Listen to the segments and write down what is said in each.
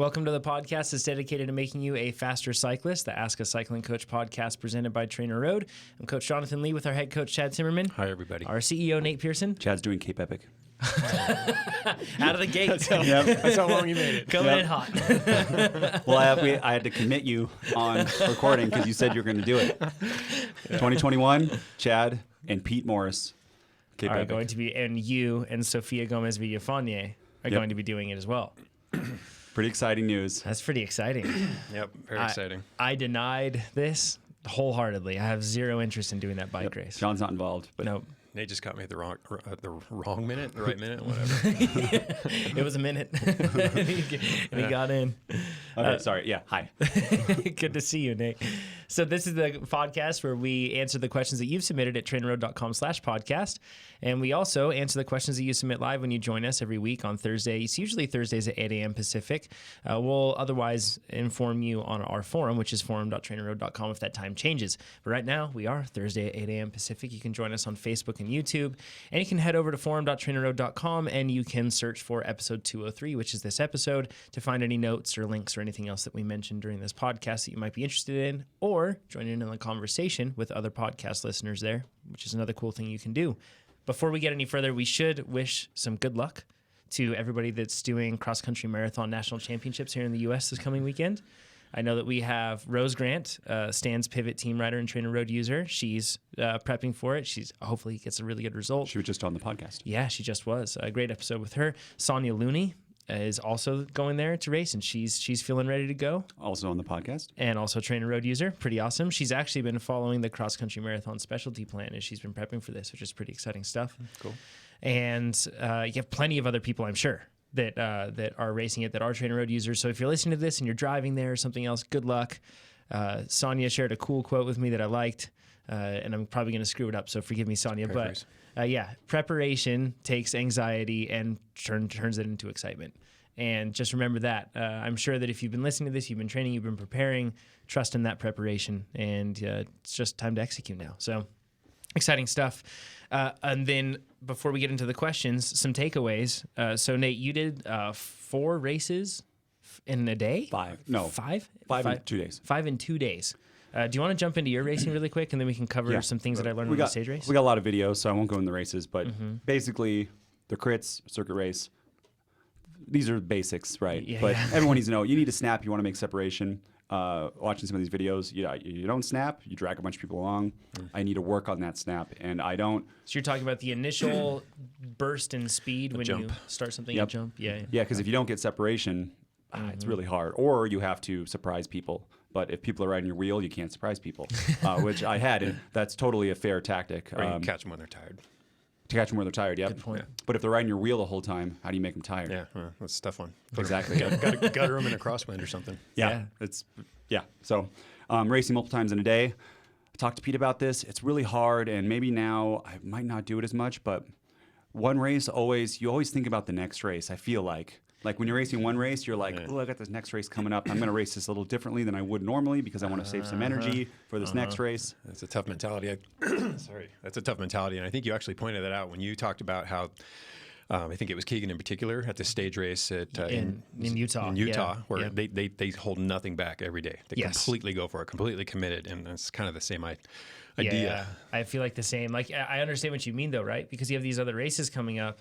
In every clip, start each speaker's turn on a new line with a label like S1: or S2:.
S1: Welcome to the podcast that's dedicated to making you a faster cyclist, the Ask a Cycling Coach podcast presented by Trainer Road. I'm Coach Jonathan Lee with our head coach, Chad Zimmerman.
S2: Hi, everybody.
S1: Our CEO, Nate Pearson.
S3: Chad's doing Cape Epic.
S1: Out of the gate.
S2: That's how long you made it.
S1: Coming in hot.
S3: Well, I had to commit you on recording because you said you were going to do it. 2021, Chad and Pete Morris. Cape
S1: Are
S3: Epic.
S1: going to be, and you and Sofia Gomez Villafañe are going to be doing it as well.
S3: Pretty exciting news.
S1: That's pretty exciting.
S2: Yep, very exciting.
S1: I denied this wholeheartedly. I have zero interest in doing that bike race.
S3: John's not involved, but
S1: Nope.
S2: Nate just caught me at the wrong minute, the right minute, whatever.
S1: It was a minute. and he got in.
S3: okay, sorry. Yeah, hi.
S1: Good to see you, Nate. So this is the podcast where we answer the questions that you've submitted at trainerroad.com/podcast. And we also answer the questions that you submit live when you join us every week on Thursday. It's usually Thursdays at 8 a.m. Pacific. We'll otherwise inform you on our forum, which is forum.trainerroad.com if that time changes. But right now, we are Thursday at 8 a.m. Pacific. You can join us on Facebook and YouTube. And you can head over to forum.trainerroad.com and you can search for episode 203, which is this episode, to find any notes or links or anything else that we mentioned during this podcast that you might be interested in, or join in on the conversation with other podcast listeners there, which is another cool thing you can do. Before we get any further, we should wish some good luck to everybody that's doing cross-country marathon national championships here in the U.S. this coming weekend. I know that we have Rose Grant, Stan's Pivot team rider and Trainer Road user. She's prepping for it. She's hopefully gets a really good result.
S3: She was just on the podcast.
S1: Yeah, she just was. A great episode with her. Sonia Looney is also going there to race, and she's feeling ready to go.
S3: Also on the podcast.
S1: And also Trainer Road user. Pretty awesome. She's actually been following the cross-country marathon specialty plan as she's been prepping for this, which is pretty exciting stuff.
S3: Cool.
S1: And you have plenty of other people, I'm sure, that are racing it, that are Trainer Road users. So if you're listening to this and you're driving there or something else, good luck. Sonia shared a cool quote with me that I liked, and I'm probably going to screw it up, so forgive me, Sonia.
S2: Paraphrase.
S1: But yeah, preparation takes anxiety and turns it into excitement. And just remember that. I'm sure that if you've been listening to this, you've been training, you've been preparing, trust in that preparation, and it's just time to execute now. So exciting stuff. And then before we get into the questions, some takeaways. So Nate, you did 4 races in a day?
S3: 5. No.
S1: 5?
S3: 5 in 2 days.
S1: 5 in 2 days. Do you want to jump into your racing really quick, and then we can cover some things that I learned on the stage race?
S3: We got a lot of videos, so I won't go in the races, but basically the crits, circuit race, these are the basics, right?
S1: Yeah,
S3: but
S1: yeah.
S3: everyone needs to know, you need to snap, you want to make separation. Watching some of these videos, you don't snap, you drag a bunch of people along. I need to work on that snap, and I don't.
S1: So you're talking about the initial burst in speed when you start something and jump? Yeah,
S3: because if you don't get separation, it's really hard. Or you have to surprise people. But if people are riding your wheel, you can't surprise people, which I had, and that's totally a fair tactic.
S2: Or you can catch them when they're tired.
S3: To catch them when they're tired, yep.
S1: Good point.
S3: But if they're riding your wheel the whole time, how do you make them tired?
S2: Yeah, that's a tough one.
S3: Exactly.
S2: Got them in a crosswind or something.
S3: Yeah. So racing multiple times in a day. I talked to Pete about this. It's really hard, and maybe now I might not do it as much, but one race you always think about the next race, I feel like. Like when you're racing one race, you're like, oh, I got this next race coming up. I'm going to race this a little differently than I would normally because I want to save some energy for this next race.
S2: That's a tough mentality. That's a tough mentality. And I think you actually pointed that out when you talked about how, I think it was Keegan in particular at the stage race in
S1: Utah.
S2: In Utah, where they hold nothing back every day. They completely go for it, completely committed. And that's kind of the same idea.
S1: Yeah, I feel like the same. Like, I understand what you mean, though, right? Because you have these other races coming up,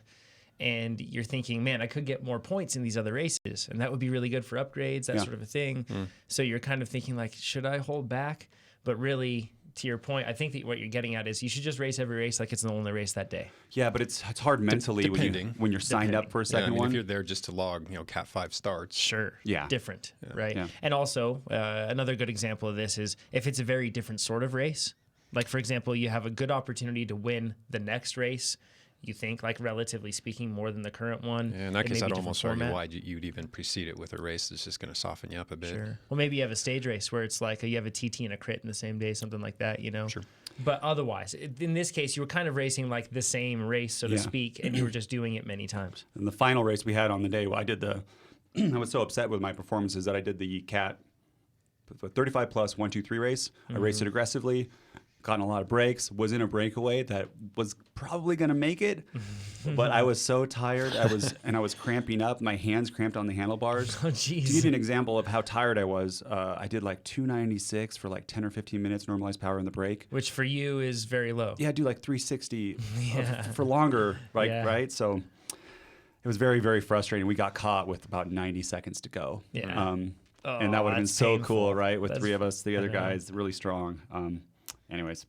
S1: and you're thinking, man, I could get more points in these other races, and that would be really good for upgrades, that sort of a thing. So you're kind of thinking, like, should I hold back? But really, to your point, I think that what you're getting at is you should just race every race like it's the only race that day.
S3: Yeah, but it's hard mentally when you're signed up for a second one.
S2: If you're there just to log, Cat 5 starts.
S1: Sure.
S3: Yeah.
S1: Different, right?
S3: Yeah.
S1: And also, another good example of this is if it's a very different sort of race, like, for example, you have a good opportunity to win the next race, you think, like, relatively speaking, more than the current one.
S2: Yeah, in that case, I'd almost argue why you'd even precede it with a race that's just going to soften you up a bit.
S1: Sure. Well, maybe you have a stage race where it's like you have a TT and a crit in the same day, something like that,
S2: Sure.
S1: But otherwise, in this case, you were kind of racing like the same race, so to speak, and you were just doing it many times.
S3: And the final race we had on the day, I was so upset with my performances that I did the CAT 35 plus 1, 2, 3 race. I raced it aggressively. Gotten a lot of breaks, was in a breakaway that was probably going to make it, but I was so tired. I was cramping up. My hands cramped on the handlebars.
S1: Oh,
S3: To
S1: jeez.
S3: give you an example of how tired I was, I did like 296 for like 10 or 15 minutes normalized power in the break.
S1: Which for you is very low.
S3: Yeah, I do like 360
S1: Yeah.
S3: for longer, right?
S1: Yeah.
S3: Right. So it was very, very frustrating. We got caught with about 90 seconds to go.
S1: Yeah.
S3: And that would have been
S1: that's
S3: so
S1: painful.
S3: cool, right? With
S1: That's-
S3: three of us, the other
S1: I know.
S3: guys, really strong. Anyways,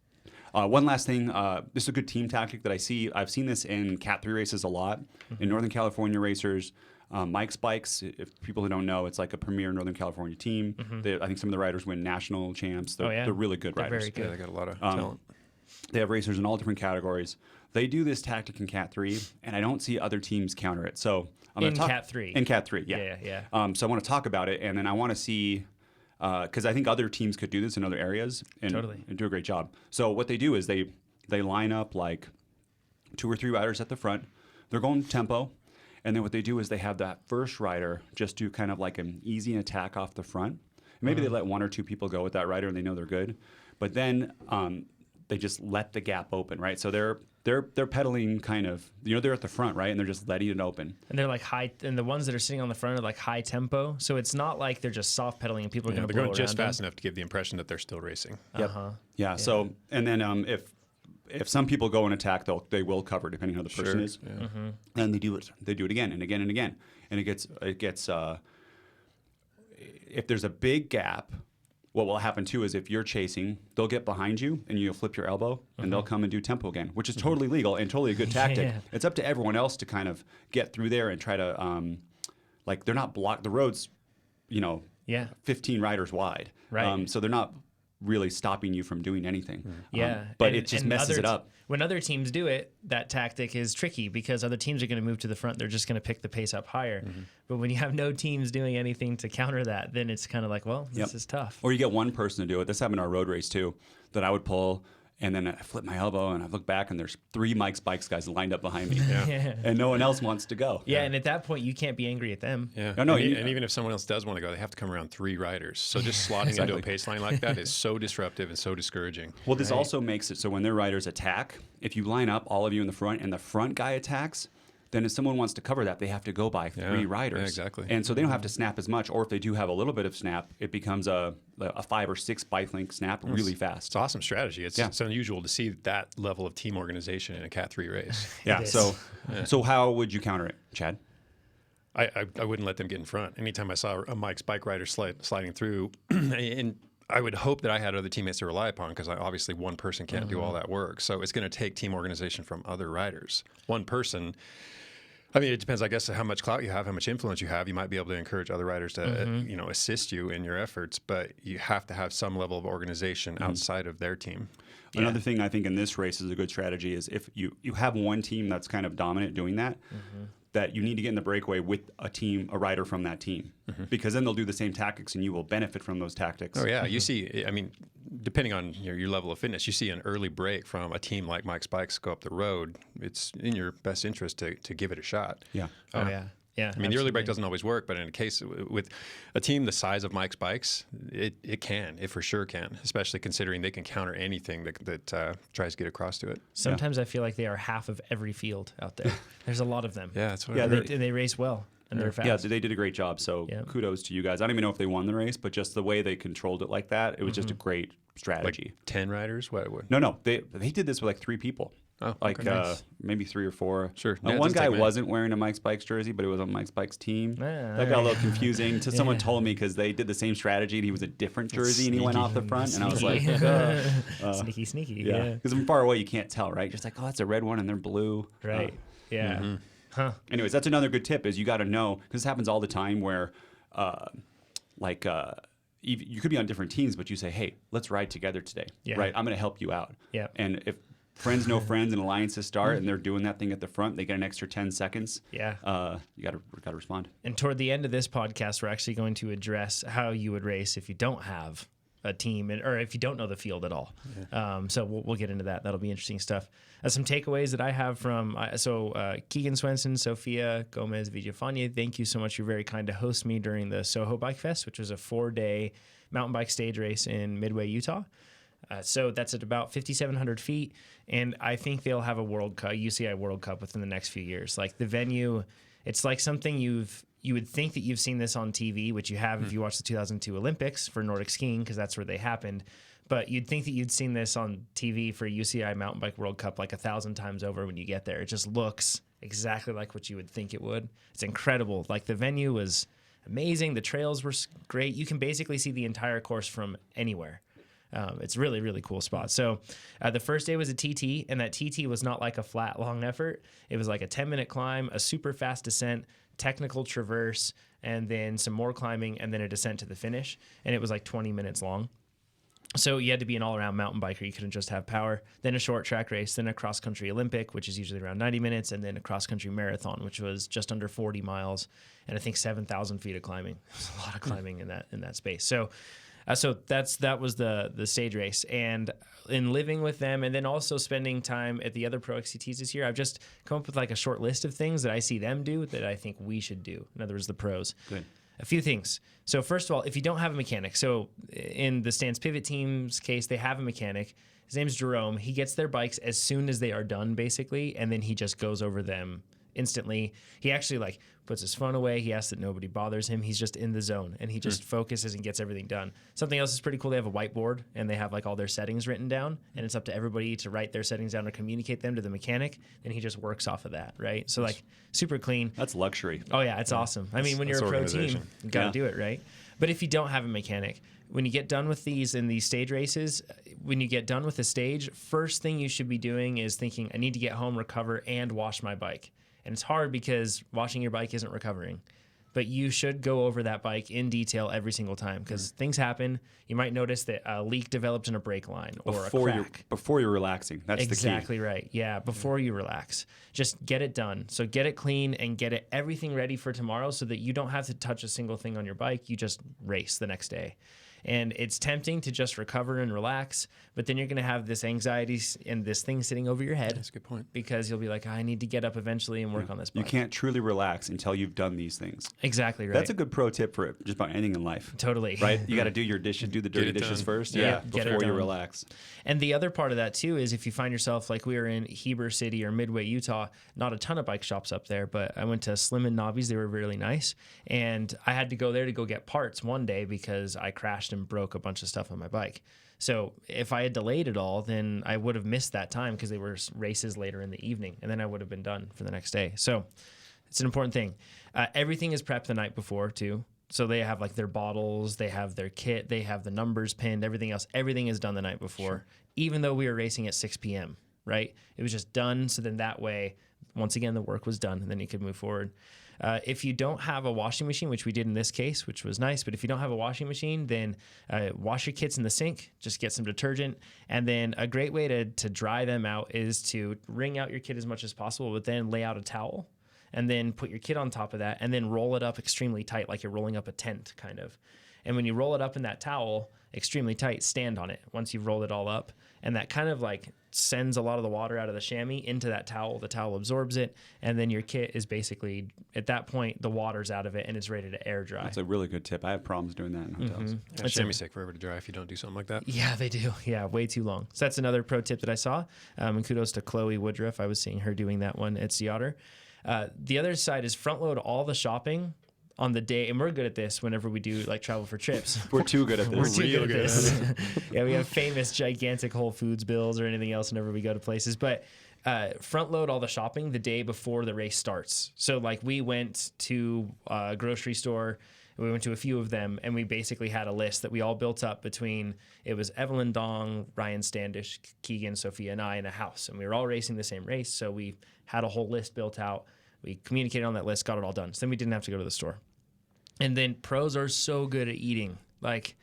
S3: one last thing. This is a good team tactic that I see. I've seen this in Cat 3 races a lot. In Northern California racers, Mike's Bikes, if people who don't know, it's like a premier Northern California team. I think some of the riders win national champs. They're really good
S1: They're
S3: riders.
S1: very good.
S2: Yeah, they got a lot of talent.
S3: They have racers in all different categories. They do this tactic in Cat 3, and I don't see other teams counter it. So I'm
S1: In
S3: gonna talk
S1: Cat 3.
S3: In Cat 3, yeah.
S1: Yeah.
S3: So I want to talk about it, and then I want to see, because I think other teams could do this in other areas and,
S1: Totally.
S3: and do a great job. So what they do is they line up like 2 or 3 riders at the front. They're going tempo, and then what they do is they have that first rider just do kind of like an easy attack off the front. Maybe they let 1 or 2 people go with that rider, and they know they're good. But then they just let the gap open, right? So they're pedaling kind of, they're at the front, right? And they're just letting it open.
S1: And they're like high, and the ones that are sitting on the front are like high tempo. So it's not like they're just soft pedaling and people are
S2: Yeah,
S1: going to
S2: they're
S1: blow
S2: going just
S1: around
S2: fast enough to give the impression that they're still racing.
S3: Yep. Yeah. So, and then if some people go and attack, they will cover depending on who the person is.
S2: Yeah.
S3: And they do it again and again and again. And it gets if there's a big gap, what will happen too is if you're chasing, they'll get behind you and you'll flip your elbow and they'll come and do tempo again, which is totally legal and totally a good tactic.
S1: Yeah.
S3: It's up to everyone else to kind of get through there and try to like they're not blocked. The road's,
S1: Yeah.
S3: 15 riders wide.
S1: Right.
S3: So they're not really stopping you from doing anything.
S1: Yeah.
S3: But
S1: And-
S3: it just
S1: and
S3: messes
S1: other
S3: it up.
S1: When other teams do it, that tactic is tricky because other teams are going to move to the front. They're just going to pick the pace up higher. But when you have no teams doing anything to counter that, then it's kind of like, well, this is tough.
S3: Or you get one person to do it. This happened in our road race too, that I would pull and then I flip my elbow and I look back and there's 3 Mike's Bikes guys lined up behind me.
S1: Yeah.
S3: And no one else wants to go.
S1: Yeah, and at that point, you can't be angry at them.
S2: Yeah.
S3: No,
S2: and even if someone else does want to go, they have to come around 3 riders. So just slotting into a pace line like that is so disruptive and so discouraging.
S3: Well, this also makes it so when their riders attack, if you line up all of you in the front and the front guy attacks, then if someone wants to cover that, they have to go by 3 riders.
S2: Yeah, exactly.
S3: And so they don't have to snap as much, or if they do have a little bit of snap, it becomes a 5 or 6 bike link snap really fast.
S2: It's an awesome strategy. It's unusual to see that level of team organization in a Cat 3 race.
S3: Yeah.
S1: It
S3: So how would you counter it, Chad?
S2: I wouldn't let them get in front. Anytime I saw a Mike's bike rider sliding through, and I would hope that I had other teammates to rely upon because obviously one person can't do all that work. So it's going to take team organization from other riders. One person, I mean, it depends, I guess, how much clout you have, how much influence you have. You might be able to encourage other riders to, assist you in your efforts, but you have to have some level of organization outside of their team.
S3: Another thing I think in this race is a good strategy is if you have one team that's kind of dominant doing that, that you need to get in the breakaway with a rider from that team, because then they'll do the same tactics and you will benefit from those tactics.
S2: Oh, yeah. You see, I mean, depending on your level of fitness, you see an early break from a team like Mike's Bikes go up the road. It's in your best interest to give it a shot.
S3: Yeah.
S1: Oh, yeah. Yeah.
S2: I mean, the early break doesn't always work, but in a case with a team the size of Mike's Bikes, it for sure can, especially considering they can counter anything that tries to get across to it.
S1: Sometimes I feel like they are half of every field out there. There's a lot of them.
S2: Yeah, that's what
S3: Yeah,
S2: I
S1: And
S2: heard.
S1: they race well, and they're fast.
S3: Yeah, they did a great job. So kudos to you guys. I don't even know if they won the race, but just the way they controlled it like that, it was just a great strategy.
S2: Like 10 riders? What?
S3: No, they did this with like 3 people.
S2: Oh,
S3: Like
S2: okay. Nice.
S3: maybe 3 or 4.
S2: Sure. Yeah, it
S3: one
S2: doesn't
S3: guy
S2: take many.
S3: wasn't wearing a Mike's Bikes jersey, but it was on Mike's Bikes team.
S1: Ah,
S3: That got a
S1: all
S3: little
S1: right.
S3: confusing. Someone told me because they did the same strategy and he was a different jersey and he went
S2: sneaky.
S3: off the front, and I was like,
S1: Sneaky, sneaky.
S3: yeah,
S1: Yeah.
S3: because from far away you can't tell, right? Just like, oh, that's a red one and they're blue.
S1: Right. Yeah. Huh.
S3: Anyways, that's another good tip is you got to know, because this happens all the time where, you could be on different teams, but you say, hey, let's ride together today,
S1: Yeah.
S3: right? I'm going to help you out.
S1: Yeah.
S3: And if friends know friends and alliances start and they're doing that thing at the front, they get an extra 10 seconds.
S1: Yeah.
S3: You got to respond.
S1: And toward the end of this podcast, we're actually going to address how you would race if you don't have a team or if you don't know the field at all. So we'll get into that. That'll be interesting stuff. Some takeaways that I have from Keegan Swenson, Sophia Gomez Villafania, thank you so much. You're very kind to host me during the Soho Bike Fest, which was a 4-day mountain bike stage race in Midway, Utah. So that's at about 5,700 feet. And I think they'll have a UCI World Cup within the next few years. Like the venue, it's like something you would think that you've seen this on TV, which you have if you watch the 2002 Olympics for Nordic skiing, because that's where they happened. But you'd think that you'd seen this on TV for UCI Mountain Bike World Cup like 1,000 times over when you get there. It just looks exactly like what you would think it would. It's incredible. Like the venue was amazing. The trails were great. You can basically see the entire course from anywhere. It's really, really cool spot. So the first day was a TT, and that TT was not like a flat, long effort. It was like a 10-minute climb, a super fast descent, technical traverse, and then some more climbing, and then a descent to the finish. And it was like 20 minutes long. So you had to be an all-around mountain biker. You couldn't just have power. Then a short track race, then a cross-country Olympic, which is usually around 90 minutes, and then a cross-country marathon, which was just under 40 miles, and I think 7,000 feet of climbing. There's a lot of climbing in that space. So that was the stage race. And in living with them and then also spending time at the other Pro XCTs this year, I've just come up with like a short list of things that I see them do that I think we should do. In other words, the pros.
S3: Good.
S1: A few things. So first of all, if you don't have a mechanic, so in the Stance Pivot team's case, they have a mechanic. His name's Jerome. He gets their bikes as soon as they are done, basically, and then he just goes over them instantly. He actually like puts his phone away. He asks that nobody bothers him. He's just in the zone, and he just focuses and gets everything done. Something else is pretty cool. They have a whiteboard, and they have like all their settings written down, and it's up to everybody to write their settings down or communicate them to the mechanic, and he just works off of that, right? So like super clean.
S3: That's luxury.
S1: Oh yeah, it's awesome. I mean, when you're a pro team, you got to do it, right? But if you don't have a mechanic, when you get done with these stage races, when you get done with the stage, first thing you should be doing is thinking, I need to get home, recover, and wash my bike. And it's hard because washing your bike isn't recovering. But you should go over that bike in detail every single time because things happen. You might notice that a leak developed in a brake line or a crack.
S3: Before you're relaxing. That's the key.
S1: Exactly right. Yeah, before you relax. Just get it done. So get it clean and get everything ready for tomorrow so that you don't have to touch a single thing on your bike. You just race the next day. And it's tempting to just recover and relax, but then you're going to have this anxiety and this thing sitting over your head.
S2: That's a good point.
S1: Because you'll be like, I need to get up eventually and work on this bike.
S3: You can't truly relax until you've done these things.
S1: Exactly right.
S3: That's a good pro tip for just about anything in life.
S1: Totally.
S3: Right? You got to do your dishes, do the dirty dishes first.
S1: Yeah,
S3: before you relax.
S1: And the other part of that too is if you find yourself like we were in Heber City or Midway, Utah, not a ton of bike shops up there, but I went to Slim and Nobby's. They were really nice. And I had to go there to go get parts one day because I crashed and broke a bunch of stuff on my bike. So if I had delayed it all, then I would have missed that time because they were races later in the evening, and then I would have been done for the next day. So it's an important thing. Everything is prepped the night before too. So they have like their bottles, they have their kit, they have the numbers pinned, everything else. Everything is done the night before, even though we were racing at 6 p.m., right? It was just done. So then that way, once again, the work was done and then you could move forward. If you don't have a washing machine, which we did in this case, which was nice, but if you don't have a washing machine, then wash your kits in the sink, just get some detergent. And then a great way to dry them out is to wring out your kit as much as possible, but then lay out a towel and then put your kit on top of that and then roll it up extremely tight, like you're rolling up a tent kind of. And when you roll it up in that towel extremely tight, stand on it once you've rolled it all up. And that kind of like sends a lot of the water out of the chamois into that towel. The towel absorbs it. And then your kit is basically, at that point, the water's out of it and it's ready to air dry.
S3: That's a really good tip. I have problems doing that in hotels.
S2: Yeah, chamois take forever to dry if you don't do something like that.
S1: Yeah, they do. Yeah, way too long. So that's another pro tip that I saw. And kudos to Chloe Woodruff. I was seeing her doing that one at Sea Otter. The other side is front load all the shopping on the day, and we're good at this whenever we do like travel for trips.
S3: We're too good at this.
S1: We're too good at this. Yeah, we have famous gigantic Whole Foods bills or anything else whenever we go to places. But front load all the shopping the day before the race starts. So like we went to a grocery store, we went to a few of them, and we basically had a list that we all built up between, it was Evelyn Dong, Ryan Standish, Keegan, Sophia, and I in a house. And we were all racing the same race, so we had a whole list built out. We communicated on that list, got it all done. So then we didn't have to go to the store. And then pros are so good at eating. Like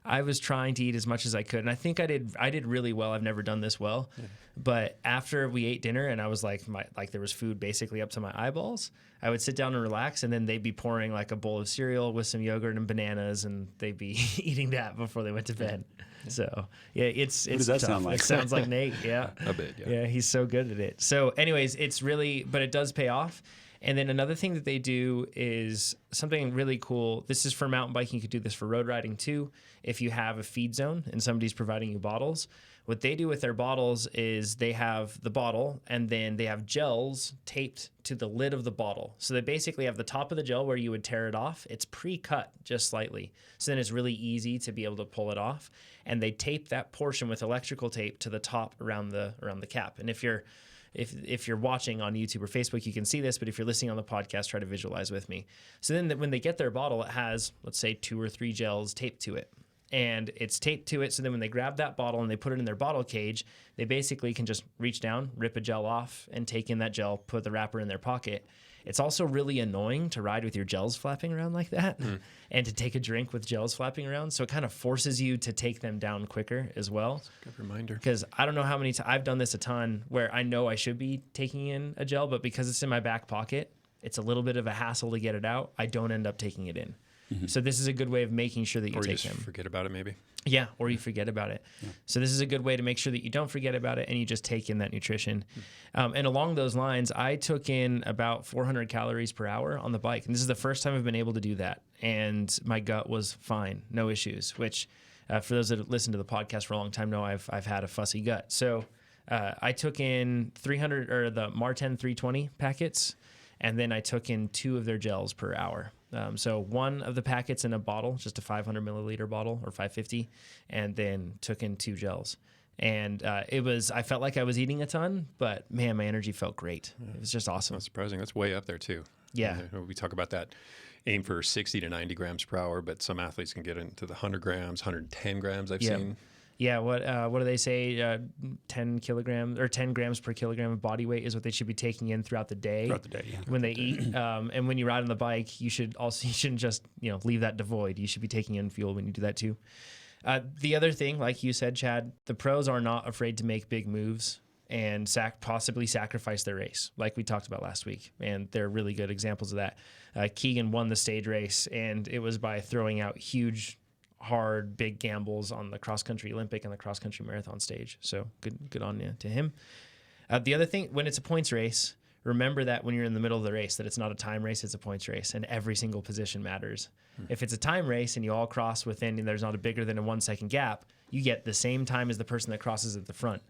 S1: I was trying to eat as much as I could. And I think I did really well. I've never done this well. Yeah. But after we ate dinner and I was like there was food basically up to my eyeballs, I would sit down and relax, and then they'd be pouring like a bowl of cereal with some yogurt and bananas, and they'd be eating that before they went to bed. Yeah. So yeah, it's
S3: what does that
S1: tough.
S3: sound like?
S1: It sounds like Nate. Yeah.
S2: A bit, yeah.
S1: Yeah, he's so good at it. So anyways, it's really, but it does pay off. And then another thing that they do is something really cool. This is for mountain biking. You could do this for road riding too. If you have a feed zone and somebody's providing you bottles, what they do with their bottles is they have the bottle and then they have gels taped to the lid of the bottle. So they basically have the top of the gel where you would tear it off. It's pre-cut just slightly. So then it's really easy to be able to pull it off. And they tape that portion with electrical tape to the top around the cap. And if you're watching on YouTube or Facebook, you can see this, but if you're listening on the podcast, try to visualize with me. So then when they get their bottle, it has, let's say, 2 or 3 gels taped to it. And it's taped to it, so then when they grab that bottle and they put it in their bottle cage, they basically can just reach down, rip a gel off, and take in that gel, put the wrapper in their pocket. It's also really annoying to ride with your gels flapping around like that and to take a drink with gels flapping around. So it kind of forces you to take them down quicker as well.
S2: That's a good reminder.
S1: Because I don't know how many times I've done this a ton where I know I should be taking in a gel, but because it's in my back pocket, it's a little bit of a hassle to get it out. I don't end up taking it in. So this is a good way of making sure that you take them. Or
S2: just forget about it maybe.
S1: Yeah, or you forget about it. Yeah. So this is a good way to make sure that you don't forget about it and you just take in that nutrition. And along those lines, I took in about 400 calories per hour on the bike. And this is the first time I've been able to do that. And my gut was fine, no issues, which for those that have listened to the podcast for a long time know I've had a fussy gut. So I took in 300 or the Marten 320 packets, and then I took in 2 of their gels per hour. So 1 of the packets in a bottle, just a 500 milliliter bottle or 550, and then took in 2 gels. And I felt like I was eating a ton, but man, my energy felt great. It was just awesome.
S2: That's surprising. That's way up there too.
S1: Yeah.
S2: We talk about that aim for 60 to 90 grams per hour, but some athletes can get into the 100 grams, 110 grams I've seen.
S1: Yeah, what do they say? 10 kilograms or 10 grams per kilogram of body weight is what they should be taking in throughout the day.
S3: Throughout the day, yeah.
S1: When they eat, and when you ride on the bike, you shouldn't just leave that devoid. You should be taking in fuel when you do that too. The other thing, like you said, Chad, the pros are not afraid to make big moves and possibly sacrifice their race, like we talked about last week, and they're really good examples of that. Keegan won the stage race, and it was by throwing out huge, hard, big gambles on the cross-country Olympic and the cross-country marathon stage. So good on you to him. The other thing, when it's a points race, remember that when you're in the middle of the race, that it's not a time race, it's a points race, and every single position matters. If it's a time race and you all cross within, and there's not a bigger than a 1 second gap, you get the same time as the person that crosses at the front.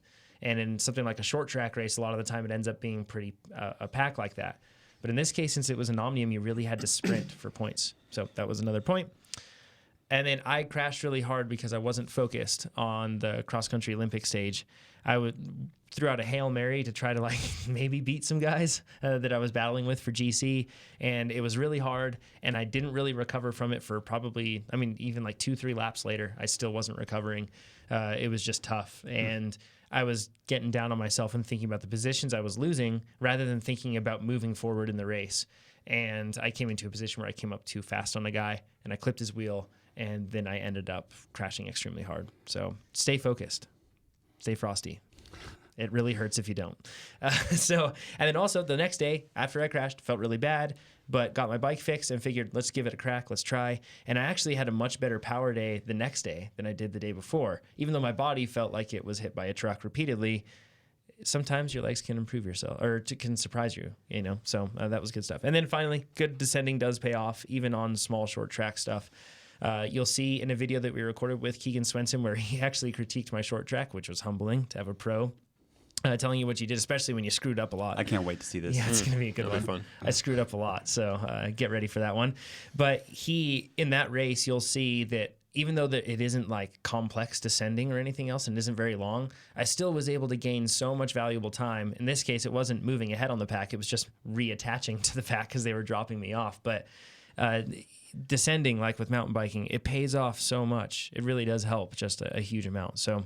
S1: And in something like a short track race, a lot of the time it ends up being pretty a pack like that. But in this case, since it was an Omnium, you really had to sprint for points. So that was another point. And then I crashed really hard because I wasn't focused on the cross-country Olympic stage. I threw out a Hail Mary to try to maybe beat some guys that I was battling with for GC. And it was really hard. And I didn't really recover from it for probably, even 2-3 laps later, I still wasn't recovering. It was just tough. And I was getting down on myself and thinking about the positions I was losing rather than thinking about moving forward in the race. And I came into a position where I came up too fast on a guy and I clipped his wheel. And then I ended up crashing extremely hard. So stay focused. Stay frosty. It really hurts if you don't. And then also the next day after I crashed, felt really bad, but got my bike fixed and figured, let's give it a crack. Let's try. And I actually had a much better power day the next day than I did the day before. Even though my body felt like it was hit by a truck repeatedly, sometimes your legs can improve yourself or can surprise you, So that was good stuff. And then finally, good descending does pay off, even on small, short track stuff. You'll see in a video that we recorded with Keegan Swenson where he actually critiqued my short track, which was humbling to have a pro telling you what you did, especially when you screwed up a lot.
S3: I can't wait to see this.
S1: Yeah, it's going to be a good one.
S2: Fun.
S1: I screwed up a lot, so get ready for that one. But in that race, you'll see that even though it isn't complex descending or anything else and isn't very long, I still was able to gain so much valuable time. In this case, it wasn't moving ahead on the pack. It was just reattaching to the pack because they were dropping me off. But descending, like with mountain biking, it pays off so much. It really does help just a huge amount. So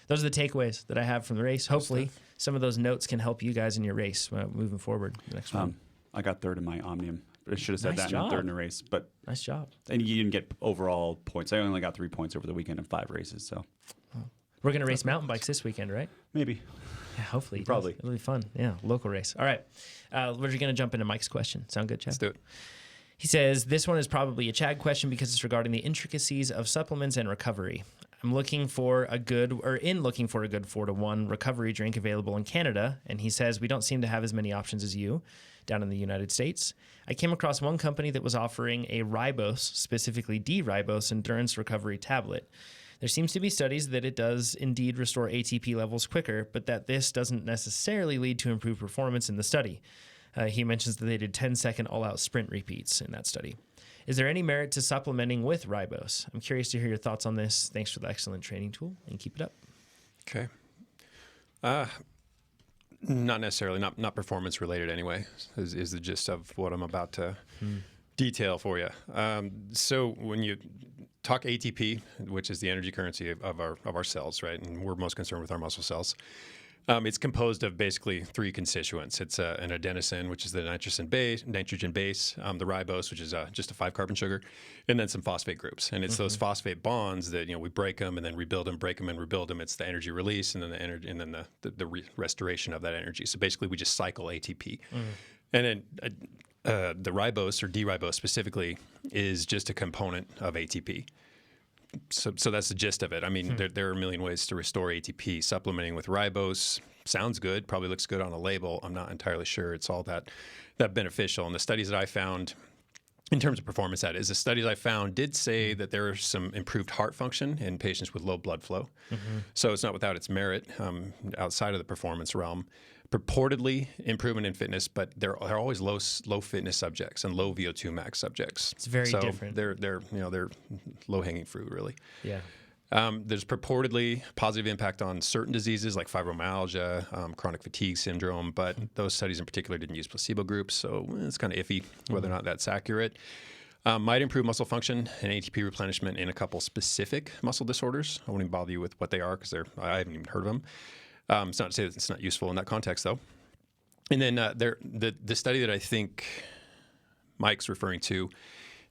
S1: those are the takeaways that I have from the race. Hopefully some of those notes can help you guys in your race moving forward the next one.
S3: I got third in my Omnium. I should have said
S1: Nice
S3: that
S1: job.
S3: in third in the race. But
S1: Nice job.
S3: And you didn't get overall points. I only got 3 points over the weekend in 5 races. So
S1: We're going to race mountain bikes this weekend, right?
S3: maybe.
S1: Yeah, hopefully.
S3: Probably.
S1: It'll be fun. Yeah, local race. All right. We're going to jump into Mike's question. Sound good, Chad?
S2: Let's do it.
S1: He says, this one is probably a Chad question because it's regarding the intricacies of supplements and recovery. I'm looking for a good 4-to-1 recovery drink available in Canada. And he says, we don't seem to have as many options as you down in the United States. I came across one company that was offering a Ribose, specifically D-Ribose endurance recovery tablet. There seems to be studies that it does indeed restore ATP levels quicker, but that this doesn't necessarily lead to improved performance in the study. He mentions that they did 10-second all-out sprint repeats in that study. Is there any merit to supplementing with Ribose? I'm curious to hear your thoughts on this. Thanks for the excellent training tool, and keep it up.
S2: Okay. Not necessarily, not performance related anyway, is the gist of what I'm about to detail for you. So when you talk ATP, which is the energy currency of our cells, right? And we're most concerned with our muscle cells. It's composed of basically 3 constituents. It's an adenosine, which is the nitrogen base, the ribose, which is just a 5-carbon sugar, and then some phosphate groups. And it's those phosphate bonds that we break them and then rebuild them, break them and rebuild them. It's the energy release and then the energy and then the restoration of that energy. So basically, we just cycle ATP. And then the ribose or D-ribose specifically is just a component of ATP. So that's the gist of it. I mean, there are a million ways to restore ATP. Supplementing with ribose sounds good, probably looks good on a label. I'm not entirely sure it's all that beneficial. And the studies that I found, in terms of performance, that is, the studies I found did say that there is some improved heart function in patients with low blood flow. So it's not without its merit outside of the performance realm. Purportedly improvement in fitness, but they're always low fitness subjects and low VO2 max subjects.
S1: It's very different.
S2: They're low hanging fruit, really.
S1: Yeah.
S2: There's purportedly positive impact on certain diseases like fibromyalgia, chronic fatigue syndrome, but those studies in particular didn't use placebo groups, so it's kind of iffy whether or not that's accurate. Might improve muscle function and ATP replenishment in a couple specific muscle disorders. I won't even bother you with what they are because I haven't even heard of them. It's not to say that it's not useful in that context, though. And then the study that I think Mike's referring to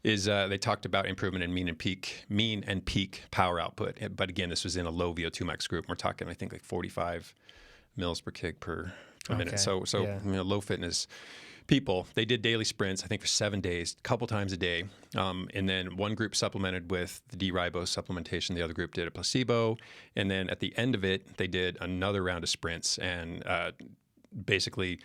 S2: is they talked about improvement in mean and peak power output. But again, this was in a low VO2 max group. We're talking, I think, like 45 mils per kg per minute. So low fitness people. They did daily sprints, I think, for 7 days, a couple times a day. And then one group supplemented with the D-ribose supplementation. The other group did a placebo. And then at the end of it, they did another round of sprints. And basically,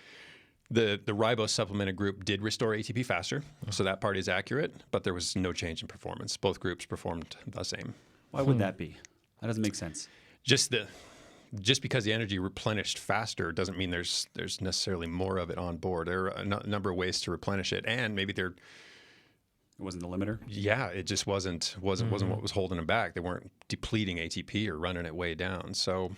S2: the ribose supplemented group did restore ATP faster. So that part is accurate, but there was no change in performance. Both groups performed the same.
S3: Why would that be? That doesn't make sense.
S2: Just because the energy replenished faster doesn't mean there's necessarily more of it on board. There are a number of ways to replenish it, and maybe it
S3: wasn't the limiter.
S2: Yeah, it just wasn't what was holding them back. They weren't depleting ATP or running it way down. So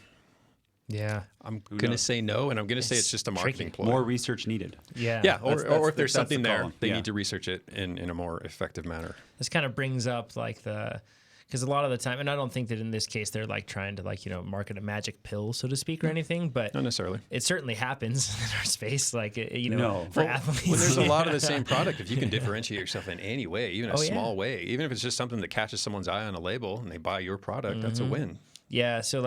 S1: yeah,
S2: I'm going to say no, and I'm going to say it's just a marketing ploy.
S3: More research needed.
S1: Yeah,
S2: or if there's something there, they need to research it in a more effective manner.
S1: This kind of brings up because a lot of the time, and I don't think that in this case they're trying to market a magic pill, so to speak, or anything, but
S2: not necessarily.
S1: It certainly happens in our space, for athletes.
S2: Well, there's a lot of the same product. If you can differentiate yourself in any way, even a small way, even if it's just something that catches someone's eye on a label and they buy your product, that's a win.
S1: Yeah. So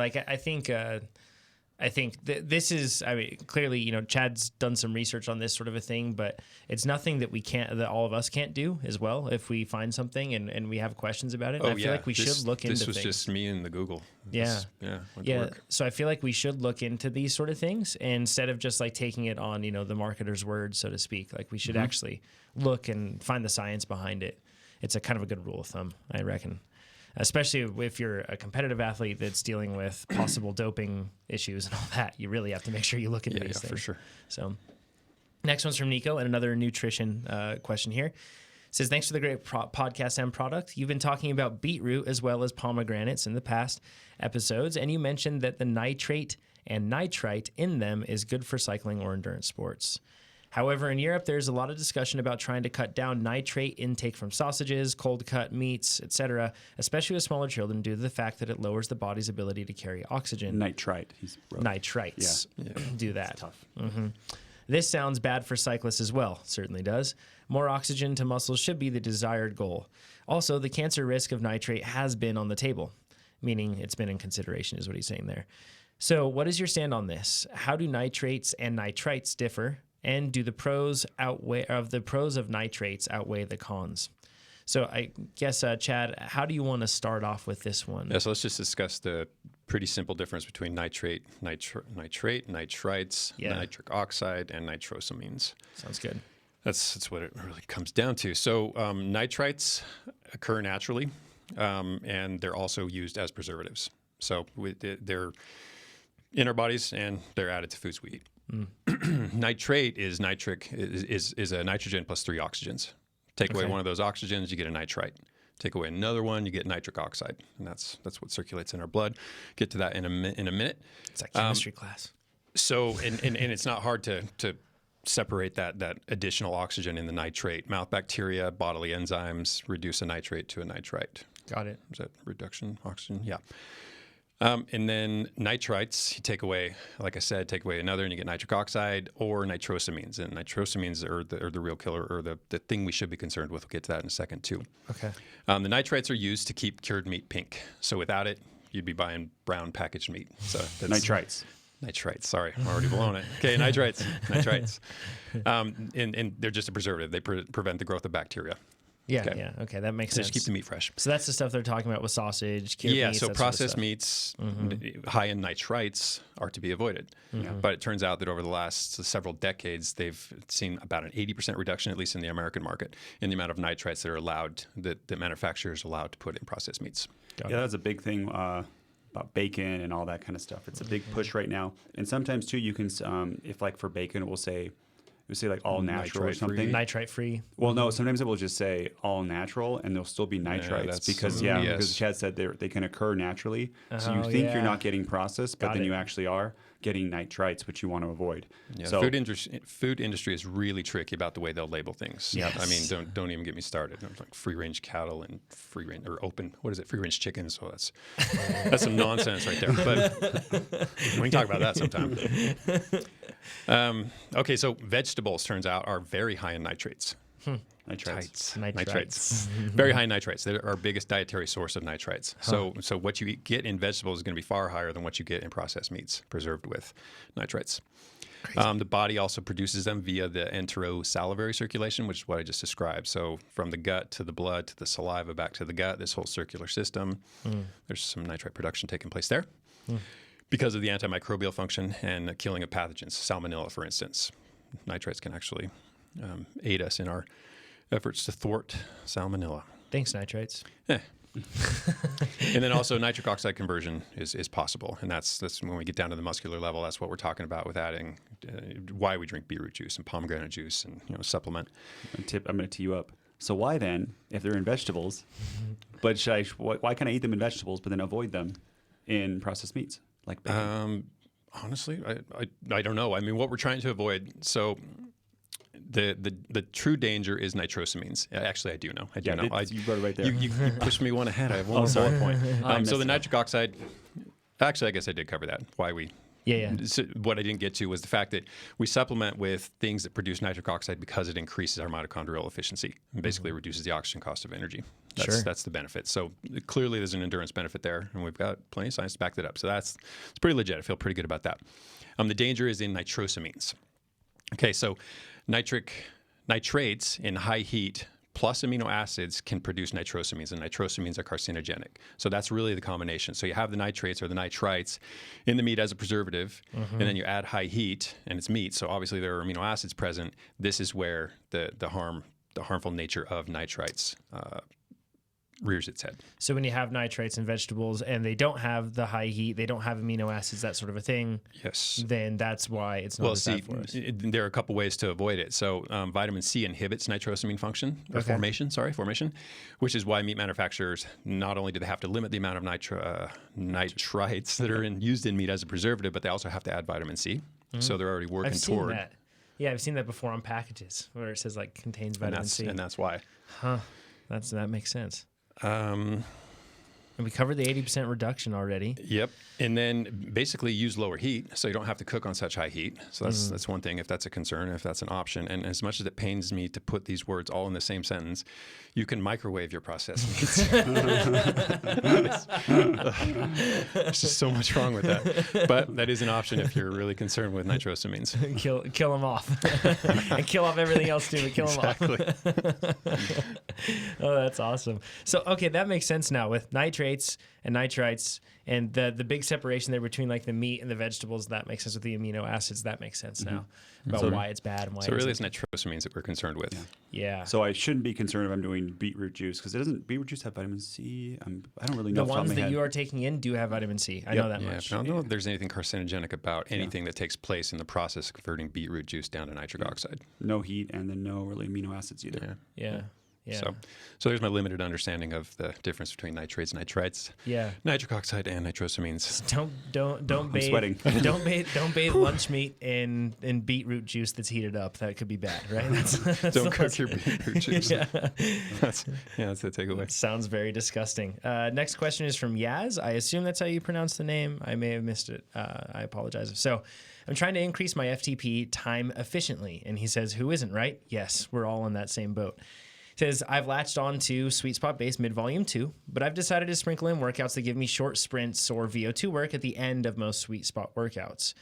S1: I think this is, clearly, Chad's done some research on this sort of a thing, but it's nothing that that all of us can't do as well if we find something and we have questions about it. I feel like we should look into things. This was
S2: just me and the Google.
S1: Yeah. So I feel like we should look into these sort of things instead of just taking it on, the marketer's word, so to speak. We should actually look and find the science behind it. It's a kind of a good rule of thumb, I reckon. Especially if you're a competitive athlete that's dealing with possible doping issues and all that, you really have to make sure you look into these things. For sure. So, next one's from Nico, and another nutrition question here. It says, thanks for the great podcast and product. You've been talking about beetroot as well as pomegranates in the past episodes, and you mentioned that the nitrate and nitrite in them is good for cycling or endurance sports. However, in Europe, there's a lot of discussion about trying to cut down nitrate intake from sausages, cold-cut meats, etc., especially with smaller children due to the fact that it lowers the body's ability to carry oxygen.
S3: Nitrite.
S1: Nitrites do that.
S3: It's tough.
S1: This sounds bad for cyclists as well. Certainly does. More oxygen to muscles should be the desired goal. Also, the cancer risk of nitrate has been on the table, meaning it's been in consideration is what he's saying there. So what is your stand on this? How do nitrates and nitrites differ? And do the pros of nitrates outweigh the cons? So I guess, Chad, how do you want to start off with this one?
S2: Yeah, so let's just discuss the pretty simple difference between nitrate, nitrate, nitrites,
S1: Yeah.
S2: nitric oxide, and nitrosamines.
S1: Sounds good.
S2: That's what it really comes down to. So nitrites occur naturally, and they're also used as preservatives. So they're in our bodies, and they're added to foods we eat. Nitrate is a nitrogen plus 3 oxygens. Take away one of those oxygens, you get a nitrite. Take away another one, you get nitric oxide, and that's what circulates in our blood. Get to that in a minute.
S1: It's like chemistry class.
S2: So, and it's not hard to separate that additional oxygen in the nitrate. Mouth bacteria, bodily enzymes reduce a nitrate to a nitrite.
S1: Got it.
S2: Is that reduction oxygen? Yeah. And then nitrites, you take away, like I said, take away another, and you get nitric oxide or nitrosamines. And nitrosamines are the real killer, or the thing we should be concerned with. We'll get to that in a second too.
S1: Okay.
S2: The nitrites are used to keep cured meat pink. So without it, you'd be buying brown packaged meat. So that's
S3: Nitrites.
S2: Nitrites. Sorry, I'm already blowing it. Okay, nitrites. And they're just a preservative. They prevent the growth of bacteria.
S1: Yeah,
S2: Okay.
S1: yeah. Okay, that makes
S2: So
S1: sense.
S2: just keep the meat fresh.
S1: So that's the stuff they're talking about with sausage, cured meats,
S2: So
S1: that sort of
S2: processed
S1: stuff.
S2: meats high in nitrites are to be avoided. But it turns out that over the last several decades, they've seen about an 80% reduction, at least in the American market, in the amount of nitrites that are allowed, that manufacturers are allowed to put in processed meats.
S3: Yeah, that's a big thing about bacon and all that kind of stuff. It's a big push right now. And sometimes too, you can, if like for bacon, it will say like all natural or
S2: Nitrite-free.
S3: something.
S1: Nitrite free.
S3: Well, no, sometimes it will just say all natural, and there'll still be nitrites
S2: that's
S3: because
S2: some
S3: because
S2: BS.
S3: Chad said they can occur naturally. So you
S1: Oh,
S3: think
S1: yeah.
S3: you're not getting processed, but
S1: Got
S3: then
S1: it.
S3: you actually are getting nitrites, which you want to avoid.
S2: Yeah,
S3: So
S2: food industry is really tricky about the way they'll label things.
S1: Yes.
S2: I mean, don't even get me started. There's like free range cattle and free range or open. What is it? Free range chickens. So that's some nonsense right there. But we can talk about that sometime. Okay, so vegetables turns out are very high in nitrates.
S3: nitrites.
S1: Nitrites.
S2: Very high in nitrates. They're our biggest dietary source of nitrites. So what you get in vegetables is going to be far higher than what you get in processed meats preserved with nitrites. The body also produces them via the enterosalivary circulation, which is what I just described. So from the gut to the blood to the saliva back to the gut, this whole circular system, there's some nitrite production taking place there because of the antimicrobial function and the killing of pathogens. Salmonella, for instance. Nitrites can actually aid us in our efforts to thwart salmonella.
S1: Thanks, nitrites.
S2: And then also nitric oxide conversion is possible, and that's when we get down to the muscular level. That's what we're talking about with adding why we drink beetroot juice and pomegranate juice and supplement.
S3: I'm going to tee you up. So why then, if they're in vegetables, but why can I eat them in vegetables but then avoid them in processed meats like bacon?
S2: Honestly, I don't know. I mean, what we're trying to avoid. So the true danger is nitrosamines. Actually, I do know. I do know.
S3: You wrote it right there.
S2: You pushed me one ahead. I have one more bullet point. So the
S3: it.
S2: nitric oxide. Actually, I guess I did cover that. Why we.
S1: Yeah.
S2: So what I didn't get to was the fact that we supplement with things that produce nitric oxide because it increases our mitochondrial efficiency and basically reduces the oxygen cost of energy. That's the benefit. So clearly there's an endurance benefit there, and we've got plenty of science to back that up. So it's pretty legit. I feel pretty good about that. The danger is in nitrosamines. Okay, so nitrates in high heat plus amino acids can produce nitrosamines, and nitrosamines are carcinogenic. So that's really the combination. So you have the nitrates or the nitrites in the meat as a preservative, and then you add high heat, and it's meat. So obviously there are amino acids present. This is where the harmful nature of nitrites rears its head.
S1: So when you have nitrates in vegetables and they don't have the high heat, they don't have amino acids, that sort of a thing.
S2: Yes.
S1: Then that's why it's not as bad for us.
S2: There are a couple ways to avoid it. So vitamin C inhibits nitrosamine function, or formation, which is why meat manufacturers, not only do they have to limit the amount of nitrites that are used in meat as a preservative, but they also have to add vitamin C. So they're already working
S1: I've seen
S2: toward.
S1: that. Yeah, I've seen that before on packages where it says like contains vitamin C.
S2: And that's why.
S1: That makes sense. And we covered the 80% reduction already.
S2: Yep. And then basically use lower heat so you don't have to cook on such high heat. So that's one thing if that's a concern, if that's an option. And as much as it pains me to put these words all in the same sentence, you can microwave your processed meats. There's just so much wrong with that. But that is an option if you're really concerned with nitrosamines.
S1: Kill them off. And kill off everything else too, but kill them off. Oh, that's awesome. So, okay, that makes sense now with nitrates and nitrites and the big separation there between like the meat and the vegetables. That makes sense with the amino acids. That makes sense now about why it's bad and why
S2: so really it's nitrosamines that we're concerned with.
S1: Yeah.
S3: So I shouldn't be concerned if I'm doing beetroot juice because beetroot juice have vitamin C? I don't really know.
S1: The ones that you are taking in do have vitamin C. I know that much.
S2: I don't know if there's anything carcinogenic about anything that takes place in the process of converting beetroot juice down to nitric oxide.
S3: No heat and then no really amino acids either.
S1: Yeah.
S2: So there's my limited understanding of the difference between nitrates, nitrites, nitric oxide, and nitrosamines.
S1: Don't bathe.
S3: Sweating.
S1: Don't bathe lunch meat in beetroot juice that's heated up. That could be bad, right? That's
S2: Don't cook your beetroot juice. That's the takeaway.
S1: That sounds very disgusting. Next question is from Yaz. I assume that's how you pronounce the name. I may have missed it. I apologize. So I'm trying to increase my FTP time efficiently. And he says, who isn't, right? Yes, we're all in that same boat. Says, I've latched on to Sweet Spot Base mid-volume 2, but I've decided to sprinkle in workouts that give me short sprints or VO2 work at the end of most Sweet Spot workouts.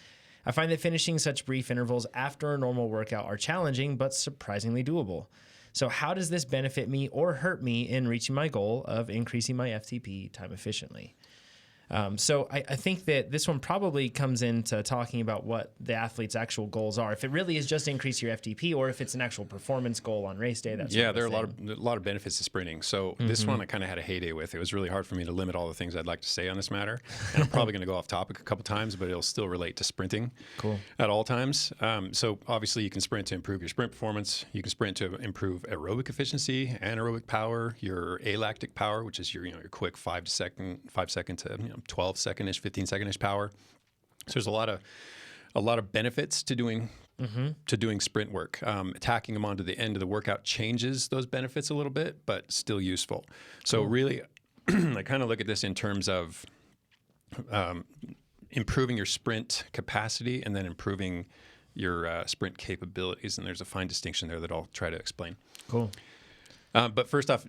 S1: I find that finishing such brief intervals after a normal workout are challenging, but surprisingly doable. So how does this benefit me or hurt me in reaching my goal of increasing my FTP time efficiently? So I think that this one probably comes into talking about what the athlete's actual goals are. If it really is just increase your FTP, or if it's an actual performance goal on race day. That's
S2: there are a lot of benefits to sprinting. So this one I kind of had a heyday with. It was really hard for me to limit all the things I'd like to say on this matter, and I'm probably going to go off topic a couple times, but it'll still relate to sprinting.
S1: Cool.
S2: At all times. So obviously you can sprint to improve your sprint performance. You can sprint to improve aerobic efficiency, anaerobic power, your alactic power, which is your quick 5 second to 12 second-ish, 15 second-ish power. So there's a lot of benefits to doing sprint work. Tacking them onto the end of the workout changes those benefits a little bit, but still useful. So really, I kind of look at this in terms of improving your sprint capacity and then improving your sprint capabilities. And there's a fine distinction there that I'll try to explain.
S1: Cool.
S2: But first off,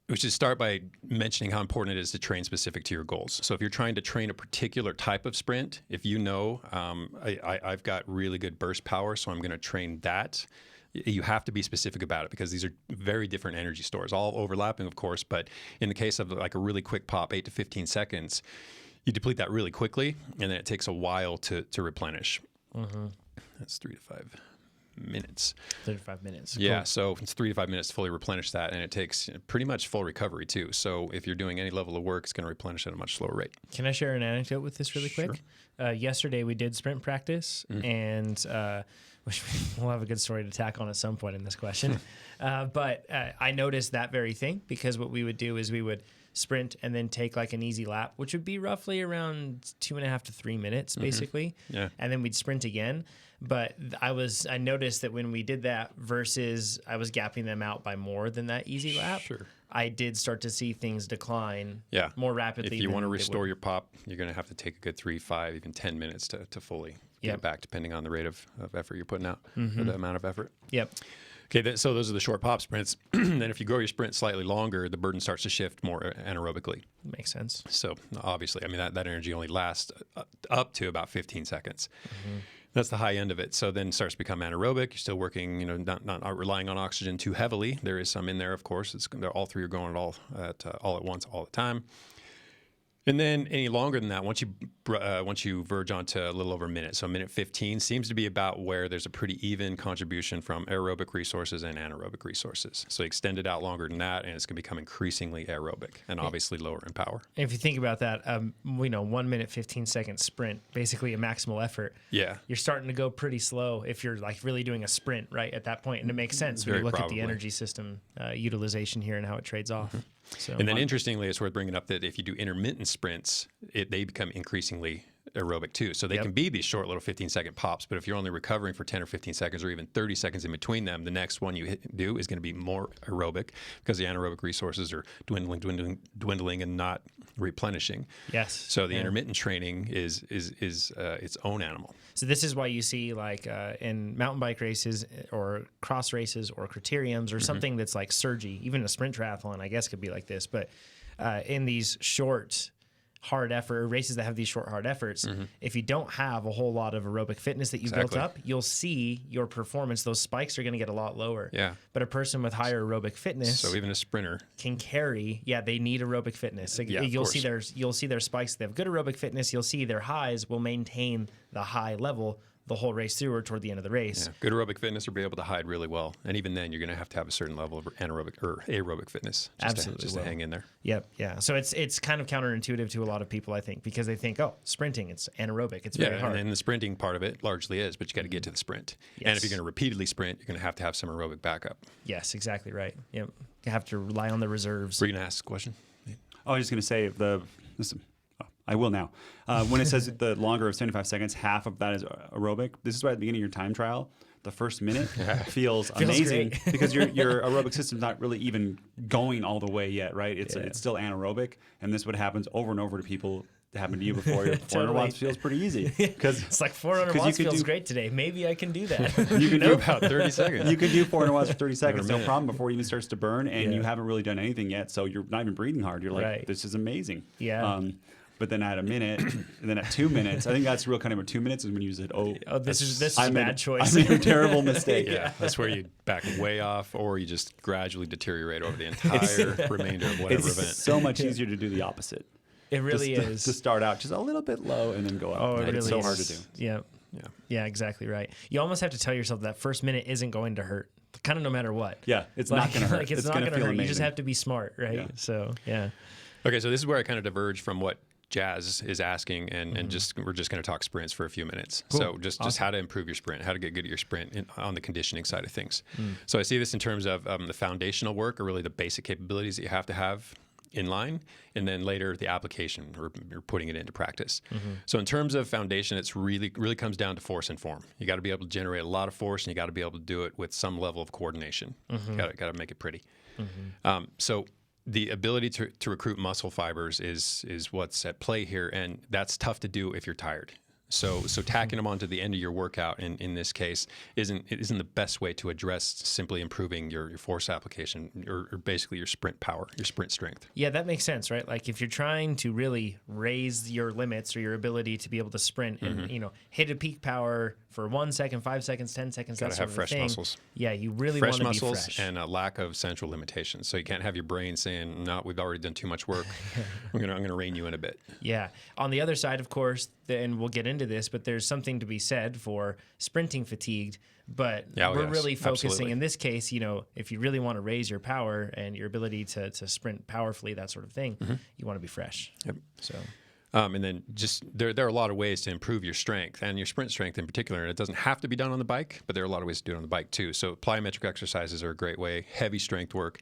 S2: we should start by mentioning how important it is to train specific to your goals. So if you're trying to train a particular type of sprint, if you know, I've got really good burst power, so I'm going to train that, you have to be specific about it because these are very different energy stores, all overlapping, of course. But in the case of like a really quick pop, 8 to 15 seconds, you deplete that really quickly, and then it takes a while to replenish. That's 3 to 5 minutes.
S1: 35 minutes.
S2: Yeah, so it's 3 to 5 minutes to fully replenish that, and it takes pretty much full recovery too. So if you're doing any level of work, it's going to replenish at a much slower rate.
S1: Can I share an anecdote with this really quick? Yesterday we did sprint practice, and which we'll have a good story to tack on at some point in this question. But I noticed that very thing because what we would do is we would sprint and then take like an easy lap, which would be roughly around 2.5 to 3 minutes, basically.
S2: Yeah.
S1: And then we'd sprint again. But I noticed that when we did that versus I was gapping them out by more than that easy lap, I did start to see things decline more rapidly.
S2: If you want to restore your pop, you're going to have to take a good 3, 5, even 10 minutes to fully get it back, depending on the rate of effort you're putting out or the amount of effort.
S1: Yep.
S2: Okay, so those are the short pop sprints. Then if you grow your sprint slightly longer, the burden starts to shift more anaerobically.
S1: Makes sense.
S2: So obviously, I mean, that energy only lasts up to about 15 seconds. That's the high end of it. So then it starts to become anaerobic. You're still working, not relying on oxygen too heavily. There is some in there, of course. All three are going all at once, all the time. And then any longer than that, once you verge onto a little over a minute, so minute 15 seems to be about where there's a pretty even contribution from aerobic resources and anaerobic resources. So extend it out longer than that, and it's going to become increasingly aerobic and obviously lower in power.
S1: If you think about that, 1 minute, 15 second sprint, basically a maximal effort.
S2: Yeah.
S1: You're starting to go pretty slow if you're like really doing a sprint right at that point. And it makes sense when you look at the energy system utilization here and how it trades off. So,
S2: and then interestingly, it's worth bringing up that if you do intermittent sprints, they become increasingly aerobic too. So they can be these short little 15-second pops, but if you're only recovering for 10 or 15 seconds or even 30 seconds in between them, the next one you do is going to be more aerobic because the anaerobic resources are dwindling and not replenishing.
S1: Yes.
S2: So the intermittent training is its own animal.
S1: So this is why you see like in mountain bike races or cross races or criteriums or something that's like surgy, even a sprint triathlon, I guess could be like this, but in these short hard effort races that have these short hard efforts, if you don't have a whole lot of aerobic fitness that you've built up, you'll see your performance, those spikes are going to get a lot lower.
S2: Yeah.
S1: But a person with higher aerobic fitness,
S2: so even a sprinter
S1: can carry, they need aerobic fitness. Like, you'll see their spikes, they have good aerobic fitness, you'll see their highs will maintain the high level the whole race through or toward the end of the race.
S2: Yeah. Good aerobic fitness will be able to hide really well. And even then, you're going to have a certain level of anaerobic or aerobic fitness just to hang in there.
S1: Yep. Yeah. So it's kind of counterintuitive to a lot of people, I think, because they think, oh, sprinting, it's anaerobic. It's very hard.
S2: And the sprinting part of it largely is, but you got to get to the sprint.
S1: Yes.
S2: And if you're going to repeatedly sprint, you're going to have some aerobic backup.
S1: Yes, exactly right. Yep. You have to rely on the reserves.
S2: Were you going to ask a question?
S3: I was just going to say I will now. When it says the longer of 75 seconds, half of that is aerobic. This is why at the beginning of your time trial, the first minute feels amazing because your aerobic system's not really even going all the way yet, right? It's still anaerobic, and this what happens over and over to people. That happened to you before. Your 400 watts feels pretty easy because
S1: it's like 400 watts feels great today. Maybe I can do that.
S2: You can do about 30 seconds.
S3: You can do 400 watts for 30 seconds, no problem, before it even starts to burn, and you haven't really done anything yet, so you're not even breathing hard. You're like, this is amazing.
S1: Yeah.
S3: But then at a minute, and then at 2 minutes, I think that's real kind of 2 minutes is when you said,
S1: this is a bad choice.
S3: I made a terrible mistake.
S2: Yeah, that's where you back way off, or you just gradually deteriorate over the entire remainder of whatever
S3: it's
S2: event.
S3: So much easier to do the opposite.
S1: It really is.
S3: To start out just a little bit low and then go up.
S1: Oh, it really
S3: it's so
S1: is.
S3: hard to do.
S1: Yeah, exactly right. You almost have to tell yourself that first minute isn't going to hurt, kind of no matter what.
S3: Yeah, it's not going to hurt.
S1: Like, it's not going to hurt.
S3: Amazing.
S1: You just have to be smart, right?
S3: Yeah.
S1: So, yeah.
S2: Okay, so this is where I kind of diverge from what Jazz is asking, and we're just going to talk sprints for a few minutes. Cool. So just how to improve your sprint, how to get good at your sprint on the conditioning side of things. So I see this in terms of the foundational work, or really the basic capabilities that you have to have in line, and then later the application or putting it into practice. So in terms of foundation, it's really comes down to force and form. You got to be able to generate a lot of force, and you got to be able to do it with some level of coordination. Got to make it pretty. So the ability to recruit muscle fibers is what's at play here, and that's tough to do if you're tired. So tacking them onto the end of your workout in this case isn't the best way to address simply improving your force application or basically your sprint power, your sprint strength.
S1: Yeah, that makes sense, right? Like if you're trying to really raise your limits or your ability to be able to sprint and hit a peak power for 1 second, 5 seconds, 10 seconds, that sort of
S2: fresh
S1: thing.
S2: Muscles.
S1: Yeah, you really want to be fresh.
S2: Fresh muscles and a lack of central limitations. So you can't have your brain saying, "No, we've already done too much work. I'm gonna rein you in a bit." Yeah.
S1: On the other side, of course, and we'll get into this, but there's something to be said for sprinting fatigued. But we're really focusing in this case, if you really want to raise your power and your ability to sprint powerfully, that sort of thing, you want to be fresh.
S2: Yep.
S1: So.
S2: And then just there are a lot of ways to improve your strength and your sprint strength in particular. And it doesn't have to be done on the bike, but there are a lot of ways to do it on the bike too. So plyometric exercises are a great way. Heavy strength work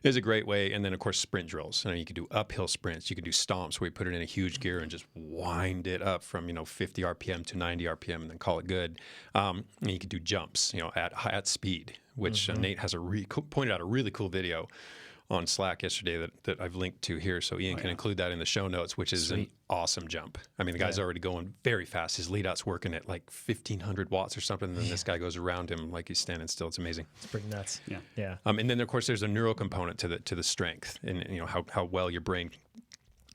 S2: is a great way. And then of course sprint drills. You can do uphill sprints. You can do stomps where you put it in a huge gear and just wind it up from 50 RPM to 90 RPM and then call it good. And you can do jumps at speed, which Nate has pointed out a really cool video on Slack yesterday that I've linked to here, so Ian can include that in the show notes, which is an awesome jump. I mean, the guy's already going very fast. His lead out's working at like 1,500 watts or something, and then this guy goes around him like he's standing still. It's amazing.
S1: It's pretty nuts. Yeah.
S2: And then of course there's a neural component to the strength, and how well your brain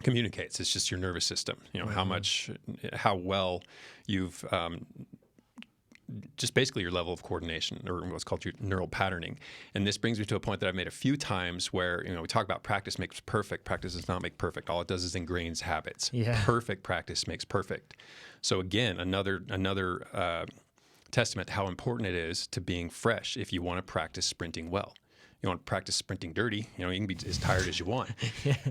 S2: communicates. It's just your nervous system. How well you've just basically your level of coordination, or what's called your neural patterning. And this brings me to a point that I've made a few times where, we talk about practice makes perfect. Practice does not make perfect. All it does is ingrains habits.
S1: Yeah.
S2: Perfect practice makes perfect. So again, another testament to how important it is to being fresh if you want to practice sprinting well. You want to practice sprinting dirty, you can be as tired as you want.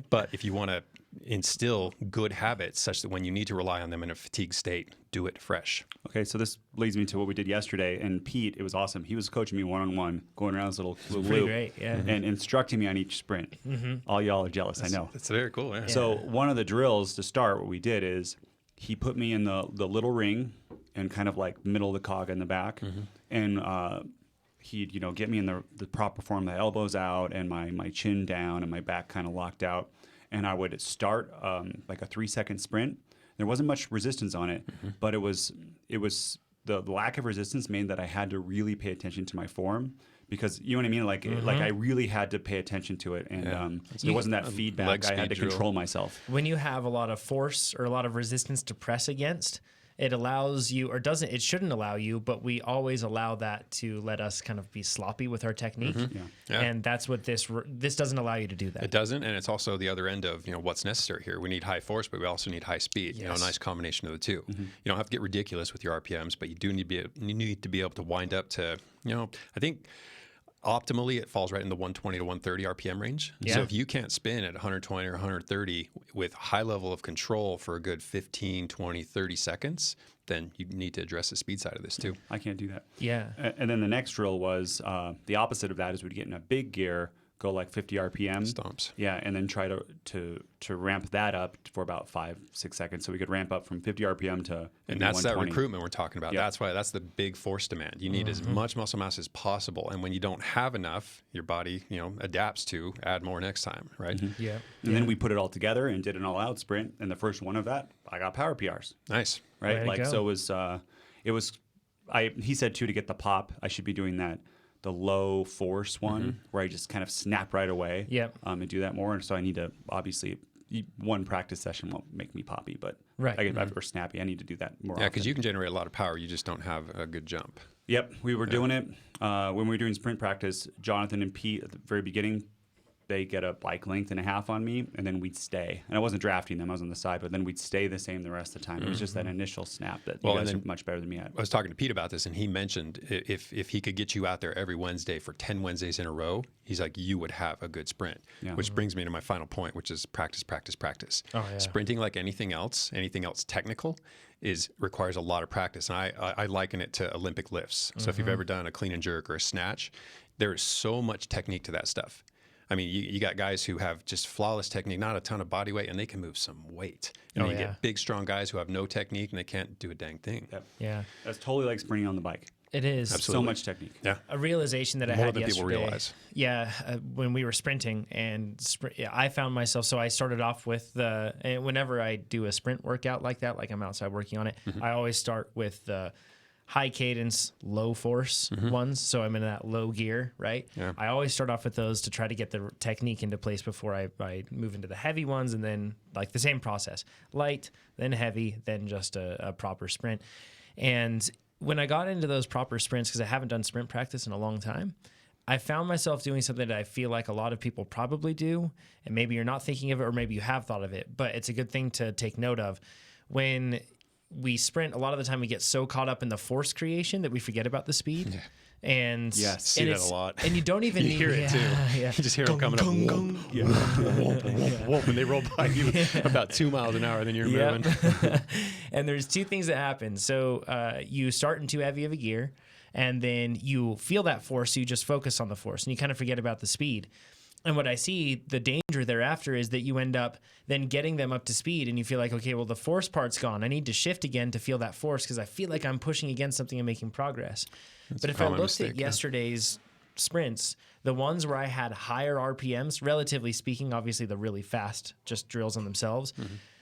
S2: But if you want to instill good habits such that when you need to rely on them in a fatigued state, do it fresh.
S3: Okay, so this leads me to what we did yesterday. And Pete, it was awesome. He was coaching me one-on-one, going around this little loop.
S1: Great, yeah.
S3: And instructing me on each sprint. All y'all are jealous, I know.
S2: That's very cool, yeah.
S3: So one of the drills to start, what we did is he put me in the little ring and kind of like middle of the cog in the back. And he'd, get me in the proper form, the elbows out and my chin down and my back kind of locked out. And I would start like a 3-second sprint. There wasn't much resistance on it, but it was the lack of resistance made that I had to really pay attention to my form. Because you know what I mean, like I really had to pay attention to it, and there wasn't that feedback. I had to control myself.
S1: When you have a lot of force or a lot of resistance to press against, it allows you, or doesn't. It shouldn't allow you, but we always allow that to let us kind of be sloppy with our technique, and that's what this doesn't allow you to do that.
S2: It doesn't, and it's also the other end of what's necessary here. We need high force, but we also need high speed.
S1: Yes.
S2: A nice combination of the two. You don't have to get ridiculous with your RPMs, but you do need to be able to wind up to I think. Optimally, it falls right in the 120 to 130 RPM range.
S1: Yeah.
S2: So if you can't spin at 120 or 130 with high level of control for a good 15, 20, 30 seconds, then you need to address the speed side of this too.
S3: I can't do that.
S1: Yeah.
S3: And then the next drill was the opposite of that is we'd get in a big gear, go like 50 RPM.
S2: Stomps.
S3: Yeah, and then try to ramp that up for about 5-6 seconds. So we could ramp up from 50 RPM to
S2: and that's that recruitment we're talking about.
S3: Yep.
S2: That's why that's the big force demand. You need as much muscle mass as possible. And when you don't have enough, your body, adapts to add more next time, right?
S1: Yeah.
S3: And then we put it all together and did an all-out sprint. And the first one of that, I got power PRs.
S2: Nice.
S3: Right?
S1: Way to
S3: Like,
S1: go.
S3: so he said too, to get the pop, I should be doing the low force one where I just kind of snap right away.
S1: Yep.
S3: And do that more. And so I need to, obviously, one practice session won't make me poppy, but
S1: Right.
S3: or snappy. I need to do that more
S2: Yeah,
S3: often.
S2: because you can generate a lot of power. You just don't have a good jump.
S3: Yep, we were doing it when we were doing sprint practice. Jonathan and Pete at the very beginning, they get a bike length and a half on me, and then we'd stay. And I wasn't drafting them; I was on the side, but then we'd stay the same the rest of the time. It was just that initial snap that you guys are much better than me at.
S2: I was talking to Pete about this, and he mentioned if he could get you out there every Wednesday for 10 Wednesdays in a row, he's like, you would have a good sprint.
S3: Yeah.
S2: Which brings me to my final point, which is practice, practice, practice.
S1: Oh, yeah.
S2: Sprinting, like anything else technical, requires a lot of practice. And I liken it to Olympic lifts. So if you've ever done a clean and jerk or a snatch, there is so much technique to that stuff. I mean, you got guys who have just flawless technique, not a ton of body weight, and they can move some weight. And you get big, strong guys who have no technique, and they can't do a dang thing.
S3: Yep.
S1: Yeah.
S3: That's totally like sprinting on the bike.
S1: It is.
S2: Absolutely.
S3: So much technique.
S2: Yeah.
S1: A realization that I
S2: More
S1: had
S2: than
S1: yesterday.
S2: people realize.
S1: Yeah, when we were sprinting, and I found myself. So I started off with and whenever I do a sprint workout like that, like I'm outside working on it, I always start with the high cadence, low force ones. So I'm in that low gear, right?
S2: Yeah.
S1: I always start off with those to try to get the technique into place before I move into the heavy ones, and then like the same process: light, then heavy, then just a proper sprint. And when I got into those proper sprints, because I haven't done sprint practice in a long time, I found myself doing something that I feel like a lot of people probably do, and maybe you're not thinking of it, or maybe you have thought of it, but it's a good thing to take note of. When we sprint, a lot of the time we get so caught up in the force creation that we forget about the speed.
S2: Yeah.
S1: And
S3: Yes,
S2: see that a lot.
S1: And you don't even
S2: You hear it too.
S1: Yeah.
S2: You just hear them coming up. Whoop, whoop, whoop, whoop, and they roll by you about 2 miles an hour, then you're moving.
S1: And there's two things that happen. So you start in too heavy of a gear, and then you feel that force, so you just focus on the force, and you kind of forget about the speed. And what I see, the danger thereafter is that you end up then getting them up to speed, and you feel like, okay, well, the force part's gone. I need to shift again to feel that force because I feel like I'm pushing against something and making progress. But if I looked at yesterday's sprints, the ones where I had higher RPMs, relatively speaking, obviously the really fast just drills on themselves,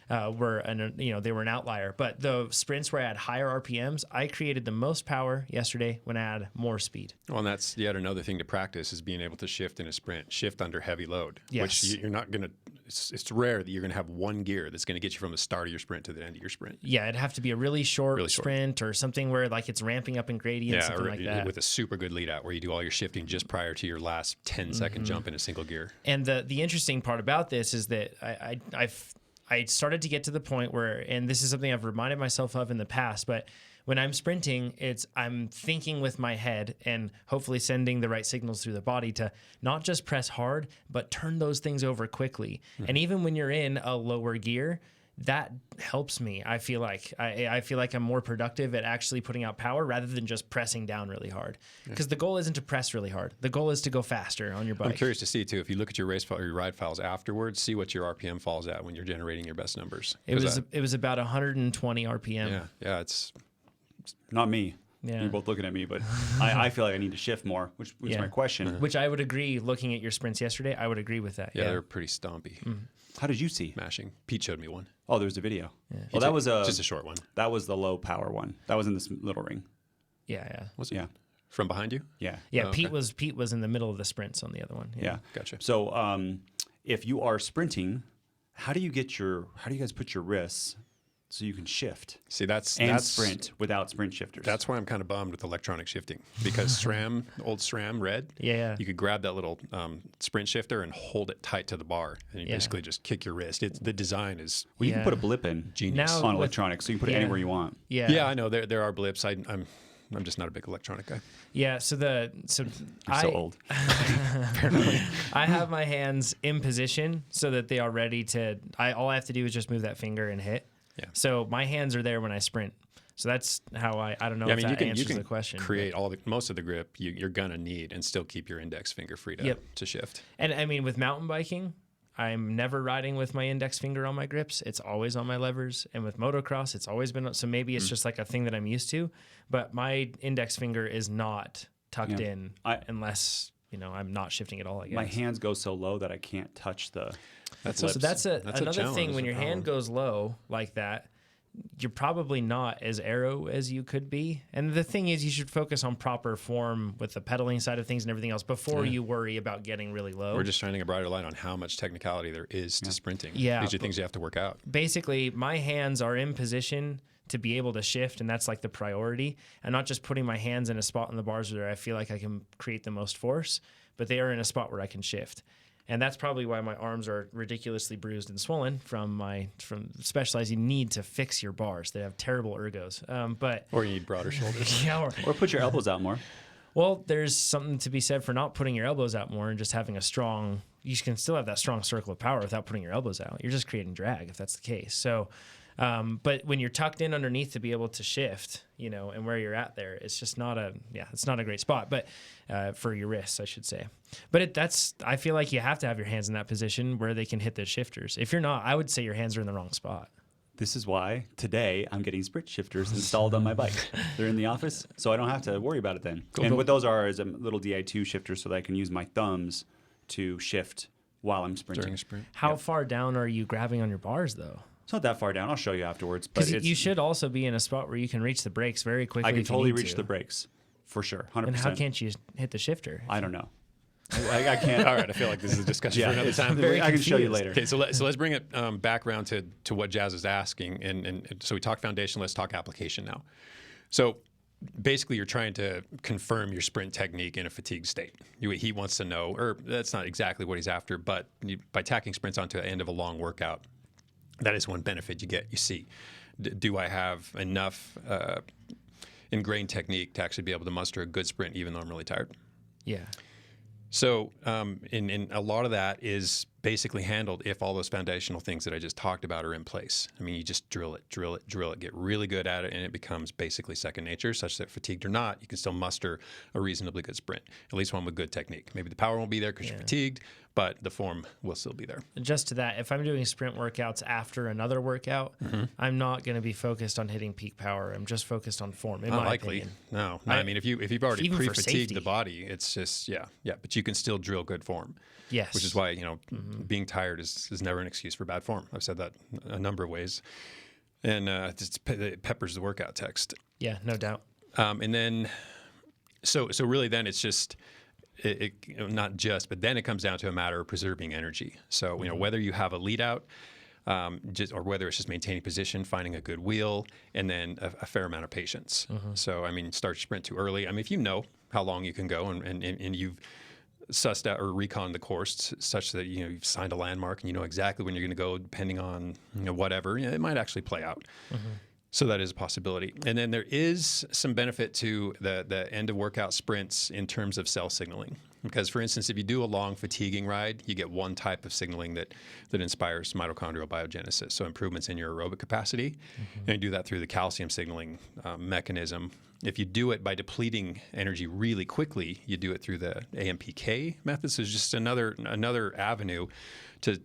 S1: they were an outlier. But the sprints where I had higher RPMs, I created the most power yesterday when I had more speed.
S2: Well, and that's yet another thing to practice is being able to shift in a sprint, shift under heavy load,
S1: Yes.
S2: which you're not going to, it's rare that you're going to have one gear that's going to get you from the start of your sprint to the end of your sprint.
S1: Yeah, it'd have to be a really short sprint or something where like it's ramping up in gradient, something like that.
S2: With a super good lead out where you do all your shifting just prior to your last 10-second jump in a single gear.
S1: And the interesting part about this is that I started to get to the point where, and this is something I've reminded myself of in the past, but when I'm sprinting, I'm thinking with my head and hopefully sending the right signals through the body to not just press hard, but turn those things over quickly. And even when you're in a lower gear, that helps me. I feel like I'm more productive at actually putting out power rather than just pressing down really hard. Because the goal isn't to press really hard. The goal is to go faster on your bike.
S2: I'm curious to see too, if you look at your race file or your ride files afterwards, see what your RPM falls at when you're generating your best numbers.
S1: It was about 120 RPM.
S2: Yeah, it's
S3: Not me.
S1: Yeah.
S3: You're both looking at me, but I feel like I need to shift more, which was my question.
S1: Which I would agree, looking at your sprints yesterday, I would agree with that.
S2: Yeah, they're pretty stompy.
S3: How did you see?
S2: Mashing. Pete showed me one.
S3: Oh, there's a video. Well, that was
S2: just a short one.
S3: That was the low power one. That was in this little ring.
S1: Yeah.
S2: Was it?
S3: Yeah.
S2: From behind you?
S3: Yeah.
S1: Yeah,
S2: Oh, okay.
S1: Pete was in the middle of the sprints on the other one.
S3: Yeah.
S2: Gotcha.
S3: So if you are sprinting, how do you guys put your wrists so you can shift
S2: See, that's
S3: sprint without sprint shifters?
S2: That's why I'm kind of bummed with electronic shifting, because SRAM, old SRAM red,
S1: Yeah.
S2: you could grab that little sprint shifter and hold it tight to the bar, and you
S1: Yeah.
S2: basically just kick your wrist. The design is
S3: Well, you can
S1: Yeah.
S3: put a blip in
S2: genius.
S1: Now
S3: on
S1: with-
S3: electronics, so you can put it
S1: Yeah.
S3: anywhere you want.
S1: Yeah.
S2: I know there are blips. I'm just not a big electronic guy.
S1: Yeah, so
S3: You're so old.
S1: I have my hands in position so that they are ready to. All I have to do is just move that finger and hit.
S2: Yeah.
S1: So my hands are there when I sprint. So that's how I don't know
S2: Yeah,
S1: if that
S2: you
S1: answers
S2: can
S1: the question.
S2: create most of the grip you're gonna need and still keep your index finger free to shift.
S1: And I mean, with mountain biking, I'm never riding with my index finger on my grips. It's always on my levers. And with motocross, it's always been. So maybe it's just like a thing that I'm used to. But my index finger is not tucked in unless I'm not shifting at all. I guess
S3: My hands go so low that I can't touch the.
S2: That's
S3: flips.
S1: So that's another
S2: challenge,
S1: thing. When
S2: a
S1: your hand
S2: power.
S1: goes low like that, you're probably not as aero as you could be. And the thing is, you should focus on proper form with the pedaling side of things and everything else before you worry about getting really low.
S2: We're just shining a brighter light on how much technicality there is to sprinting.
S1: Yeah,
S2: These are things you have to work out.
S1: Basically, my hands are in position to be able to shift, and that's like the priority. And not just putting my hands in a spot on the bars where I feel like I can create the most force, but they are in a spot where I can shift. And that's probably why my arms are ridiculously bruised and swollen from Specialized. You need to fix your bars; they have terrible ergos.
S2: Or you need broader shoulders.
S1: Yeah,
S3: Or put your elbows out more.
S1: well, there's something to be said for not putting your elbows out more and just having a strong. You can still have that strong circle of power without putting your elbows out. You're just creating drag if that's the case. So, but when you're tucked in underneath to be able to shift, and where you're at there, it's just not it's not a great spot. But for your wrists, I should say. But I feel like you have to have your hands in that position where they can hit the shifters. If you're not, I would say your hands are in the wrong spot.
S3: This is why today I'm getting sprint shifters installed on my bike. They're in the office, so I don't have to worry about it then.
S2: Cool.
S3: And what those are is a little Di2 shifter so that I can use my thumbs to shift while I'm sprinting.
S2: During a sprint.
S1: How far down are you grabbing on your bars, though?
S3: It's not that far down. I'll show you afterwards. But
S1: Because you should also be in a spot where you can reach the brakes very quickly.
S3: I can
S1: if you
S3: totally
S1: need
S3: reach
S1: to.
S3: the brakes, for sure, 100%.
S1: And how can't you hit the shifter?
S3: I don't know. I can't.
S2: All right, I feel like this is a discussion for another time.
S3: I can show you later.
S2: Okay, so let's bring it back around to what Jazz is asking, and so we talk foundation. Let's talk application now. So basically, you're trying to confirm your sprint technique in a fatigued state. He wants to know, or that's not exactly what he's after, but by tacking sprints onto the end of a long workout, that is one benefit you get. You see, do I have enough ingrained technique to actually be able to muster a good sprint, even though I'm really tired?
S1: Yeah.
S2: So in a lot of that is basically handled if all those foundational things that I just talked about are in place. I mean, you just drill it, get really good at it, and it becomes basically second nature, such that fatigued or not, you can still muster a reasonably good sprint, at least one with good technique. Maybe the power won't be there because you're fatigued, but the form will still be there.
S1: Just to that, if I'm doing sprint workouts after another workout, I'm not going to be focused on hitting peak power. I'm just focused on form, in
S2: Not
S1: my
S2: likely.
S1: opinion.
S2: No. I mean, if you've already
S1: even for
S2: pre-fatigued
S1: safety.
S2: the body, it's just, yeah. But you can still drill good form.
S1: Yes.
S2: Which is why, being tired is never an excuse for bad form. I've said that a number of ways. And it peppers the workout text.
S1: Yeah, no doubt.
S2: And then, so really then it's just, not just, but then it comes down to a matter of preserving energy. So, whether you have a lead out, or whether it's just maintaining position, finding a good wheel, and then a fair amount of patience. So, I mean, start your sprint too early. I mean, if you know how long you can go and you've sussed out or reconned the course such that you've signed a landmark and you know exactly when you're going to go, depending on whatever, it might actually play out. So that is a possibility. And then there is some benefit to the end of workout sprints in terms of cell signaling. Because, for instance, if you do a long fatiguing ride, you get one type of signaling that inspires mitochondrial biogenesis, so improvements in your aerobic capacity. And you do that through the calcium signaling mechanism. If you do it by depleting energy really quickly, you do it through the AMPK method. So it's just another avenue to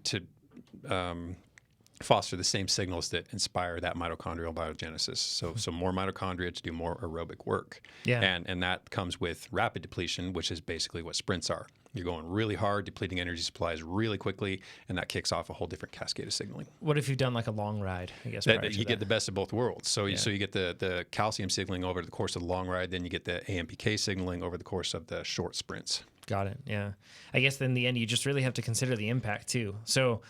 S2: foster the same signals that inspire that mitochondrial biogenesis. So more mitochondria to do more aerobic work.
S1: Yeah.
S2: And that comes with rapid depletion, which is basically what sprints are. You're going really hard, depleting energy supplies really quickly, and that kicks off a whole different cascade of signaling.
S1: What if you've done like a long ride, I guess?
S2: You get the best of both worlds. So you get the calcium signaling over the course of the long ride, then you get the AMPK signaling over the course of the short sprints.
S1: Got it. Yeah. I guess in the end, you just really have to consider the impact too. So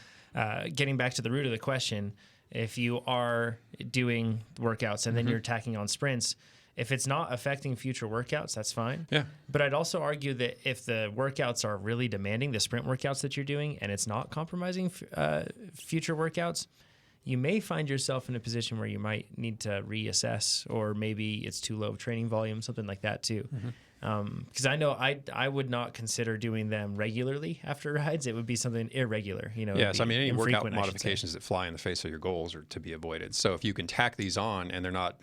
S1: getting back to the root of the question, if you are doing workouts and then you're tacking on sprints, if it's not affecting future workouts, that's fine.
S2: Yeah.
S1: But I'd also argue that if the workouts are really demanding, the sprint workouts that you're doing, and it's not compromising future workouts, you may find yourself in a position where you might need to reassess, or maybe it's too low of training volume, something like that too. Because I know I would not consider doing them regularly after rides. It would be something irregular, you know.
S2: Yes, I mean, any workout
S1: infrequent,
S2: modifications that fly in the face of your goals are to be avoided. So if you can tack these on and they're not,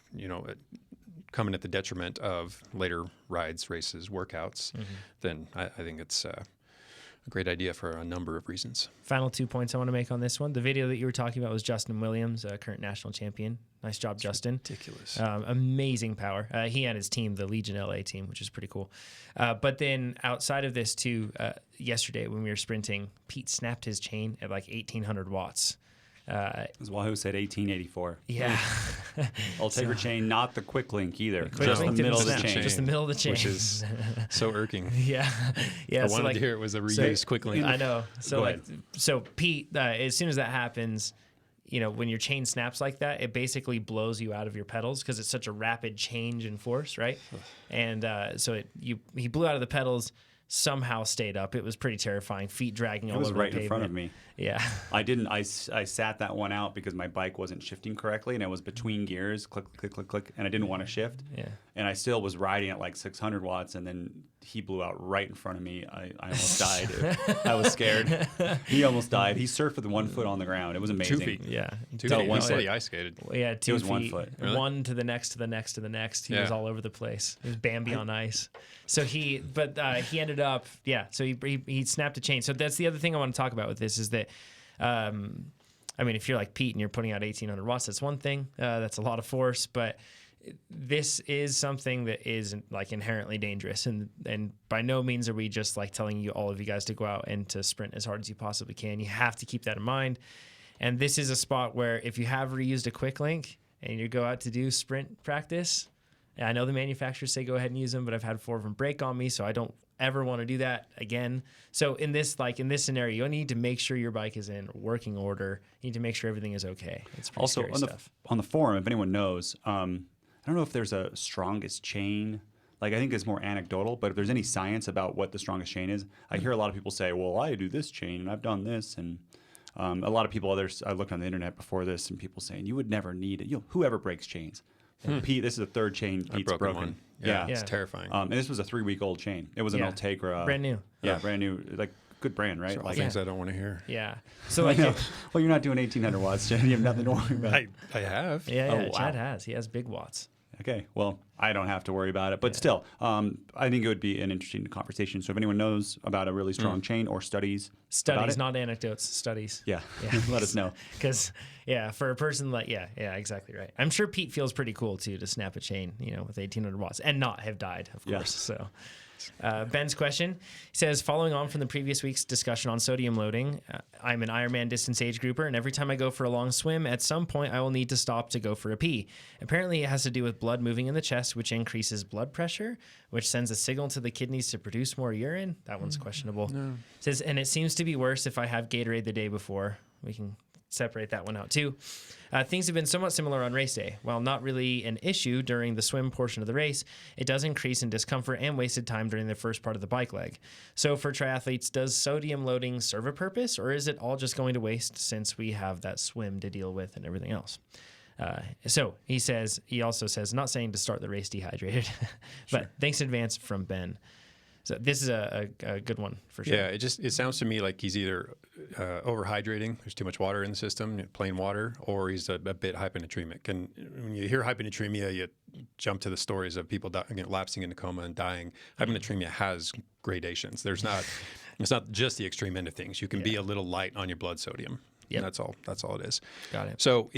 S2: coming at the detriment of later rides, races, workouts, then I think it's a great idea for a number of reasons.
S1: Final 2 points I want to make on this one. The video that you were talking about was Justin Williams, current national champion. Nice job, Justin.
S2: Ridiculous.
S1: Amazing power. He and his team, the Legion LA team, which is pretty cool. But then outside of this too, yesterday when we were sprinting, Pete snapped his chain at like 1,800 watts.
S3: As Wahoo said, 1884.
S1: Yeah.
S3: Ultegra chain, not the quick link either.
S1: Quick
S3: Just the
S1: link didn't
S3: middle of the
S1: snap,
S3: chain.
S1: Just the middle of the chain.
S2: Which is so irking.
S1: Yeah.
S2: I wanted to hear it was a reused quick link.
S1: I know. So
S3: Go
S1: so Pete, as soon as that happens, when your chain snaps like that, it basically blows you out of your pedals because it's such a rapid change in force, right? And so he blew out of the pedals, somehow stayed up. It was pretty terrifying. Feet dragging all over the pavement.
S3: It was right in front of me.
S1: Yeah.
S3: I sat that one out because my bike wasn't shifting correctly, and it was between gears, click, click, click, click, and I didn't want to shift.
S1: Yeah.
S3: And I still was riding at like 600 watts, and then he blew out right in front of me. I almost died. I was scared. He almost died. He surfed with 1 foot on the ground. It was amazing.
S2: 2 feet.
S1: Yeah.
S2: 2
S3: No,
S2: feet.
S3: one
S2: He said
S3: foot.
S2: he ice skated.
S1: Yeah, 2
S3: It was
S1: feet.
S3: 1 foot.
S2: Really?
S1: One to the next, to the next, to the next. He was
S2: Yeah.
S1: all over the place. It was Bambi on ice. So he ended up, so he snapped a chain. So that's the other thing I want to talk about with this is that, if you're like Pete and you're putting out 1,800 watts, that's one thing. That's a lot of force, but this is something that is like inherently dangerous. And by no means are we just like telling you, all of you guys, to go out and to sprint as hard as you possibly can. You have to keep that in mind. And this is a spot where if you have reused a quick link and you go out to do sprint practice, and I know the manufacturers say go ahead and use them, but I've had 4 of them break on me, so I don't ever want to do that again. So in this scenario, you need to make sure your bike is in working order. You need to make sure everything is okay. It's pretty
S3: Also,
S1: scary stuff.
S3: on the forum, if anyone knows, I don't know if there's a strongest chain. Like, I think it's more anecdotal, but if there's any science about what the strongest chain is, I hear a lot of people say, well, I do this chain and I've done this. And a lot of people, I looked on the internet before this, and people saying you would never need it. Whoever breaks chains. Pete, this is the third chain Pete's broken.
S2: One.
S3: Yeah.
S2: It's terrifying.
S3: And this was a 3-week-old chain. It was an
S1: Yeah.
S3: Ultegra.
S1: Brand new.
S3: Yeah, brand new. Like, good brand, right?
S2: All
S3: Like,
S2: things I don't want to hear.
S1: Yeah. So
S3: I
S1: like,
S3: know. Well, you're not doing 1,800 watts, Jen. You have nothing to worry about.
S2: I have.
S1: yeah,
S3: Oh, wow.
S1: Chad has. He has big watts.
S3: Okay, well, I don't have to worry about it, but still, I think it would be an interesting conversation. So if anyone knows about a really strong chain or studies about it,
S1: Not anecdotes, studies.
S3: yeah, let us know.
S1: Because, for a person like, yeah, exactly right. I'm sure Pete feels pretty cool, too, to snap a chain, with 1,800 watts and not have died, of course.
S3: Yeah.
S1: So Ben's question, he says, following on from the previous week's discussion on sodium loading, I'm an Ironman distance age grouper, and every time I go for a long swim, at some point I will need to stop to go for a pee. Apparently it has to do with blood moving in the chest, which increases blood pressure, which sends a signal to the kidneys to produce more urine. That one's questionable. No. It says, and it seems to be worse if I have Gatorade the day before. We can separate that one out too. Things have been somewhat similar on race day. While not really an issue during the swim portion of the race, it does increase in discomfort and wasted time during the first part of the bike leg. So for triathletes, does sodium loading serve a purpose, or is it all just going to waste since we have that swim to deal with and everything else? So he also says, not saying to start the race dehydrated, but thanks in advance from Ben. So this is a good one for sure.
S2: Yeah, it sounds to me like he's either overhydrating, there's too much water in the system, plain water, or he's a bit hyponatremic. And when you hear hyponatremia, you jump to the stories of people lapsing into coma and dying. Hyponatremia has gradations. It's not just the extreme end of things. You can be a little light on your blood sodium. Yeah, that's all it is.
S1: Got it.
S2: So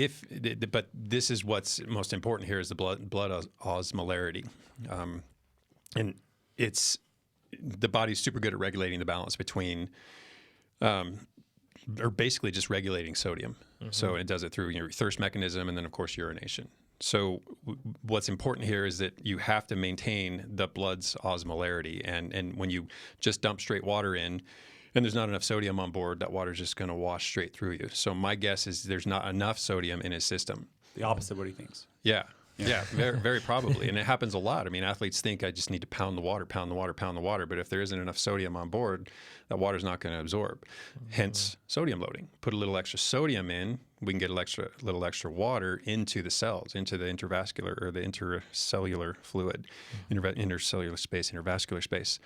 S2: but this is what's most important here is the blood osmolarity, and it's the body's super good at regulating the balance between, or basically just regulating sodium. So it does it through your thirst mechanism and then of course urination. So what's important here is that you have to maintain the blood's osmolarity, and when you just dump straight water in, and there's not enough sodium on board, that water's just going to wash straight through you. So my guess is there's not enough sodium in his system.
S3: The opposite of what he thinks.
S2: Yeah, very, very probably. And it happens a lot. I mean, athletes think I just need to pound the water. But if there isn't enough sodium on board, that water's not going to absorb. Hence, sodium loading. Put a little extra sodium in, we can get a little extra water into the cells, into the intervascular or the intercellular fluid, intercellular space, intervascular space.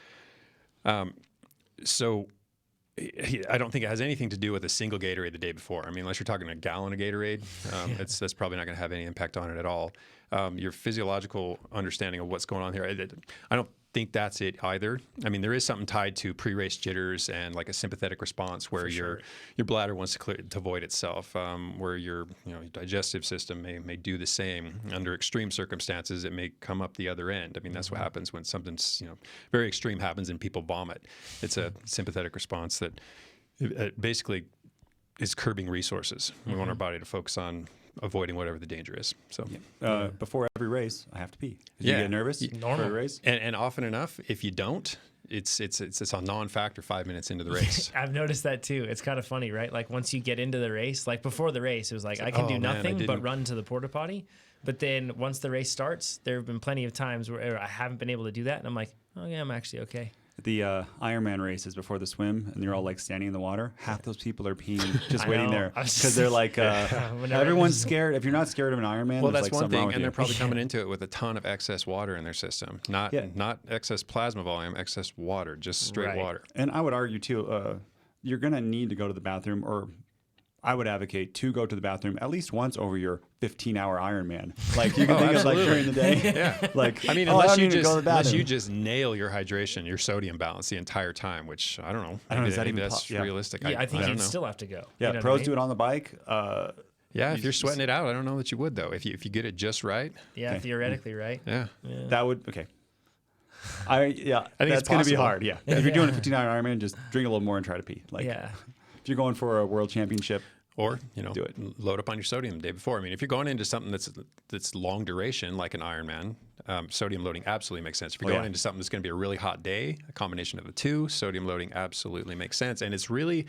S2: So I don't think it has anything to do with a single Gatorade the day before. I mean, unless you're talking a gallon of Gatorade, that's probably not going to have any impact on it at all. Your physiological understanding of what's going on here, I don't think that's it either. I mean, there is something tied to pre-race jitters and like a sympathetic response where your bladder wants to void itself, where your digestive system may do the same. Under extreme circumstances, it may come up the other end. I mean, that's what happens when something's very extreme happens and people vomit. It's a sympathetic response that it basically is curbing resources. We want our body to focus on avoiding whatever the danger is. So
S3: before every race, I have to pee. You get nervous for a race,
S2: and often enough, if you don't, it's a non-factor 5 minutes into the race.
S1: I've noticed that too. It's kind of funny, right? Like once you get into the race, like before the race, it was like I can do nothing but run to the porta potty. But then once the race starts, there have been plenty of times where I haven't been able to do that, and I'm like, oh yeah, I'm actually okay.
S3: The Ironman races before the swim, and you're all like standing in the water. Half those people are peeing just waiting there because they're like, everyone's scared. If you're not scared of an Ironman,
S2: well,
S3: that's
S2: like one thing, and they're probably coming into it with a ton of excess water in their system, not excess plasma volume, excess water, just straight water.
S3: And I would argue too, you're gonna need to go to the bathroom, or I would advocate to go to the bathroom at least once over your 15-hour Ironman. Like you can think of like during the day.
S2: Yeah.
S3: Like
S2: I mean, unless you just nail your hydration, your sodium balance the entire time, which I don't know. Maybe that's realistic.
S1: Yeah, I think you'd still have to go.
S3: Yeah, pros do it on the bike.
S2: If you're sweating it out, I don't know that you would though. If you get it just right.
S1: Yeah, theoretically, right?
S2: Yeah.
S3: That would I think that's going to be hard. Yeah. If you're doing a 15-hour Ironman, just drink a little more and try to pee. Like, if you're going for a world championship,
S2: or do it. Load up on your sodium the day before. I mean, if you're going into something that's long duration, like an Ironman, sodium loading absolutely makes sense. If you're going into something that's going to be a really hot day, a combination of the two, sodium loading absolutely makes sense. And it's really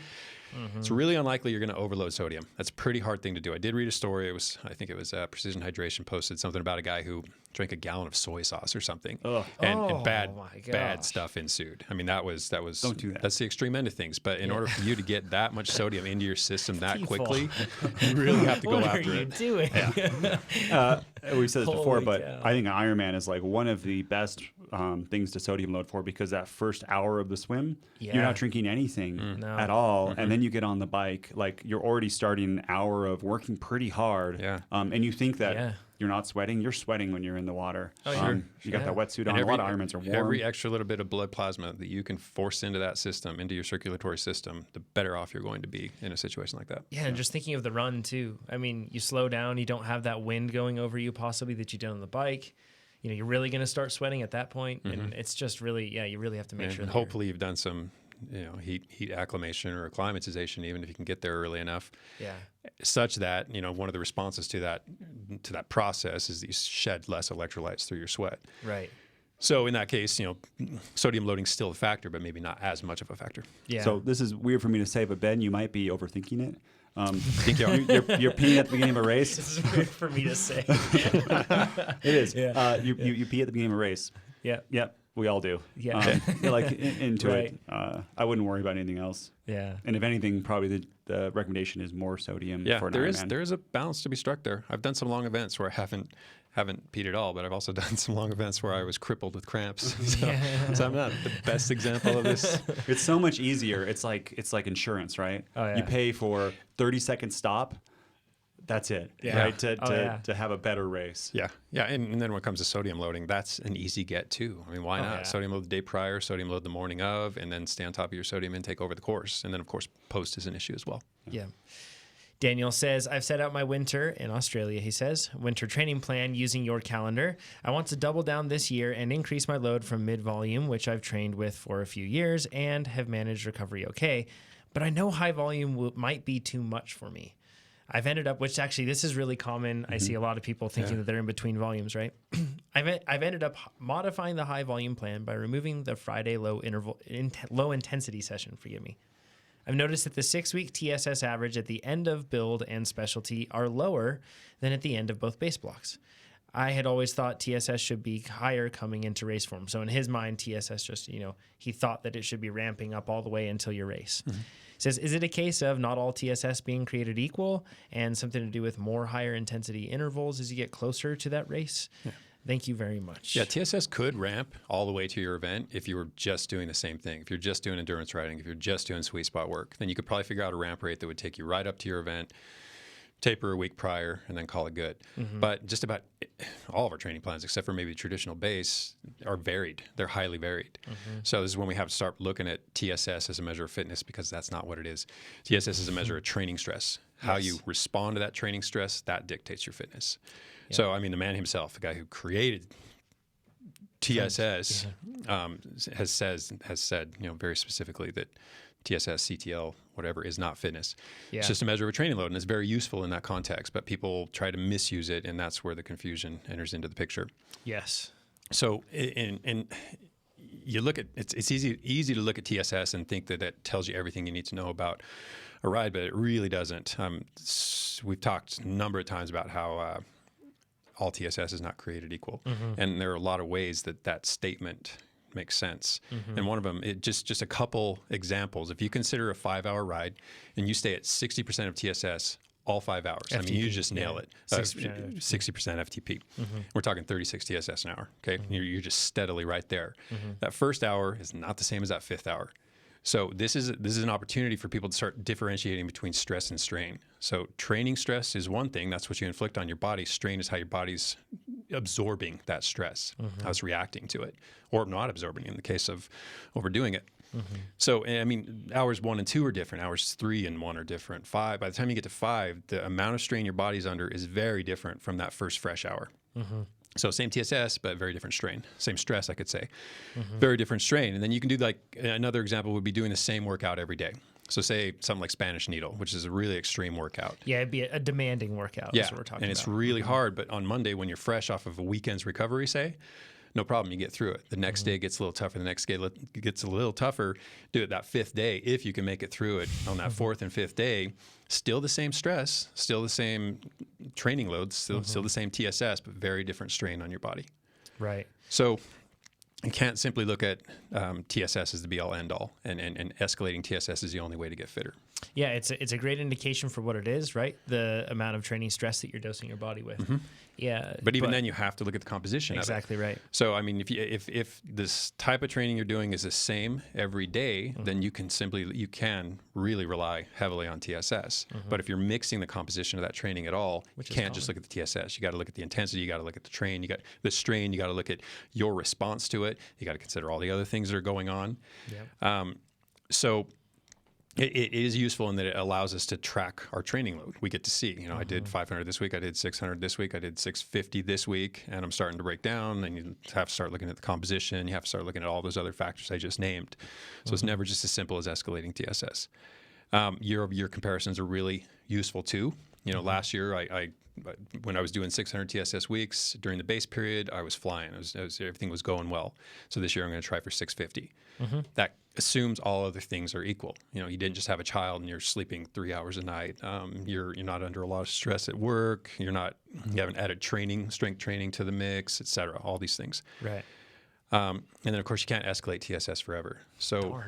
S2: unlikely you're going to overload sodium. That's a pretty hard thing to do. I did read a story. I think it was Precision Hydration posted something about a guy who drank a gallon of soy sauce or something, and bad stuff ensued. I mean, that was
S3: don't do that.
S2: That's the extreme end of things. But in order for you to get that much sodium into your system that quickly, you really have to go after it.
S1: What are you doing?
S3: We've said this before, but I think an Ironman is like one of the best things to sodium load for, because that first hour of the swim, you're not drinking anything at all, and then you get on the bike, like you're already starting an hour of working pretty hard, and you think that you're not sweating. You're sweating when you're in the water. You got that wetsuit on. A lot of Ironmans are warm.
S2: Every extra little bit of blood plasma that you can force into that system, into your circulatory system, the better off you're going to be in a situation like that.
S1: Yeah, and just thinking of the run too. I mean, you slow down, you don't have that wind going over you possibly that you did on the bike. You're really going to start sweating at that point, and it's just really, you really have to make sure.
S2: And hopefully you've done some, heat acclimation or acclimatization, even if you can get there early enough. Yeah. Such that one of the responses to that process is that you shed less electrolytes through your sweat.
S1: Right.
S2: So in that case, sodium loading is still a factor, but maybe not as much of a factor.
S3: Yeah. So this is weird for me to say, but Ben, you might be overthinking it. You're peeing at the beginning of a race.
S1: This is weird for me to say.
S3: It is. Yeah. You pee at the beginning of a race.
S1: Yeah.
S3: Yep. We all do.
S1: Yeah.
S3: You're like into
S1: Right.
S3: it. I wouldn't worry about anything else.
S1: Yeah.
S3: And if anything, probably the recommendation is more sodium for an Ironman.
S2: There is a balance to be struck there. I've done some long events where I haven't peed at all, but I've also done some long events where I was crippled with cramps. So I'm not the best example of this.
S3: It's so much easier. It's like insurance, right?
S1: Oh, yeah.
S3: You pay for 30-second stop. That's it,
S1: Yeah.
S3: right? To have a better race.
S2: Yeah. And then when it comes to sodium loading, that's an easy get too. I mean, why not?
S1: Yeah.
S2: Sodium load the day prior, sodium load the morning of, and then stay on top of your sodium intake over the course. And then, of course, post is an issue as well.
S1: Yeah. Daniel says, I've set out my winter in Australia, he says, winter training plan using your calendar. I want to double down this year and increase my load from mid-volume, which I've trained with for a few years and have managed recovery okay. But I know high volume might be too much for me. I've ended up, which actually this is really common. I see a lot of people thinking that they're in between volumes, right? I've ended up modifying the high volume plan by removing the Friday low intensity session. Forgive me. I've noticed that the 6-week TSS average at the end of build and specialty are lower than at the end of both base blocks. I had always thought TSS should be higher coming into race form. So in his mind, TSS just, he thought that it should be ramping up all the way until your race. He says, is it a case of not all TSS being created equal and something to do with more higher intensity intervals as you get closer to that race? Yeah. Thank you very much.
S2: Yeah, TSS could ramp all the way to your event if you were just doing the same thing. If you're just doing endurance riding, if you're just doing sweet spot work, then you could probably figure out a ramp rate that would take you right up to your event, taper a week prior, and then call it good. But just about all of our training plans, except for maybe traditional base, are varied. They're highly varied. So this is when we have to start looking at TSS as a measure of fitness, because that's not what it is. TSS is a measure of training stress. How you respond to that training stress, that dictates your fitness. Yeah. So, I mean, the man himself, the guy who created TSS, has said, very specifically that TSS, CTL, whatever, is not fitness. Yeah. It's just a measure of a training load, and it's very useful in that context. But people try to misuse it, and that's where the confusion enters into the picture.
S1: Yes.
S2: So, and you look at it's easy to look at TSS and think that it tells you everything you need to know about a ride, but it really doesn't. We've talked a number of times about how all TSS is not created equal, and there are a lot of ways that statement makes sense. And one of them, just a couple examples. If you consider a 5-hour ride and you stay at 60% of TSS all 5 hours, FTP, I mean, you just nail it. 60% FTP. We're talking 36 TSS an hour. Okay, you're just steadily right there. That first hour is not the same as that fifth hour. So this is an opportunity for people to start differentiating between stress and strain. So training stress is one thing. That's what you inflict on your body. Strain is how your body's absorbing that stress, how it's reacting to it, or not absorbing in the case of overdoing it. So, I mean, hours 1 and 2 are different. Hours 3 and 1 are different. 5, by the time you get to 5, the amount of strain your body's under is very different from that first fresh hour. So same TSS, but very different strain. Same stress, I could say. Very different strain. And then you can do, like, another example would be doing the same workout every day. So say something like Spanish needle, which is a really extreme workout.
S1: Yeah, it'd be a demanding workout.
S2: Yeah,
S1: is what we're talking
S2: and it's
S1: about.
S2: really hard. But on Monday, when you're fresh off of a weekend's recovery, say, no problem, you get through it. The next day gets a little tougher. The next day gets a little tougher. Do it that 5th day if you can make it through it. On that 4th and 5th day, still the same stress, still the same training loads, still the same TSS, but very different strain on your body.
S1: Right.
S2: So you can't simply look at TSS as the be-all, end-all, and escalating TSS is the only way to get fitter.
S1: Yeah, it's a great indication for what it is, right? The amount of training stress that you're dosing your body with. Yeah,
S2: but even then, you have to look at the composition.
S1: Exactly
S2: of it.
S1: right.
S2: So, I mean, if this type of training you're doing is the same every day, then you can really rely heavily on TSS. But if you're mixing the composition of that training at all, you can't just look at the TSS. You got to look at the intensity. You got to look at the train. You got the strain. You got to look at your response to it. You got to consider all the other things that are going on. Yep. So it is useful in that it allows us to track our training load. We get to see, I did 500 this week, I did 600 this week, I did 650 this week, and I'm starting to break down. And you have to start looking at the composition. You have to start looking at all those other factors I just named. So it's never just as simple as escalating TSS. Year-over-year comparisons are really useful too. Last year when I was doing 600 TSS weeks during the base period, I was flying. Everything was going well. So this year I'm going to try for 650. That assumes all other things are equal. You didn't just have a child and you're sleeping 3 hours a night. You're not under a lot of stress at work. You haven't added strength training to the mix, et cetera. All these things.
S1: Right.
S2: And then, of course, you can't escalate TSS forever. So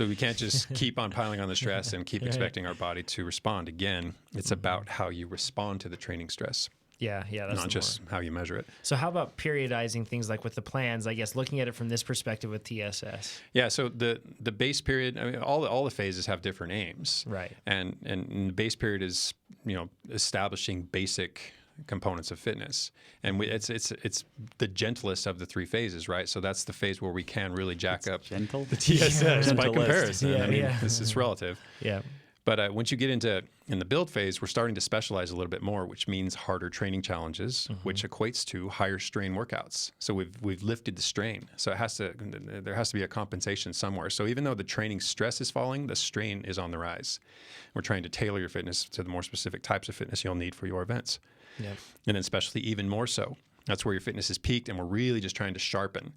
S2: we can't just keep on piling on the stress and keep expecting our body to respond. Again, it's about how you respond to the training stress.
S1: Yeah, that's
S2: not just how you measure it.
S1: So how about periodizing things like with the plans, I guess, looking at it from this perspective with TSS?
S2: Yeah, so the base period, I mean, all the phases have different aims.
S1: Right.
S2: And the base period is, establishing basic components of fitness. And it's the gentlest of the three phases, right? So that's the phase where we can really jack up
S3: gentle?
S2: the TSS by comparison.
S1: Yeah,
S2: I mean, this is relative.
S1: Yeah.
S2: But once you get in the build phase, we're starting to specialize a little bit more, which means harder training challenges, which equates to higher strain workouts. So we've lifted the strain. So there has to be a compensation somewhere. So even though the training stress is falling, the strain is on the rise. We're trying to tailor your fitness to the more specific types of fitness you'll need for your events.
S1: Yeah.
S2: And then especially even more so. That's where your fitness is peaked, and we're really just trying to sharpen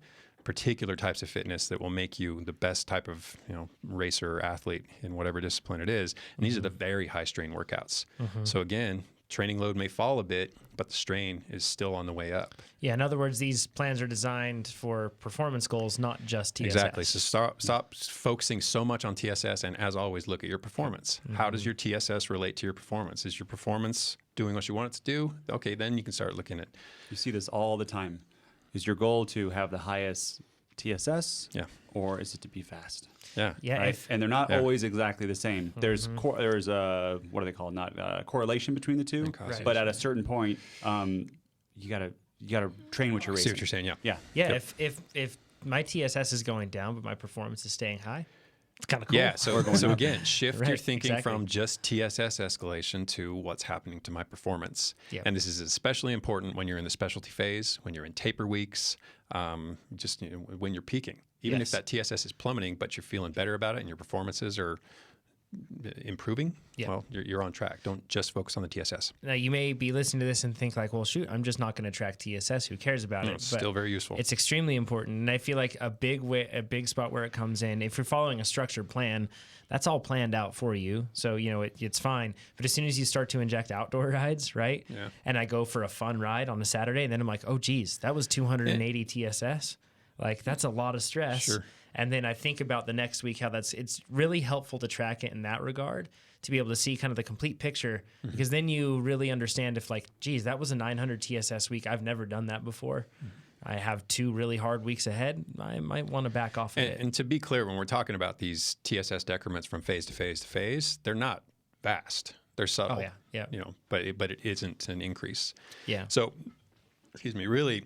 S2: particular types of fitness that will make you the best type of racer or athlete in whatever discipline it is. And these are the very high strain workouts. So again, training load may fall a bit, but the strain is still on the way up.
S1: Yeah, in other words, these plans are designed for performance goals, not just TSS.
S2: Exactly. So stop focusing so much on TSS, and as always, look at your performance. How does your TSS relate to your performance? Is your performance doing what you want it to do? Okay, then you can start looking at...
S3: You see this all the time. Is your goal to have the highest TSS?
S2: Yeah.
S3: Or is it to be fast?
S2: Yeah.
S1: Yeah.
S3: Right? And they're not always exactly the same. There's a what do they call it? Not correlation between the two.
S1: Right.
S3: But at a certain point, you gotta train what you're
S2: I
S3: racing.
S2: see what you're saying. Yeah.
S3: Yeah.
S1: Yeah, if my TSS is going down, but my performance is staying high, it's kind of cool.
S2: Yeah, so again, shift your
S1: Right,
S2: thinking
S1: exactly.
S2: from just TSS escalation to what's happening to my performance.
S1: Yep.
S2: And this is especially important when you're in the specialty phase, when you're in taper weeks, when you're peaking. Even if
S1: Yes.
S2: that TSS is plummeting, but you're feeling better about it and your performances are improving, well, you're on track. Don't just focus on the TSS.
S1: Now, you may be listening to this and think like, well, shoot, I'm just not going to track TSS. Who cares about it?
S2: It's still very useful.
S1: It's extremely important. And I feel like a big spot where it comes in, if you're following a structured plan, that's all planned out for you. So, it's fine. But as soon as you start to inject outdoor rides, right?
S2: Yeah.
S1: And I go for a fun ride on a Saturday, and then I'm like, oh, geez, that was 280 TSS. Like, that's a lot of stress.
S2: Sure.
S1: And then I think about the next week, how it's really helpful to track it in that regard, to be able to see kind of the complete picture, because then you really understand if like, geez, that was a 900 TSS week. I've never done that before. I have 2 really hard weeks ahead. I might want to back off of it.
S2: And to be clear, when we're talking about these TSS decrements from phase to phase to phase, they're not vast. They're subtle.
S1: Oh, yeah.
S2: But it isn't an increase.
S1: Yeah.
S2: So, really,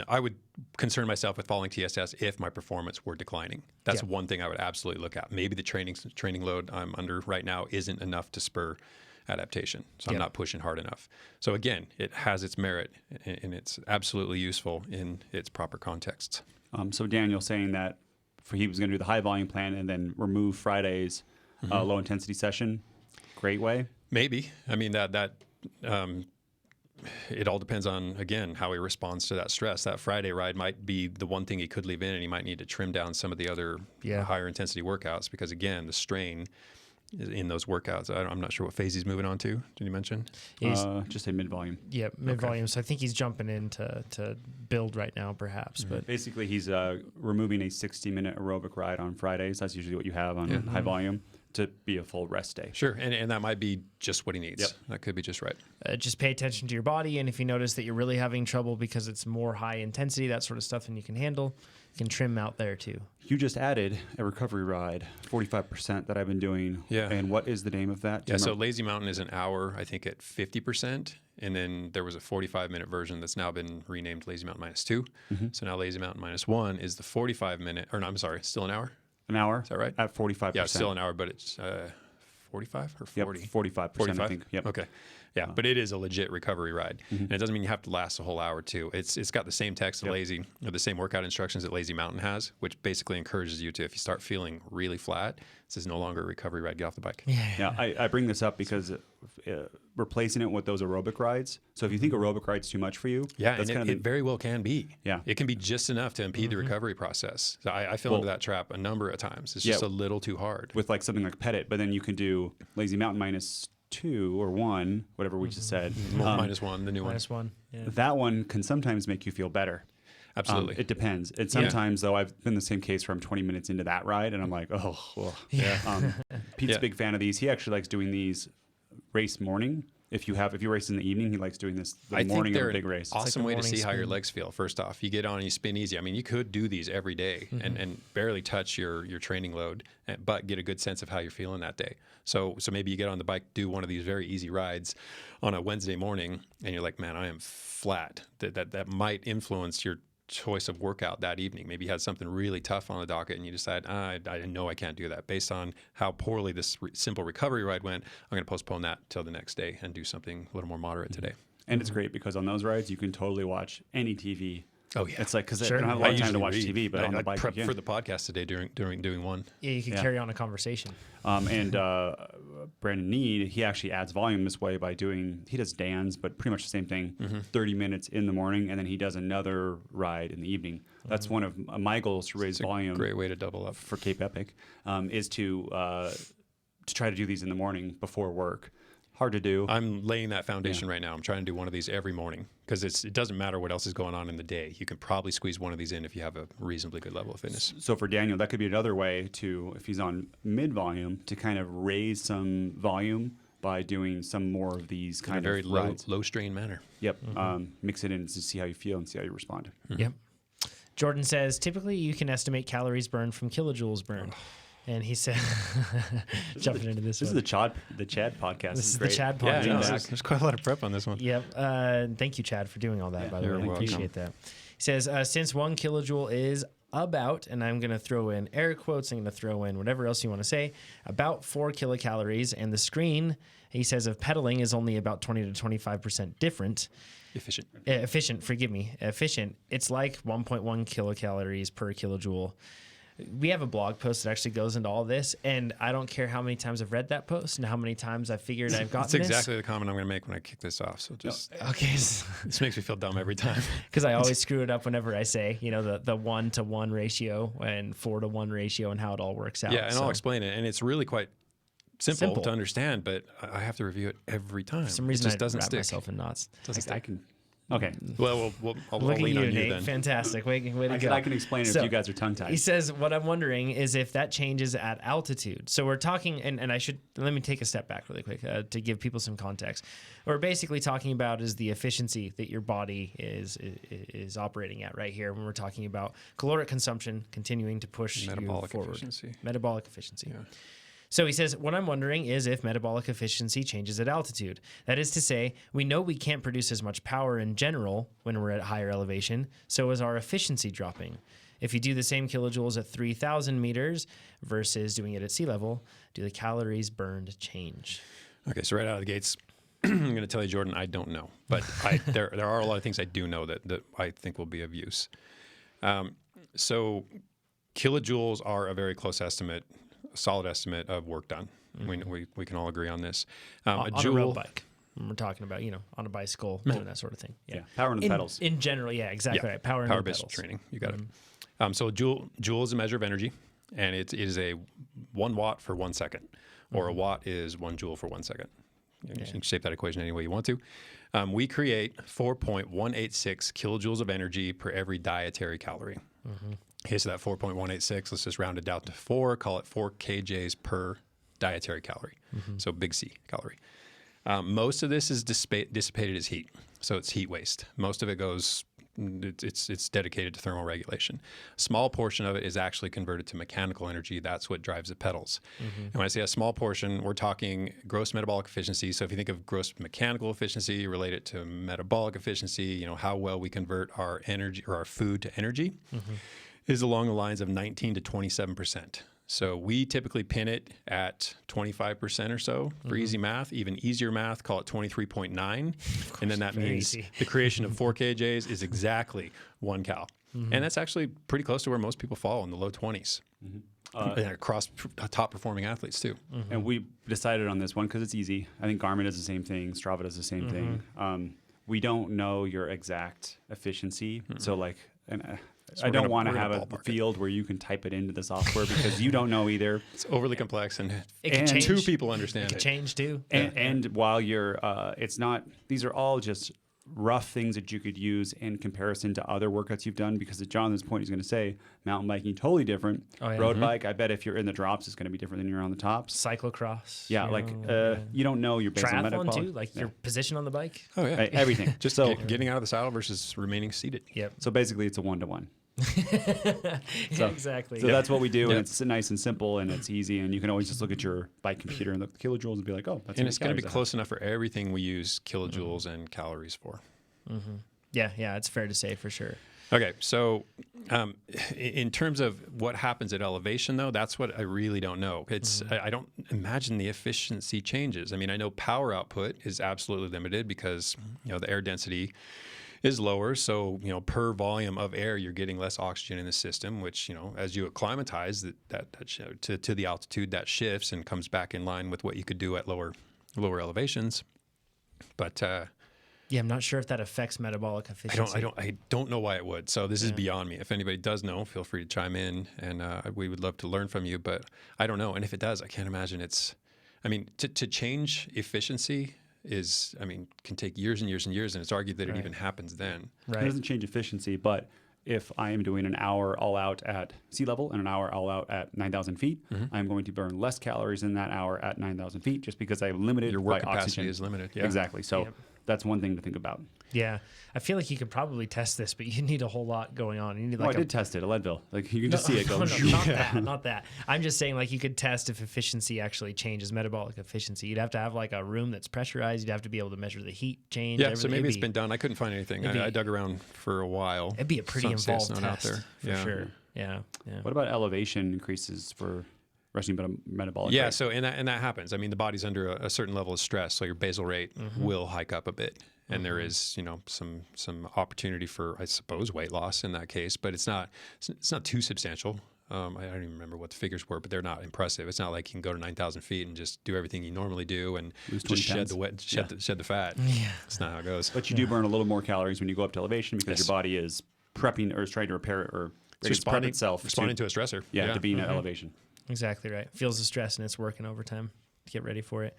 S2: I would concern myself with falling TSS if my performance were declining. That's one thing I would absolutely look at. Maybe the training load I'm under right now isn't enough to spur adaptation. So I'm not pushing hard enough. So again, it has its merit and it's absolutely useful in its proper contexts.
S3: So Daniel saying that he was going to do the high volume plan and then remove Friday's low intensity session. Great way.
S2: Maybe. I mean, it all depends on, again, how he responds to that stress. That Friday ride might be the one thing he could leave in, and he might need to trim down some of the other higher intensity workouts because, again, the strain is in those workouts. I'm not sure what phase he's moving on to. Did you mention?
S3: Just a mid-volume.
S1: Yeah, mid-volume. So I think he's jumping in to build right now, perhaps. But
S3: basically, he's removing a 60-minute aerobic ride on Fridays. That's usually what you have on high volume to be a full rest day.
S2: Sure, and that might be just what he needs.
S3: Yep.
S2: That could be just right.
S1: Just pay attention to your body, and if you notice that you're really having trouble because it's more high intensity, that sort of stuff, and you can handle, you can trim out there too.
S3: You just added a recovery ride, 45% that I've been doing.
S2: Yeah.
S3: And what is the name of that?
S2: Yeah, so Lazy Mountain is an hour, I think, at 50%. And then there was a 45-minute version that's now been renamed Lazy Mountain -2. So now Lazy Mountain -1 is the 45-minute, or no, I'm sorry, still an hour?
S3: An hour?
S2: Is that right?
S3: At 45%.
S2: Yeah, still an hour, but it's 45 or 40?
S3: Yep, 45%,
S2: 45?
S3: I think. Yep.
S2: Okay. Yeah, but it is a legit recovery ride. And it doesn't mean you have to last a whole hour, too. It's got the same text of Lazy, or the same workout instructions that Lazy Mountain has, which basically encourages you to, if you start feeling really flat, this is no longer a recovery ride, get off the bike.
S3: Yeah, I bring this up because replacing it with those aerobic rides. So if you think aerobic ride's too much for you,
S2: Yeah,
S3: that's
S2: and it very well can be.
S3: Yeah.
S2: It can be just enough to impede the recovery process. So I fell into that trap a number of times. It's just a little too hard.
S3: with like something like Pettit, but then you can do Lazy Mountain -2 or 1, whatever we just said.
S2: -1, the new one.
S1: -1. Yeah.
S3: That one can sometimes make you feel better.
S2: Absolutely.
S3: It depends. And sometimes, though, I've been the same case where I'm 20 minutes into that ride, and I'm like, oh, well. Pete's a big fan of these. He actually likes doing these race morning. If you race in the evening, he likes doing this the morning of a big race.
S2: Awesome way to see how your
S1: spin.
S2: legs feel. First off, you get on and you spin easy. I mean, you could do these every day and barely touch your training load, but get a good sense of how you're feeling that day. So maybe you get on the bike, do one of these very easy rides on a Wednesday morning, and you're like, man, I am flat. That might influence your choice of workout that evening. Maybe you had something really tough on the docket and you decide, I know I can't do that. Based on how poorly this simple recovery ride went, I'm going to postpone that till the next day and do something a little more moderate today.
S3: And it's great because on those rides, you can totally watch any TV.
S2: Oh, yeah.
S3: It's like, because I don't have a lot of time to watch TV, but on the bike,
S2: prep
S3: you can.
S2: for the podcast today during doing one.
S1: Yeah, you can carry on a conversation.
S3: And Brandon Need, he actually adds volume this way by he does Dan's, but pretty much the same thing, 30 minutes in the morning, and then he does another ride in the evening. That's one of my goals to raise volume.
S2: Great way to double up.
S3: For Cape Epic, is to try to do these in the morning before work. Hard to do.
S2: I'm laying that foundation right now. I'm trying to do one of these every morning because it doesn't matter what else is going on in the day. You can probably squeeze one of these in if you have a reasonably good level of fitness.
S3: So for Daniel, that could be another way to, if he's on mid-volume, to kind of raise some volume by doing some more of these kind
S2: in a very
S3: of
S2: low strain manner.
S3: Yep. Mix it in to see how you feel and see how you respond.
S1: Yep. Jordan says, typically you can estimate calories burned from kilojoules burned. And he said, jumping into this.
S3: This is the Chad podcast.
S1: This is
S3: great.
S1: the Chad
S2: Yeah,
S1: podcast.
S2: there's quite a lot of prep on this one.
S1: Yep. Thank you, Chad, for doing all that, by the way. I
S2: welcome.
S1: appreciate that. He says, since 1 kilojoule is about, and I'm going to throw in air quotes, I'm going to throw in whatever else you want to say, about 4 kilocalories, and the screen, he says, of pedaling is only about 20 to 25% different. Efficient, forgive me. Efficient. It's like 1.1 kilocalories per kilojoule. We have a blog post that actually goes into all this, and I don't care how many times I've read that post and how many times I figured I've gotten
S2: That's exactly the comment I'm going to make when I kick this off. So just
S1: okay,
S2: this makes me feel dumb every time
S1: because I always screw it up whenever I say, the 1-to-1 ratio and 4-to-1 ratio and how it all works out.
S2: Yeah, and I'll explain it, and it's really quite simple to understand, but I have to review it every time.
S1: For some reason,
S2: it just
S1: I
S2: doesn't
S1: wrap
S2: stick.
S1: myself in knots.
S3: I can. Okay.
S2: Well, I'll
S1: Look at
S2: lean
S1: you,
S2: on you
S1: Nate.
S2: then.
S1: Fantastic. Way to go.
S3: I can explain it if you guys are tongue-tied.
S1: He says, what I'm wondering is if that changes at altitude. So we're talking, and let me take a step back really quick to give people some context. What we're basically talking about is the efficiency that your body is operating at right here when we're talking about caloric consumption continuing to push
S2: Metabolic
S1: you forward.
S2: efficiency.
S1: Metabolic efficiency.
S2: Yeah.
S1: So he says, what I'm wondering is if metabolic efficiency changes at altitude. That is to say, we know we can't produce as much power in general when we're at higher elevation, so is our efficiency dropping? If you do the same kilojoules at 3,000 meters versus doing it at sea level, do the calories burned change?
S2: Okay, so right out of the gates, I'm going to tell you, Jordan, I don't know. But there are a lot of things I do know that I think will be of use. So kilojoules are a very close estimate, solid estimate of work done. We can all agree on this.
S1: On a road bike. We're talking about, on a bicycle, doing that sort of thing. Yeah.
S3: Power in the pedals.
S1: In general, yeah, exactly right. Power in the pedals.
S2: Power-based training. You got it. So joule is a measure of energy, and it is a 1 watt for 1 second, or a watt is 1 joule for 1 second. You can shape that equation any way you want to. We create 4.186 kilojoules of energy per every dietary calorie. Okay, so that 4.186, let's just round it down to 4, call it 4 kJs per dietary calorie. So big C calorie. Most of this is dissipated as heat. So it's heat waste. Most of it goes, it's dedicated to thermal regulation. A small portion of it is actually converted to mechanical energy. That's what drives the pedals. And when I say a small portion, we're talking gross metabolic efficiency. So if you think of gross mechanical efficiency, relate it to metabolic efficiency, how well we convert our energy or our food to energy, is along the lines of 19 to 27%. So we typically pin it at 25% or so for easy math. Even easier math, call it 23.9. And then that means the creation of 4 kJs is exactly 1 cal. And that's actually pretty close to where most people fall, in the low 20s. And across top performing athletes too.
S3: And we decided on this one because it's easy. I think Garmin does the same thing. Strava does the same thing. We don't know your exact efficiency. So I don't want to have a field where you can type it into the software because you don't know either.
S2: It's overly complex, and
S1: change.
S2: 2 people understand it.
S1: It can change too.
S3: And while you're, it's not, these are all just rough things that you could use in comparison to other workouts you've done? Because to Jonathan's point, he's going to say mountain biking totally different.
S1: Oh, yeah.
S3: Road bike, I bet if you're in the drops, it's going to be different than you're on the tops.
S1: Cyclocross.
S3: Yeah, you don't know your basal
S1: Triathlon
S3: metabolic.
S1: too, like your position on the bike.
S2: Oh yeah,
S3: Right, everything.
S2: Just
S3: So-
S2: getting out of the saddle versus remaining seated.
S1: Yep.
S3: So basically, it's a 1-to-1.
S1: Exactly.
S3: So that's what we do,
S2: Yep.
S3: and it's nice and simple, and it's easy, and you can always just look at your bike computer and look at the kilojoules and be like, oh, that's
S2: And
S3: how
S2: it's
S3: many
S2: going to be
S3: calories I have.
S2: close enough for everything we use kilojoules and calories for.
S1: Yeah, it's fair to say for sure.
S2: Okay, so in terms of what happens at elevation, though, that's what I really don't know. It's I don't imagine the efficiency changes. I mean, I know power output is absolutely limited because the air density is lower, so per volume of air you're getting less oxygen in the system, which as you acclimatize to the altitude, that shifts and comes back in line with what you could do at lower elevations. But
S1: Yeah, I'm not sure if that affects metabolic efficiency.
S2: I don't know why it would. So this is beyond me. If anybody does know, feel free to chime in, and we would love to learn from you. But I don't know. And if it does, I can't imagine it's. I mean, to change efficiency can take years and years and years, and it's argued that it even happens then.
S3: It
S1: Right.
S3: doesn't change efficiency, but if I am doing an hour all out at sea level and an hour all out at 9,000 feet, I'm going to burn less calories in that hour at 9,000 feet just because I'm limited
S2: Your work
S3: by
S2: capacity
S3: oxygen.
S2: is limited. Yeah.
S3: Exactly. So
S1: Yep.
S3: that's one thing to think about.
S1: Yeah, I feel like you could probably test this, but you need a whole lot going on. You need
S3: Well,
S1: like
S3: I did test it at Leadville. Like you can just see it go.
S1: No, not that. I'm just saying, like, you could test if efficiency actually changes, metabolic efficiency. You'd have to have like a room that's pressurized. You'd have to be able to measure the heat change.
S2: Yeah, so
S1: everything.
S2: maybe it's been done. I couldn't find anything. I dug around for a while.
S1: It'd be a pretty
S2: Some say it's
S1: involved
S2: not out
S1: test
S2: there.
S1: for sure. Yeah.
S3: What about elevation increases for resting metabolic
S2: Yeah,
S3: rate?
S2: so and that happens. I mean, the body's under a certain level of stress, so your basal rate will hike up a bit, and there is some opportunity for, I suppose, weight loss in that case, but it's not too substantial. I don't even remember what the figures were, but they're not impressive. It's not like you can go to 9,000 feet and just do everything you normally do and
S3: Lose
S2: just
S3: 20
S2: shed the fat.
S1: Yeah.
S2: That's not how it goes.
S3: But you do burn a little more calories when you go up to elevation because
S2: Yes.
S3: your body is prepping or is trying to repair it or ready to prep itself
S2: responding to a stressor.
S3: to being at elevation.
S1: Exactly right. Feels the stress and it's working overtime to get ready for it.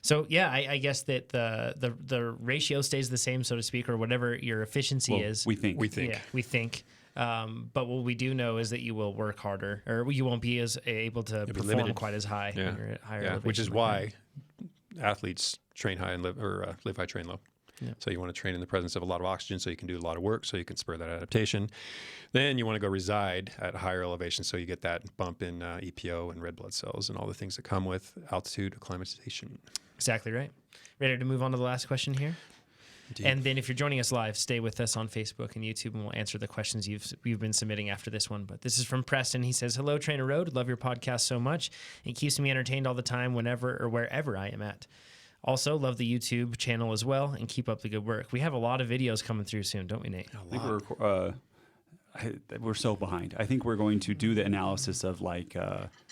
S1: So yeah, I guess that the ratio stays the same, so to speak, or whatever your efficiency
S3: Well,
S1: is.
S3: we think.
S1: Yeah, we think. But what we do know is that you will work harder, or you won't be as able to
S2: be
S1: perform
S2: limited.
S1: quite as high.
S2: Yeah.
S1: When you're at higher
S2: Yeah,
S1: elevation
S2: which is
S1: like
S2: why athletes train high and live high, train low.
S1: Yeah.
S2: So you want to train in the presence of a lot of oxygen so you can do a lot of work, so you can spur that adaptation. Then you want to go reside at higher elevation so you get that bump in EPO and red blood cells and all the things that come with altitude acclimatization.
S1: Exactly right. Ready to move on to the last question here?
S2: Indeed.
S1: And then if you're joining us live, stay with us on Facebook and YouTube, and we'll answer the questions you've been submitting after this one. But this is from Preston. He says, "Hello, Trainer Road. Love your podcast so much. It keeps me entertained all the time whenever or wherever I am at. Also, love the YouTube channel as well, and keep up the good work." We have a lot of videos coming through soon, don't we, Nate?
S3: I think we're so behind. I think we're going to do the analysis of like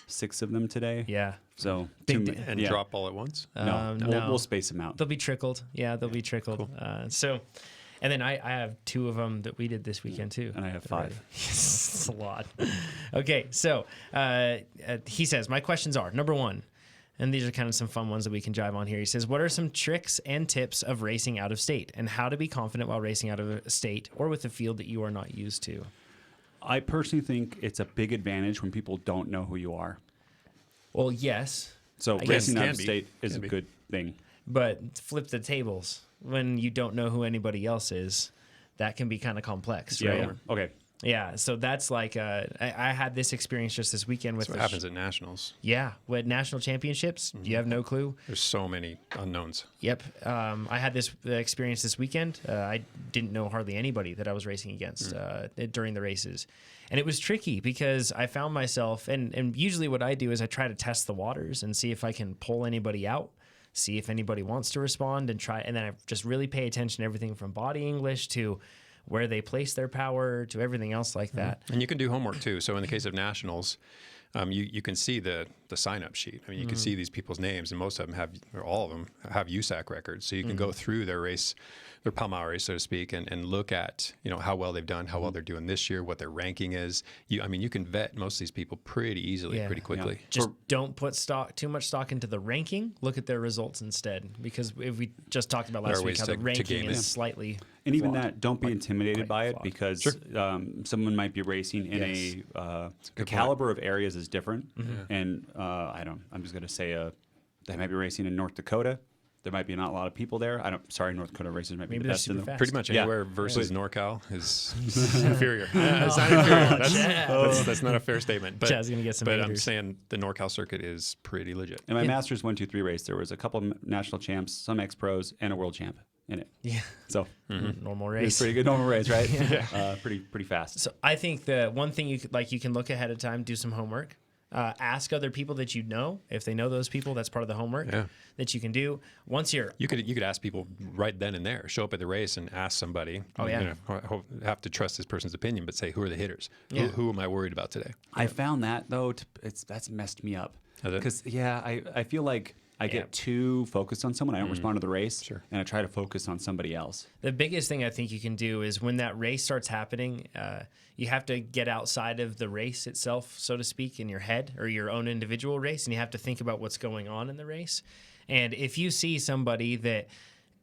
S3: 6 of them today.
S1: Yeah.
S3: So
S1: Big
S3: two-
S1: day.
S2: And
S3: yeah.
S2: drop all at once?
S3: No,
S1: no.
S3: we'll space them out.
S1: They'll be trickled. Yeah, they'll be trickled. So, and then I have 2 of them that we did this weekend too.
S3: And I have 5.
S1: It's a lot. Okay, so he says, my questions are, number 1, and these are kind of some fun ones that we can jive on here. He says, what are some tricks and tips of racing out of state, and how to be confident while racing out of state or with a field that you are not used to?
S3: I personally think it's a big advantage when people don't know who you are.
S1: Well, yes,
S3: So
S1: I guess
S3: racing out
S2: can
S3: of
S2: be.
S3: state is
S2: Can
S3: a
S2: be.
S3: good thing.
S1: but flip the tables. When you don't know who anybody else is, that can be kind of complex, right?
S3: Yeah. Okay.
S1: Yeah, so that's like I had this experience just this weekend with
S2: That's what happens at nationals.
S1: Yeah, with national championships, you have no clue.
S2: There's so many unknowns.
S1: Yep, I had this experience this weekend. I didn't know hardly anybody that I was racing against during the races, and it was tricky because I found myself, and usually what I do is I try to test the waters and see if I can pull anybody out, see if anybody wants to respond, and then I just really pay attention to everything from body English to where they place their power to everything else like that.
S2: And you can do homework too. So in the case of nationals, you can see the sign-up sheet. I mean, you can see these people's names, and most of them have, or all of them have USAC records. So you can go through their race, their Palmar race, so to speak, and look at, how well they've done, how well they're doing this year, what their ranking is. You can vet most of these people pretty easily, pretty quickly.
S1: Yeah. Just don't put too much stock into the ranking. Look at their results instead, because if we just talked about last week how the ranking is slightly.
S3: And even that, don't be intimidated by it, because someone might be racing in the caliber of areas is different. And I'm just going to say they might be racing in North Dakota. There might be not a lot of people there. North Dakota races might be the best in the
S2: pretty much anywhere versus NorCal is inferior. It's not inferior. That's not a fair statement. But,
S1: Chad's gonna get some
S2: but
S1: haters.
S2: I'm saying the NorCal circuit is pretty legit.
S3: In my Masters 1-2-3 race, there was a couple of national champs, some ex-pros, and a world champ in it.
S1: Yeah.
S3: So
S1: Normal
S3: it's
S1: race.
S3: pretty good normal race, right? Pretty fast.
S1: So I think the one thing you can look ahead of time, do some homework. Ask other people that you know if they know those people. That's part of the homework that you can do. Once you
S2: could ask people right then and there. Show up at the race and ask somebody. Have to trust this person's opinion, but say, who are the hitters? Who am I worried about today?
S3: I found that though that's messed me up, because I feel like I get too focused on someone. I don't respond to the race, and I try to focus on somebody else.
S1: The biggest thing I think you can do is when that race starts happening, you have to get outside of the race itself, so to speak, in your head, or your own individual race, and you have to think about what's going on in the race. And if you see somebody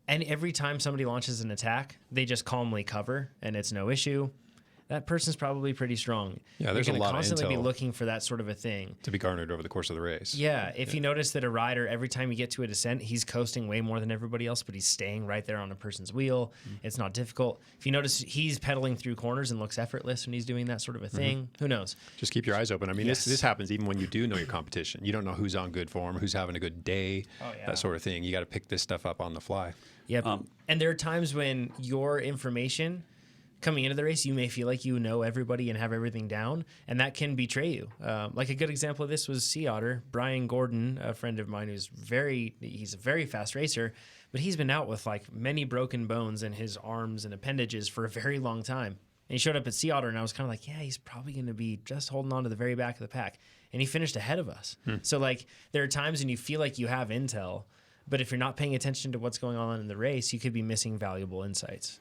S1: and every time somebody launches an attack, they just calmly cover, and it's no issue, that person's probably pretty strong.
S2: Yeah, there's
S1: You're
S2: a lot of
S1: constantly
S2: intel
S1: be looking for that sort of a thing
S2: to be garnered over the course of the race.
S1: Yeah, if you notice that a rider, every time you get to a descent, he's coasting way more than everybody else, but he's staying right there on a person's wheel. It's not difficult. If you notice he's pedaling through corners and looks effortless when he's doing that sort of a thing, who knows?
S2: Just keep your eyes open. I mean, this happens even when you do know your competition. You don't know who's on good form, who's having a good day, that sort of thing. You got to pick this stuff up on the fly.
S1: Yep. And there are times when your information coming into the race, you may feel like you know everybody and have everything down, and that can betray you. Like a good example of this was Sea Otter. Brian Gordon, a friend of mine he's a very fast racer, but he's been out with like many broken bones in his arms and appendages for a very long time. And he showed up at Sea Otter, and I was kind of like, yeah, he's probably going to be just holding on to the very back of the pack. And he finished ahead of us. So like there are times when you feel like you have intel, but if you're not paying attention to what's going on in the race, you could be missing valuable insights.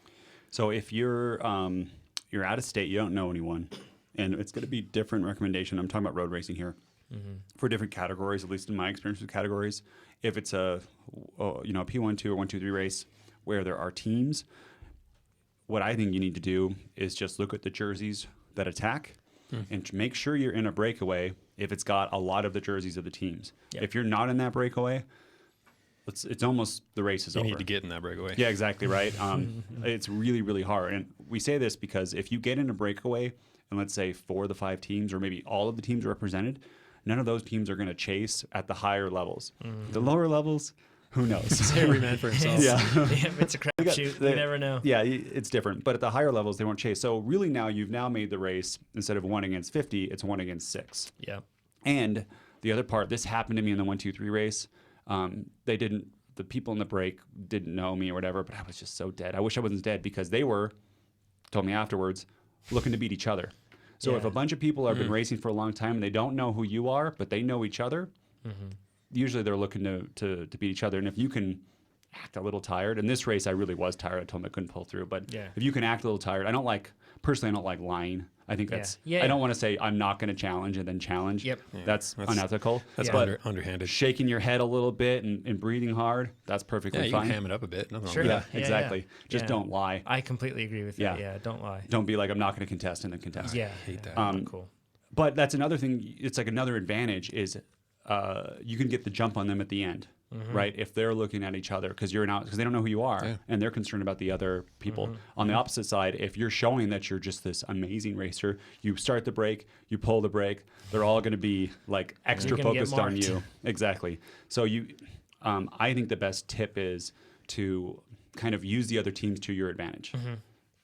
S3: So if you're out of state, you don't know anyone, and it's going to be different recommendation. I'm talking about road racing here for different categories, at least in my experience with categories. If it's a P1-2 or 1-2-3 race where there are teams, what I think you need to do is just look at the jerseys that attack and make sure you're in a breakaway if it's got a lot of the jerseys of the teams. Yep. If you're not in that breakaway, it's almost the race is over.
S2: You need to get in that breakaway.
S3: Yeah, exactly, right? It's really, really hard. And we say this because if you get in a breakaway, and let's say 4 of the 5 teams, or maybe all of the teams are represented, none of those teams are going to chase at the higher levels. The lower levels, who knows?
S2: Every man for himself.
S1: It's a crapshoot. You never know.
S3: Yeah, it's different. But at the higher levels, they won't chase. So really now, you've now made the race, instead of 1 against 50, it's 1 against 6.
S1: Yeah.
S3: And the other part, this happened to me in the 1-2-3 race. The people in the break didn't know me or whatever, but I was just so dead. I wish I wasn't dead, because they told me afterwards, looking to beat each other. So if a bunch of people have been racing for a long time and they don't know who you are, but they know each other, usually they're looking to beat each other. And if you can act a little tired, in this race I really was tired. I told them I couldn't pull through, but if you can act a little tired, I don't like lying. I think that's, I don't want to say I'm not going to challenge and then challenge.
S1: Yep.
S3: That's unethical.
S2: That's underhanded.
S3: Shaking your head a little bit and breathing hard, that's perfectly fine.
S2: You can ham it up a bit. Nothing
S1: Sure.
S2: wrong with
S3: Yeah, exactly. Just don't lie.
S1: I completely agree with that. Yeah, don't lie.
S3: Don't be like, I'm not going to contest and then contest.
S1: Yeah.
S2: I hate that.
S1: Cool.
S3: But that's another thing. It's like another advantage is you can get the jump on them at the end. Right, if they're looking at each other because they don't know who you are and they're concerned about the other people. On the opposite side, if you're showing that you're just this amazing racer, you start the brake, you pull the brake, they're all going to be like extra focused on you. Exactly. So I think the best tip is to kind of use the other teams to your advantage.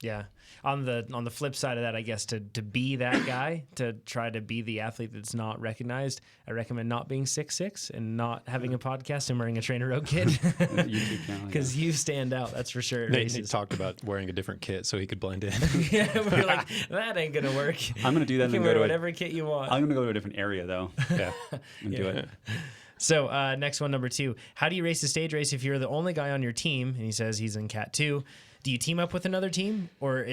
S1: Yeah. On the flip side of that, I guess to be that guy, to try to be the athlete that's not recognized, I recommend not being 6'6" and not having a podcast and wearing a Trainer Road kit.
S3: YouTube channel,
S1: Because you stand out, that's for sure. at
S2: Nate
S1: races.
S2: talked about wearing a different kit so he could blend in.
S1: Yeah, we're like, that ain't gonna work.
S3: I'm gonna do that.
S1: You
S3: And
S1: can
S3: then
S1: wear
S3: go to
S1: whatever kit you want.
S3: I'm gonna go to a different area though.
S2: Yeah.
S3: And do it.
S1: So next one, number 2. How do you race a stage race if you're the only guy on your team? And he says he's in Cat 2. Do you team up with another team, or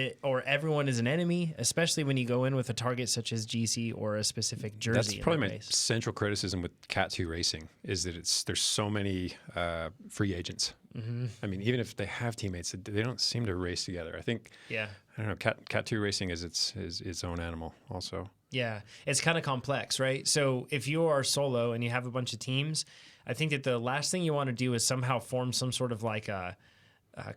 S1: everyone is an enemy, especially when you go in with a target such as GC or a specific jersey?
S2: That's probably
S1: in
S2: my
S1: race?
S2: central criticism with Cat 2 racing is that there's so many free agents. Mm-hmm. I mean, even if they have teammates, they don't seem to race together. I think,
S1: Yeah.
S2: I don't know, Cat 2 racing is its own animal also.
S1: Yeah, it's kind of complex, right? So if you are solo and you have a bunch of teams, I think that the last thing you want to do is somehow form some sort of like a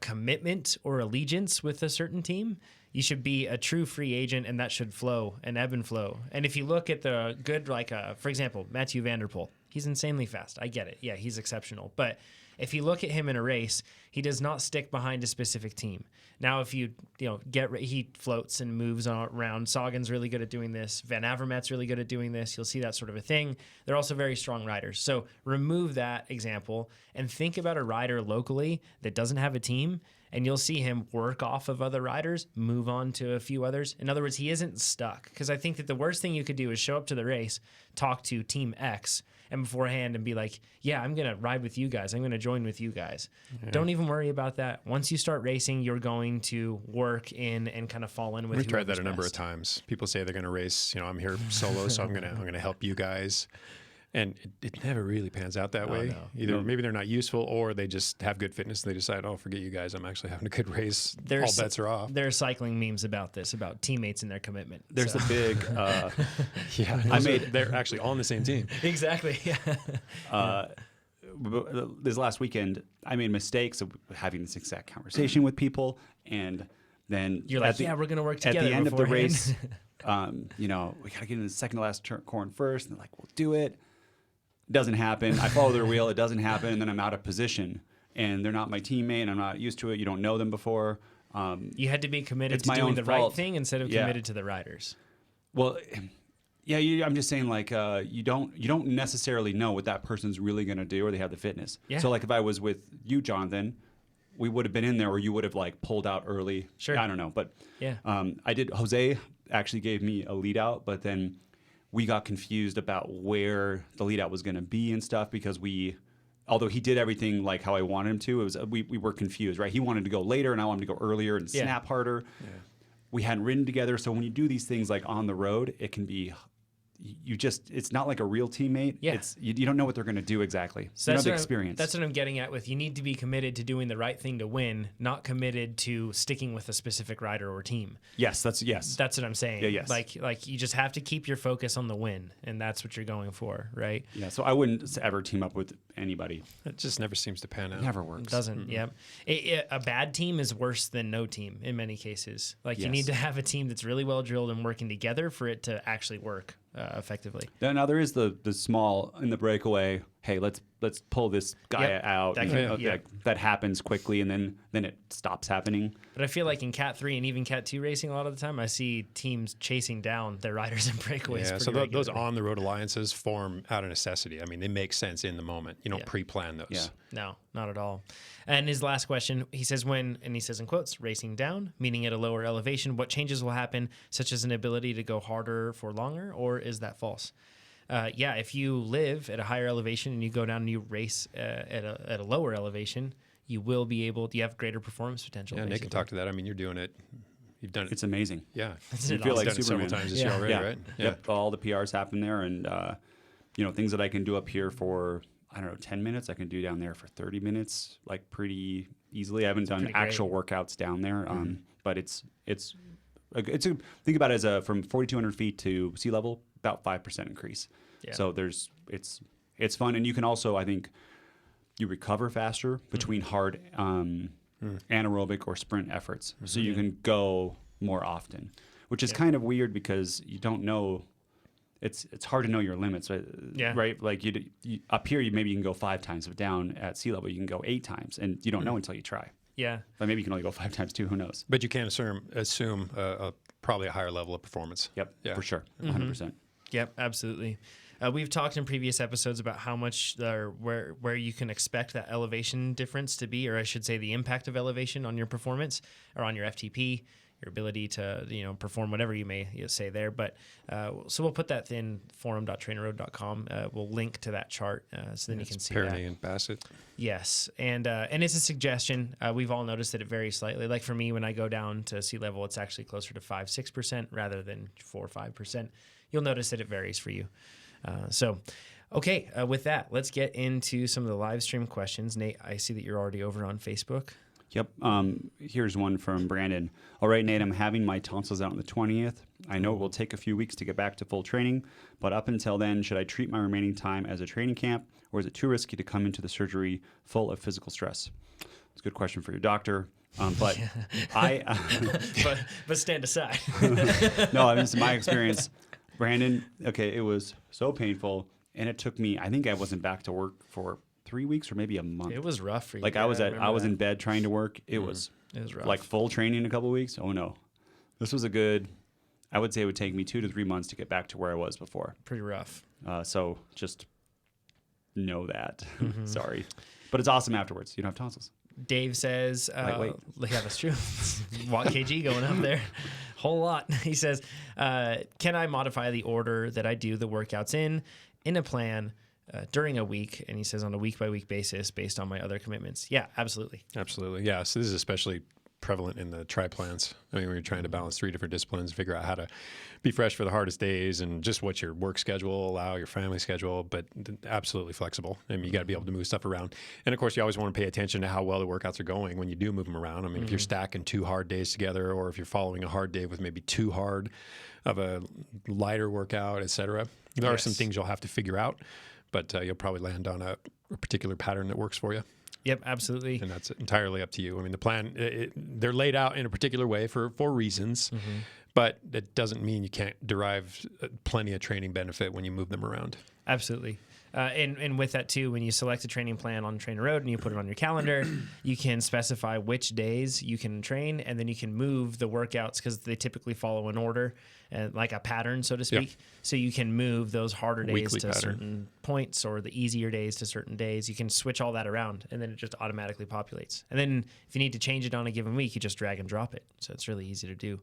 S1: commitment or allegiance with a certain team. You should be a true free agent, and that should flow and ebb and flow. And if you look at the good, like for example, Mathieu van der Poel, he's insanely fast. I get it. Yeah, he's exceptional. But if you look at him in a race, he does not stick behind a specific team. Now, if he floats and moves around. Sagan's really good at doing this. Van Avermaet's really good at doing this. You'll see that sort of a thing. They're also very strong riders. So remove that example and think about a rider locally that doesn't have a team, and you'll see him work off of other riders, move on to a few others. In other words, he isn't stuck. Because I think that the worst thing you could do is show up to the race, talk to Team X, and beforehand and be like, yeah, I'm going to ride with you guys. I'm going to join with you guys. Yeah. Don't even worry about that. Once you start racing, you're going to work in and kind of fall in with.
S2: We've tried that a number of times. People say they're going to race, I'm here solo, so I'm going to help you guys. And it never really pans out that way. No. Either maybe they're not useful, or they just have good fitness and they decide, oh, forget you guys, I'm actually having a good race. All bets are off.
S1: There are cycling memes about this, about teammates and their commitment.
S3: There's a big...
S2: they're actually all on the same team.
S1: Exactly, yeah.
S3: This last weekend, I made mistakes of having this exact conversation with people, and then...
S1: You're like, we're going to work together
S3: at the end of the
S1: race.
S3: we got to get in the second to last corn first, and they're like, we'll do it. Doesn't happen. I follow their wheel. It doesn't happen. And then I'm out of position, and they're not my teammate. And I'm not used to it. You don't know them before.
S1: You had to be committed to doing the right thing instead of committed to the riders.
S3: Well, yeah. I'm just saying, like, you don't necessarily know what that person's really going to do, or they have the fitness. Yeah. So, like, if I was with you, Jonathan, we would have been in there, or you would have like pulled out early.
S1: Sure.
S3: I don't know, but
S1: yeah.
S3: I did. Jose actually gave me a lead out, but then we got confused about where the lead out was going to be and stuff, because although he did everything like how I wanted him to, it was we were confused, right? He wanted to go later and I wanted to go earlier and snap harder. Yeah. We hadn't ridden together. So when you do these things like on the road, it can be, it's not like a real teammate.
S1: Yeah.
S3: You don't know what they're going to do exactly.
S1: So
S3: that's the experience.
S1: That's what I'm getting at with, you need to be committed to doing the right thing to win, not committed to sticking with a specific rider or team.
S3: Yes. That's what I'm saying.
S1: Yeah, yes. Like you just have to keep your focus on the win, and that's what you're going for, right?
S3: Yeah. So I wouldn't ever team up with anybody.
S2: It just never seems to pan out.
S3: It never works.
S1: It doesn't. Mm-hmm. Yeah. A bad team is worse than no team in many cases. Like you need to have a team that's really well drilled and working together for it to actually work effectively.
S3: Now there is the small in the breakaway. Hey, let's pull this guy out. That happens quickly, and then it stops happening.
S1: But I feel like in Cat 3 and even Cat 2 racing, a lot of the time I see teams chasing down their riders in breakaways.
S2: Yeah, so those on the road alliances form out of necessity. I mean, they make sense in the moment. You don't pre-plan those.
S3: Yeah.
S1: No, not at all. And his last question, he says, he says in quotes, racing down, meaning at a lower elevation, what changes will happen, such as an ability to go harder for longer, or is that false? If you live at a higher elevation and you go down and you race at a lower elevation, you will be able to, you have greater performance potential.
S2: Yeah, Nick can talk to that. I mean, you're doing it. You've done it.
S3: It's amazing.
S2: Yeah.
S3: You feel like Superman
S2: several times this year already, right?
S3: Yeah. Yep. All the PRs happen there, and things that I can do up here for 10 minutes, I can do down there for 30 minutes, like pretty easily. I haven't done actual workouts down there, but it's think about it as from 4,200 feet to sea level, about 5% increase. Yeah. So it's fun, and you can also, I think, you recover faster between hard anaerobic or sprint efforts, so you can go more often, which is kind of weird because you don't know. It's hard to know your limits, right?
S1: Yeah.
S3: Right. Like you up here, maybe you can go 5 times, but down at sea level, you can go 8 times, and you don't know until you try.
S1: Yeah.
S3: But maybe you can only go 5 times 2. Who knows?
S2: But you can assume probably a higher level of performance.
S3: Yep.
S2: Yeah.
S3: For sure. 100%.
S1: Yep, absolutely. We've talked in previous episodes about how much or where you can expect that elevation difference to be, or I should say the impact of elevation on your performance or on your FTP, your ability to perform whatever you may say there. But so we'll put that in forum.trainerroad.com. We'll link to that chart so then you can see
S2: Perry
S1: that.
S2: and Bassett.
S1: Yes, and it's a suggestion. We've all noticed that it varies slightly. Like for me, when I go down to sea level, it's actually closer to 5-6% rather than 4 or 5%. You'll notice that it varies for you. With that, let's get into some of the live stream questions. Nate, I see that you're already over on Facebook.
S3: Yep. Here's one from Brandon. All right, Nate, I'm having my tonsils out on the 20th. I know it will take a few weeks to get back to full training, but up until then, should I treat my remaining time as a training camp, or is it too risky to come into the surgery full of physical stress? It's a good question for your doctor. But
S1: but stand aside.
S3: No, I mean, it's my experience. Brandon, okay, it was so painful, and it took me, I think I wasn't back to work for 3 weeks or maybe a month.
S1: It was rough for you.
S3: Like I was in bed trying to work. It was
S1: rough.
S3: like full training in a couple of weeks. Oh no. This was I would say it would take me 2 to 3 months to get back to where I was before.
S1: Pretty rough.
S3: So just know that. Sorry. But it's awesome afterwards. You don't have tonsils.
S1: Dave says,
S3: Lightweight.
S1: Yeah, that's true. Watt kg going up there. Whole lot. He says, can I modify the order that I do the workouts in a plan during a week? And he says on a week-by-week basis based on my other commitments. Yeah, absolutely.
S2: Absolutely. Yeah. So this is especially prevalent in the tri plans. I mean, when you're trying to balance 3 different disciplines, figure out how to be fresh for the hardest days and just what your work schedule will allow, your family schedule, but absolutely flexible. I mean, you got to be able to move stuff around. And of course, you always want to pay attention to how well the workouts are going when you do move them around. I mean, if you're stacking 2 hard days together, or if you're following a hard day with maybe too hard of a lighter workout, et cetera, there are some things you'll have to figure out, but you'll probably land on a particular pattern that works for you.
S1: Yep, absolutely.
S2: And that's entirely up to you. I mean, the plan, they're laid out in a particular way for reasons, but that doesn't mean you can't derive plenty of training benefit when you move them around.
S1: Absolutely. And with that too, when you select a training plan on Trainer Road and you put it on your calendar, you can specify which days you can train, and then you can move the workouts because they typically follow an order, like a pattern, so to speak.
S2: Yeah.
S1: So you can move those harder days
S2: Weekly
S1: to
S2: pattern.
S1: certain points, or the easier days to certain days. You can switch all that around, and then it just automatically populates. And then if you need to change it on a given week, you just drag and drop it. So it's really easy to do.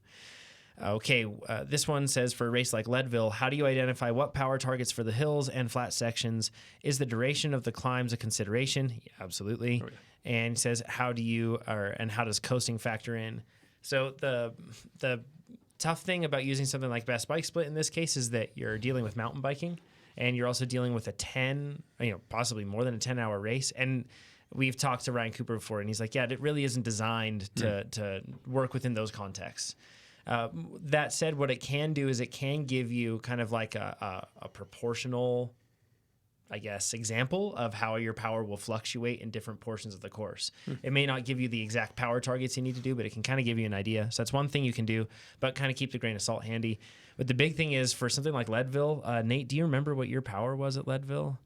S1: Okay, this one says, for a race like Leadville, how do you identify what power targets for the hills and flat sections? Is the duration of the climbs a consideration? Yeah, absolutely. Oh, yeah. And it says, how does coasting factor in? So the tough thing about using something like Best Bike Split in this case is that you're dealing with mountain biking, and you're also dealing with a 10, possibly more than a 10-hour race. And we've talked to Ryan Cooper before, and he's like, yeah, it really isn't designed to work within those contexts. That said, what it can do is it can give you kind of like a proportional, I guess, example of how your power will fluctuate in different portions of the course. It may not give you the exact power targets you need to do, but it can kind of give you an idea. So that's one thing you can do, but kind of keep the grain of salt handy. But the big thing is for something like Leadville, Nate, do you remember what your power was at Leadville?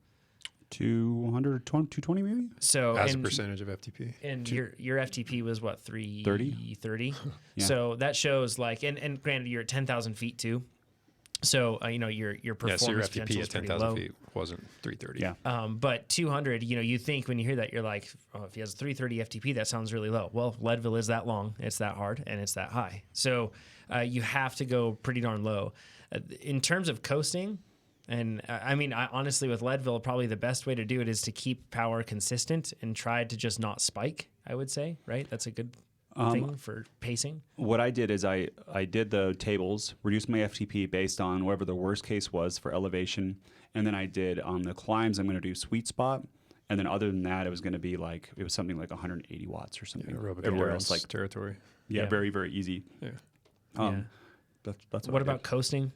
S3: 220 maybe?
S1: So
S2: as a percentage of FTP.
S1: And your FTP was what, 330?
S3: Yeah.
S1: So that shows like, and granted you're at 10,000 feet too. So, your performance
S2: so your
S1: potential
S2: FTP
S1: is
S2: at
S1: pretty
S2: 10,000
S1: low.
S2: feet wasn't 330.
S3: Yeah.
S1: But 200, you think when you hear that, you're like, oh, if he has a 330 FTP, that sounds really low. Well, Leadville is that long, it's that hard, and it's that high. So you have to go pretty darn low. In terms of coasting, and I honestly, with Leadville, probably the best way to do it is to keep power consistent and try to just not spike, I would say, right? That's a good thing for pacing.
S3: What I did is I did the tables, reduced my FTP based on whatever the worst case was for elevation, and then I did on the climbs, I'm going to do sweet spot, and then other than that, it was going to be like, it was something like 180 watts or something.
S2: Aerobic
S3: Everywhere else, like
S2: territory.
S3: Yeah, very, very easy.
S2: Yeah.
S3: That's
S1: what about coasting?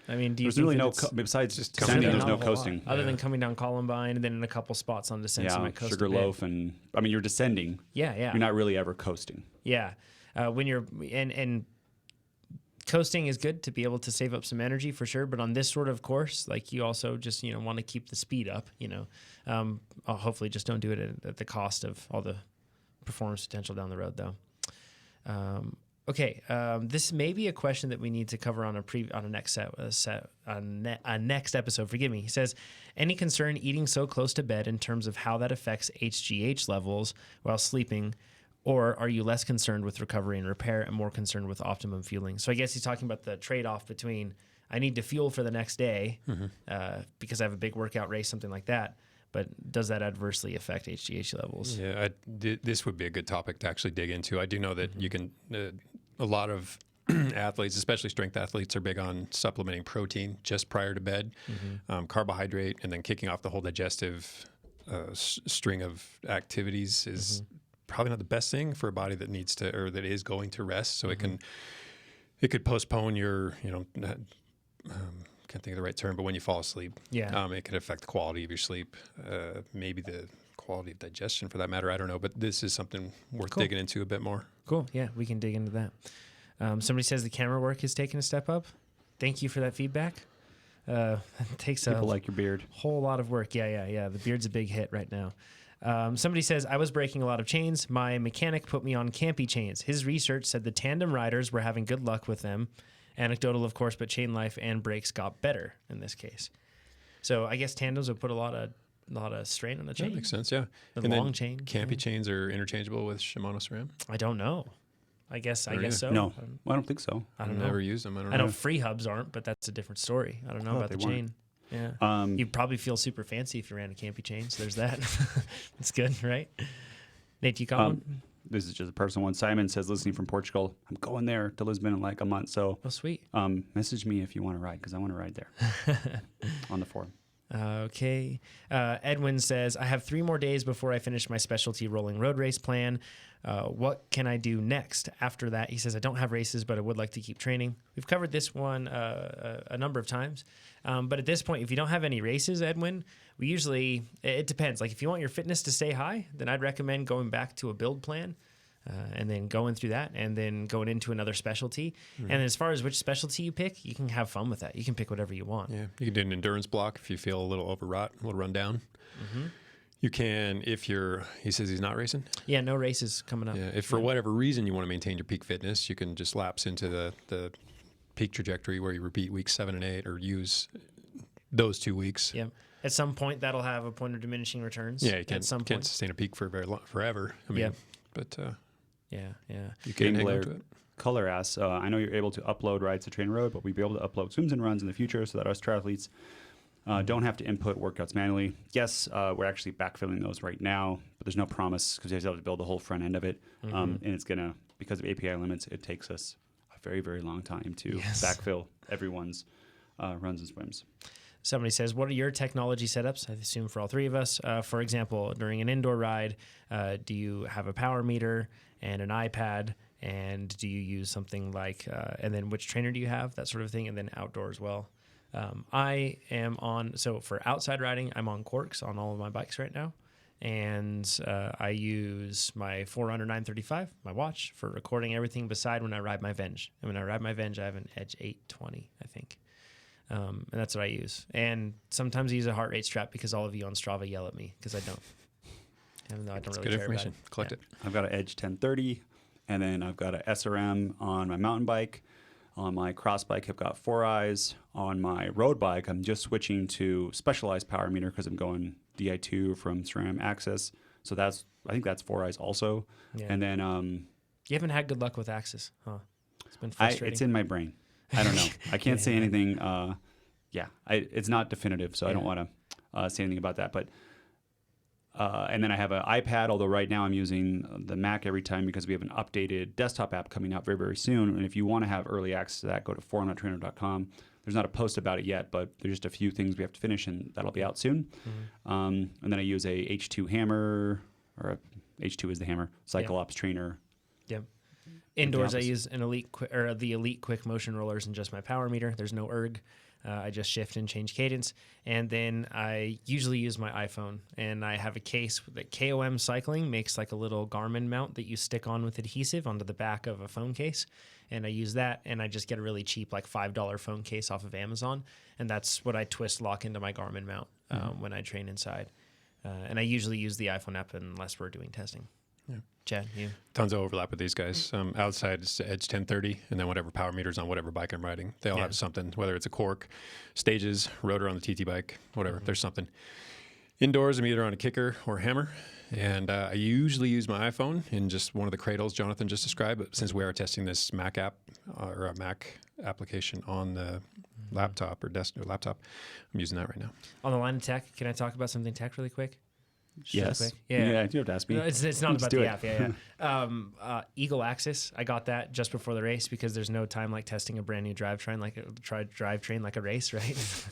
S1: I mean, do you
S3: There's
S1: think
S3: really
S1: that
S3: no,
S1: it's-
S3: besides
S2: just
S3: descending,
S2: coming
S3: there's
S2: down
S3: no coasting.
S1: other than coming down Columbine and then in a couple spots on descent, so you
S3: Yeah,
S1: might coast a
S3: sugar
S1: bit.
S3: loaf, and I mean, you're descending.
S1: Yeah.
S3: You're not really ever coasting.
S1: Yeah. When you're and coasting is good to be able to save up some energy for sure, but on this sort of course, like you also just want to keep the speed up. Hopefully just don't do it at the cost of all the performance potential down the road, though. Okay, this may be a question that we need to cover on a next episode. Forgive me. He says, any concern eating so close to bed in terms of how that affects HGH levels while sleeping, or are you less concerned with recovery and repair and more concerned with optimum fueling? So I guess he's talking about the trade-off between I need to fuel for the next day because I have a big workout race, something like that. But does that adversely affect HGH levels?
S2: Yeah, this would be a good topic to actually dig into. I do know that you can, a lot of athletes, especially strength athletes, are big on supplementing protein just prior to bed, carbohydrate, and then kicking off the whole digestive string of activities is probably not the best thing for a body that needs to, or that is going to rest. So it could postpone your, can't think of the right term, but when you fall asleep, it could affect the quality of your sleep, maybe the quality of digestion for that matter. I don't know, but this is something worth digging into a bit more.
S1: Cool. Yeah, we can dig into that. Somebody says the camera work has taken a step up. Thank you for that feedback. It takes
S3: People like your beard.
S1: Whole lot of work. Yeah. The beard's a big hit right now. Somebody says, I was breaking a lot of chains. My mechanic put me on Campy chains. His research said the tandem riders were having good luck with them. Anecdotal, of course, but chain life and brakes got better in this case. So I guess tandems would put a lot of strain on the chain.
S2: That makes sense, yeah.
S1: The long chain.
S2: Campy chains are interchangeable with Shimano SRAM?
S1: I don't know. I guess so.
S3: No, I don't think so.
S1: I don't know.
S2: Never used them.
S1: I know free hubs aren't, but that's a different story. I don't know about the chain. Yeah. You'd probably feel super fancy if you ran a Campy chain, so there's that. It's good, right? Nate, you got one?
S3: This is just a personal one. Simon says, listening from Portugal, I'm going there to Lisbon in like a month. So,
S1: sweet.
S3: Message me if you want to ride, because I want to ride there on the forum.
S1: Okay. Edwin says, I have 3 more days before I finish my specialty rolling road race plan. What can I do next after that? He says, I don't have races, but I would like to keep training. We've covered this one a number of times. But at this point, if you don't have any races, Edwin, we usually, it depends. Like if you want your fitness to stay high, then I'd recommend going back to a build plan. And then going through that and then going into another specialty. And as far as which specialty you pick, you can have fun with that. You can pick whatever you want.
S2: Yeah, you can do an endurance block if you feel a little overwrought, a little run down. You can, he says he's not racing?
S1: Yeah, no races coming up.
S2: Yeah, if for whatever reason you want to maintain your peak fitness, you can just lapse into the peak trajectory where you repeat weeks 7 and 8 or use those 2 weeks.
S1: Yeah. At some point, that'll have a point of diminishing returns.
S2: Yeah, you can't sustain a peak for very long, forever. I mean, but...
S1: Yeah.
S2: You can hang on to it.
S3: Color asks, I know you're able to upload rides to Train Road, but we'd be able to upload swims and runs in the future so that us triathletes don't have to input workouts manually. Yes, we're actually backfilling those right now, but there's no promise because you have to build the whole front end of it. And it's going to, because of API limits, it takes us a very, very long time to backfill everyone's runs and swims.
S1: Somebody says, what are your technology setups? I assume for all 3 of us. For example, during an indoor ride, do you have a power meter and an iPad? And do you use something like, and then which trainer do you have? That sort of thing. And then outdoor as well. I am so for outside riding, I'm on Quarks on all of my bikes right now. And I use my Forerunner 935, my watch, for recording everything beside when I ride my Venge. And when I ride my Venge, I have an Edge 820, I think. And that's what I use. And sometimes I use a heart rate strap because all of you on Strava yell at me because I don't. Even though I don't really
S2: good
S1: care
S2: information.
S1: about it.
S2: Collect it.
S3: I've got an Edge 1030, and then I've got a SRM on my mountain bike. On my cross bike, I've got 4 eyes. On my road bike, I'm just switching to specialized power meter because I'm going DI2 from SRAM Access. So I think that's 4 eyes also. Yeah. And then
S1: you haven't had good luck with Access, huh? It's been frustrating.
S3: It's in my brain. I don't know. I can't say anything. It's not definitive, so I don't want to say anything about that. But and then I have an iPad, although right now I'm using the Mac every time because we have an updated desktop app coming out very, very soon. And if you want to have early access to that, go to forum.trainer.com. There's not a post about it yet, but there's just a few things we have to finish, and that'll be out soon. And then I use a H2 hammer, or H2 is the hammer, Cyclops trainer.
S1: Yep. Indoors, I use the Elite Quick Motion rollers and just my power meter. There's no erg. I just shift and change cadence. And then I usually use my iPhone. And I have a case that KOM Cycling makes like a little Garmin mount that you stick on with adhesive onto the back of a phone case. And I use that, and I just get a really cheap, like $5 phone case off of Amazon. And that's what I twist lock into my Garmin mount when I train inside. And I usually use the iPhone app unless we're doing testing. Chad, you?
S2: Tons of overlap with these guys. Outside it's Edge 1030, and then whatever power meters on whatever bike I'm riding. They all have something, whether it's a cork, stages, rotor on the TT bike, whatever. There's something. Indoors, I'm either on a kicker or a hammer, and I usually use my iPhone in just one of the cradles Jonathan just described. But since we are testing this Mac app or a Mac application on the laptop or desktop laptop, I'm using that right now.
S1: On the line of tech, can I talk about something tech really quick?
S3: Yes.
S1: Quick?
S3: Yeah, you have to ask me.
S1: No, it's not
S3: Let's
S1: about
S3: do
S1: the
S3: it.
S1: app. Yeah. Eagle Axis. I got that just before the race because there's no time like testing a brand new drivetrain like a race, right?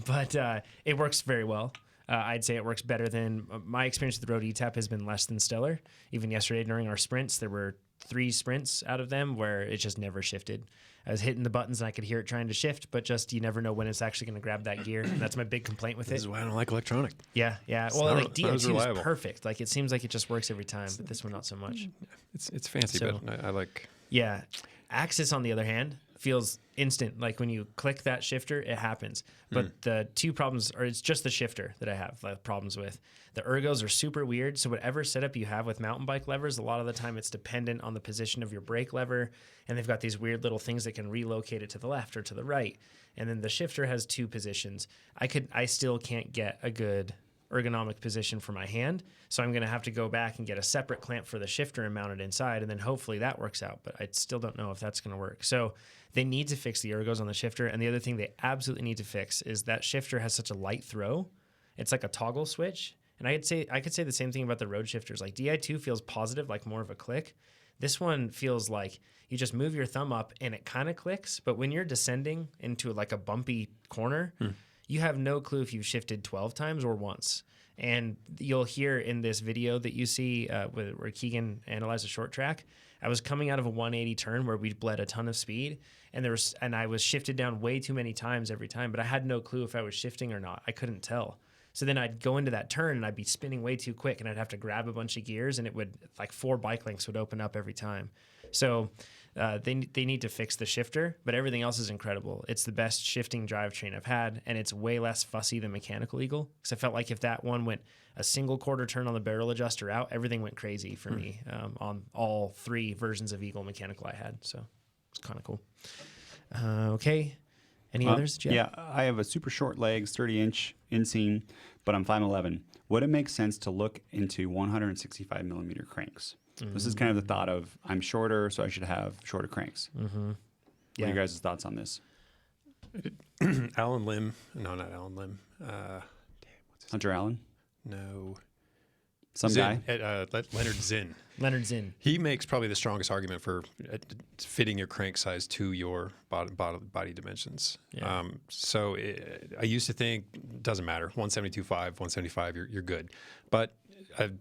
S1: But it works very well. I'd say it works better than my experience with the Road ETAP has been less than stellar. Even yesterday during our sprints, there were 3 sprints out of them where it just never shifted. I was hitting the buttons and I could hear it trying to shift, but just you never know when it's actually going to grab that gear. And that's my big complaint with it.
S2: This is why I don't like electronic.
S1: Yeah. Well,
S2: not-
S1: like
S2: not as
S1: DI2
S2: reliable.
S1: is perfect. Like it seems like it just works every time, but this one not so much.
S2: It's fancy,
S1: So-
S2: but I like.
S1: Yeah. Axis, on the other hand, feels instant. Like when you click that shifter, it happens. But the 2 problems, or it's just the shifter that I have problems with. The ergos are super weird. So whatever setup you have with mountain bike levers, a lot of the time it's dependent on the position of your brake lever. And they've got these weird little things that can relocate it to the left or to the right. And then the shifter has 2 positions. I still can't get a good ergonomic position for my hand. So I'm going to have to go back and get a separate clamp for the shifter and mount it inside. And then hopefully that works out. But I still don't know if that's going to work. So they need to fix the ergos on the shifter. And the other thing they absolutely need to fix is that shifter has such a light throw. It's like a toggle switch. And I could say the same thing about the road shifters. Like DI2 feels positive, like more of a click. This one feels like you just move your thumb up and it kind of clicks. But when you're descending into like a bumpy corner, you have no clue if you've shifted 12 times or once. And you'll hear in this video that you see where Keegan analyzed a short track, I was coming out of a 180 turn where we bled a ton of speed, and I was shifted down way too many times every time, but I had no clue if I was shifting or not. I couldn't tell. So then I'd go into that turn and I'd be spinning way too quick, and I'd have to grab a bunch of gears, and it would like 4 bike lengths would open up every time. So they need to fix the shifter, but everything else is incredible. It's the best shifting drivetrain I've had, and it's way less fussy than Mechanical Eagle. Because I felt like if that one went a single quarter turn on the barrel adjuster out, everything went crazy for me on all 3 versions of Eagle Mechanical I had. So it's kind of cool. Okay. Any others? Jeff?
S3: Yeah, I have a super short legs, 30-inch inseam, but I'm 5'11". Would it make sense to look into 165 millimeter cranks? This is kind of the thought of I'm shorter, so I should have shorter cranks. What are you guys' thoughts on this?
S2: Alan Lim. No, not Alan Lim.
S3: Hunter Allen?
S2: No.
S3: Some
S2: Zinn,
S3: guy?
S2: Leonard Zinn.
S1: Leonard Zinn.
S2: He makes probably the strongest argument for fitting your crank size to your body dimensions.
S1: Yeah.
S2: I used to think it doesn't matter, 172.5, 175, you're good. But I've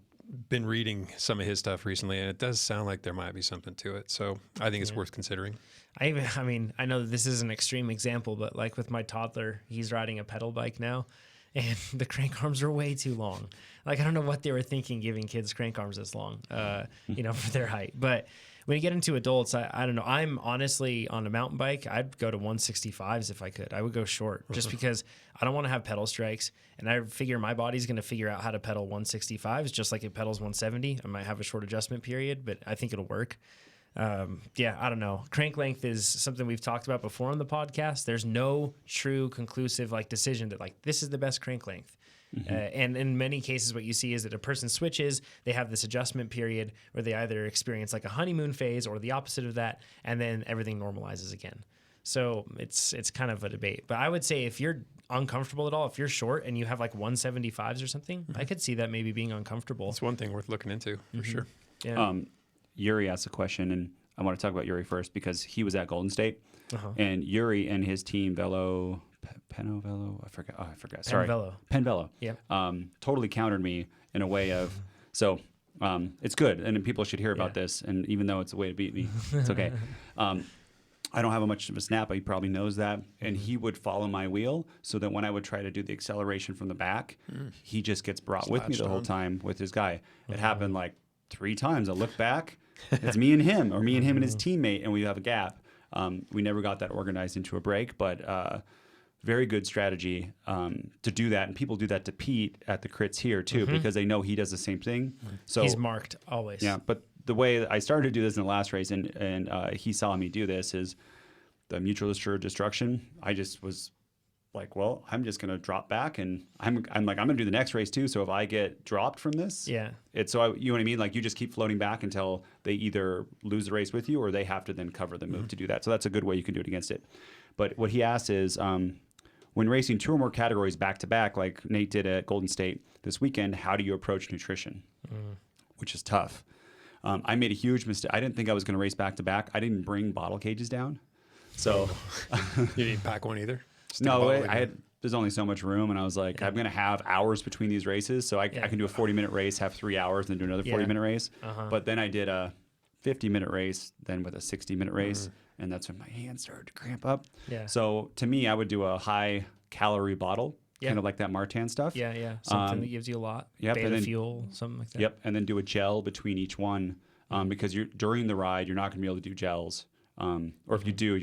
S2: been reading some of his stuff recently, and it does sound like there might be something to it. So I think it's worth considering.
S1: I know that this is an extreme example, but like with my toddler, he's riding a pedal bike now, and the crank arms are way too long. Like, I don't know what they were thinking giving kids crank arms this long, for their height. But when you get into adults, I don't know. I'm honestly on a mountain bike, I'd go to 165s if I could. I would go short just because I don't want to have pedal strikes. And I figure my body's going to figure out how to pedal 165s just like it pedals 170. I might have a short adjustment period, but I think it'll work. I don't know. Crank length is something we've talked about before on the podcast. There's no true conclusive decision that this is the best crank length. And in many cases, what you see is that a person switches, they have this adjustment period where they either experience like a honeymoon phase or the opposite of that, and then everything normalizes again. So it's kind of a debate. But I would say if you're uncomfortable at all, if you're short and you have like 175s or something, I could see that maybe being uncomfortable.
S2: It's one thing worth looking into for sure.
S1: Yeah.
S3: Yuri asked a question, and I want to talk about Yuri first because he was at Golden State, and Yuri and his team, Penvelo. I forgot. Sorry, Penvelo.
S1: Yeah.
S3: Totally countered me in a way of it's good, and people should hear about this. And even though it's a way to beat me, it's okay. I don't have much of a snap, but he probably knows that. And he would follow my wheel so that when I would try to do the acceleration from the back, he just gets brought with me the whole time with his guy. It happened like 3 times. I look back, it's me and him, or me and him and his teammate, and we have a gap. We never got that organized into a break, but very good strategy to do that. And people do that to Pete at the crits here too, because they know he does the same thing. So
S1: He's marked always.
S3: yeah, but the way I started to do this in the last race, and he saw me do this, is the mutual assured destruction. I just was like, well, I'm just gonna drop back, and I'm gonna do the next race too. So if I get dropped from this,
S1: Yeah.
S3: it's you know what I mean. Like you just keep floating back until they either lose the race with you or they have to then cover the move to do that. So that's a good way you can do it against it. But what he asked is, when racing 2 or more categories back to back, like Nate did at Golden State this weekend, how do you approach nutrition? Which is tough. I made a huge mistake. I didn't think I was going to race back to back. I didn't bring bottle cages down. So
S2: You didn't pack one either? Stick a
S3: no,
S2: bottle in
S3: I
S2: there?
S3: had. There's only so much room, and I was like, I'm going to have hours between these races, so I can do a 40-minute race, have 3 hours, then do another 40-minute race. But then I did a 50-minute race, then with a 60-minute race, and that's when my hands started to cramp up.
S1: Yeah.
S3: So to me, I would do a high-calorie bottle, kind of like that Martan stuff.
S1: Yeah. Something that gives you a lot.
S3: Yep,
S1: Beta
S3: and then-
S1: fuel, something like that.
S3: Yep, and then do a gel between each one, because during the ride you're not going to be able to do gels, or if you do,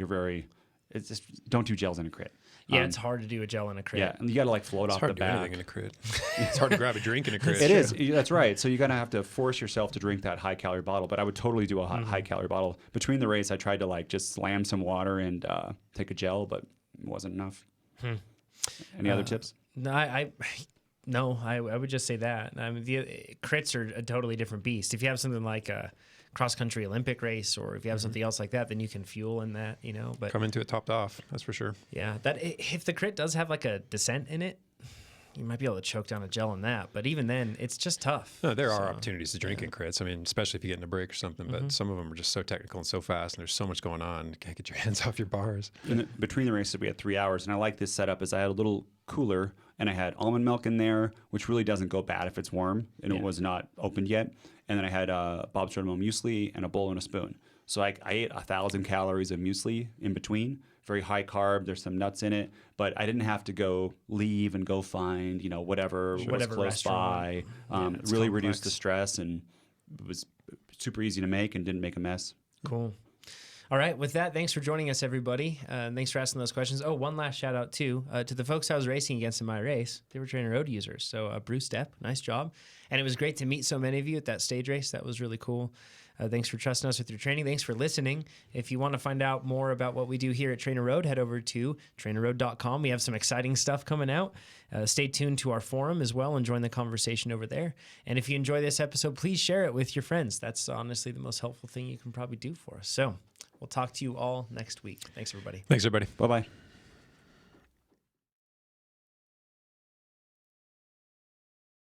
S3: it's just don't do gels in a crit.
S1: Yeah, it's hard to do a gel in a crit.
S3: Yeah, and you got to like float
S2: It's
S3: off
S2: hard
S3: the
S2: to do
S3: back.
S2: anything in a crit. It's hard to grab a drink in a crit.
S3: It is. That's right. So you're going to have to force yourself to drink that high calorie bottle. But I would totally do a high calorie bottle. Between the race, I tried to like just slam some water and take a gel, but it wasn't enough. Any other tips?
S1: No, I would just say that. I mean, the crits are a totally different beast. If you have something like a cross-country Olympic race, or if you have something else like that, then you can fuel in that, you know. But
S2: Come into it topped off, that's for sure.
S1: yeah, if the crit does have like a descent in it, you might be able to choke down a gel in that. But even then, it's just tough.
S2: No, there are opportunities to drink in crits. I mean, especially if you get in a break or something. But some of them are just so technical and so fast, and there's so much going on. You can't get your hands off your bars.
S3: Between the races, we had 3 hours, and I like this setup. Is I had a little cooler, and I had almond milk in there, which really doesn't go bad if it's warm, and it was not opened yet. And then I had Bob's Red Mill muesli and a bowl and a spoon. So I ate 1,000 calories of muesli in between. Very high carb. There's some nuts in it, but I didn't have to go leave and go find whatever was close
S1: restaurant.
S3: by.
S1: It's
S3: really
S1: complex.
S3: reduced the stress, and it was super easy to make and didn't make a mess.
S1: Cool. All right. With that, thanks for joining us, everybody. Thanks for asking those questions. Oh, one last shout out, too, to the folks I was racing against in my race. They were Trainer Road users. So, Bruce Depp, nice job. And it was great to meet so many of you at that stage race. That was really cool. Thanks for trusting us with your training. Thanks for listening. If you want to find out more about what we do here at Trainer Road, head over to trainerroad.com. We have some exciting stuff coming out. Stay tuned to our forum as well and join the conversation over there. And if you enjoy this episode, please share it with your friends. That's honestly the most helpful thing you can probably do for us. So we'll talk to you all next week. Thanks, everybody.
S2: Thanks, everybody.
S3: Bye-bye.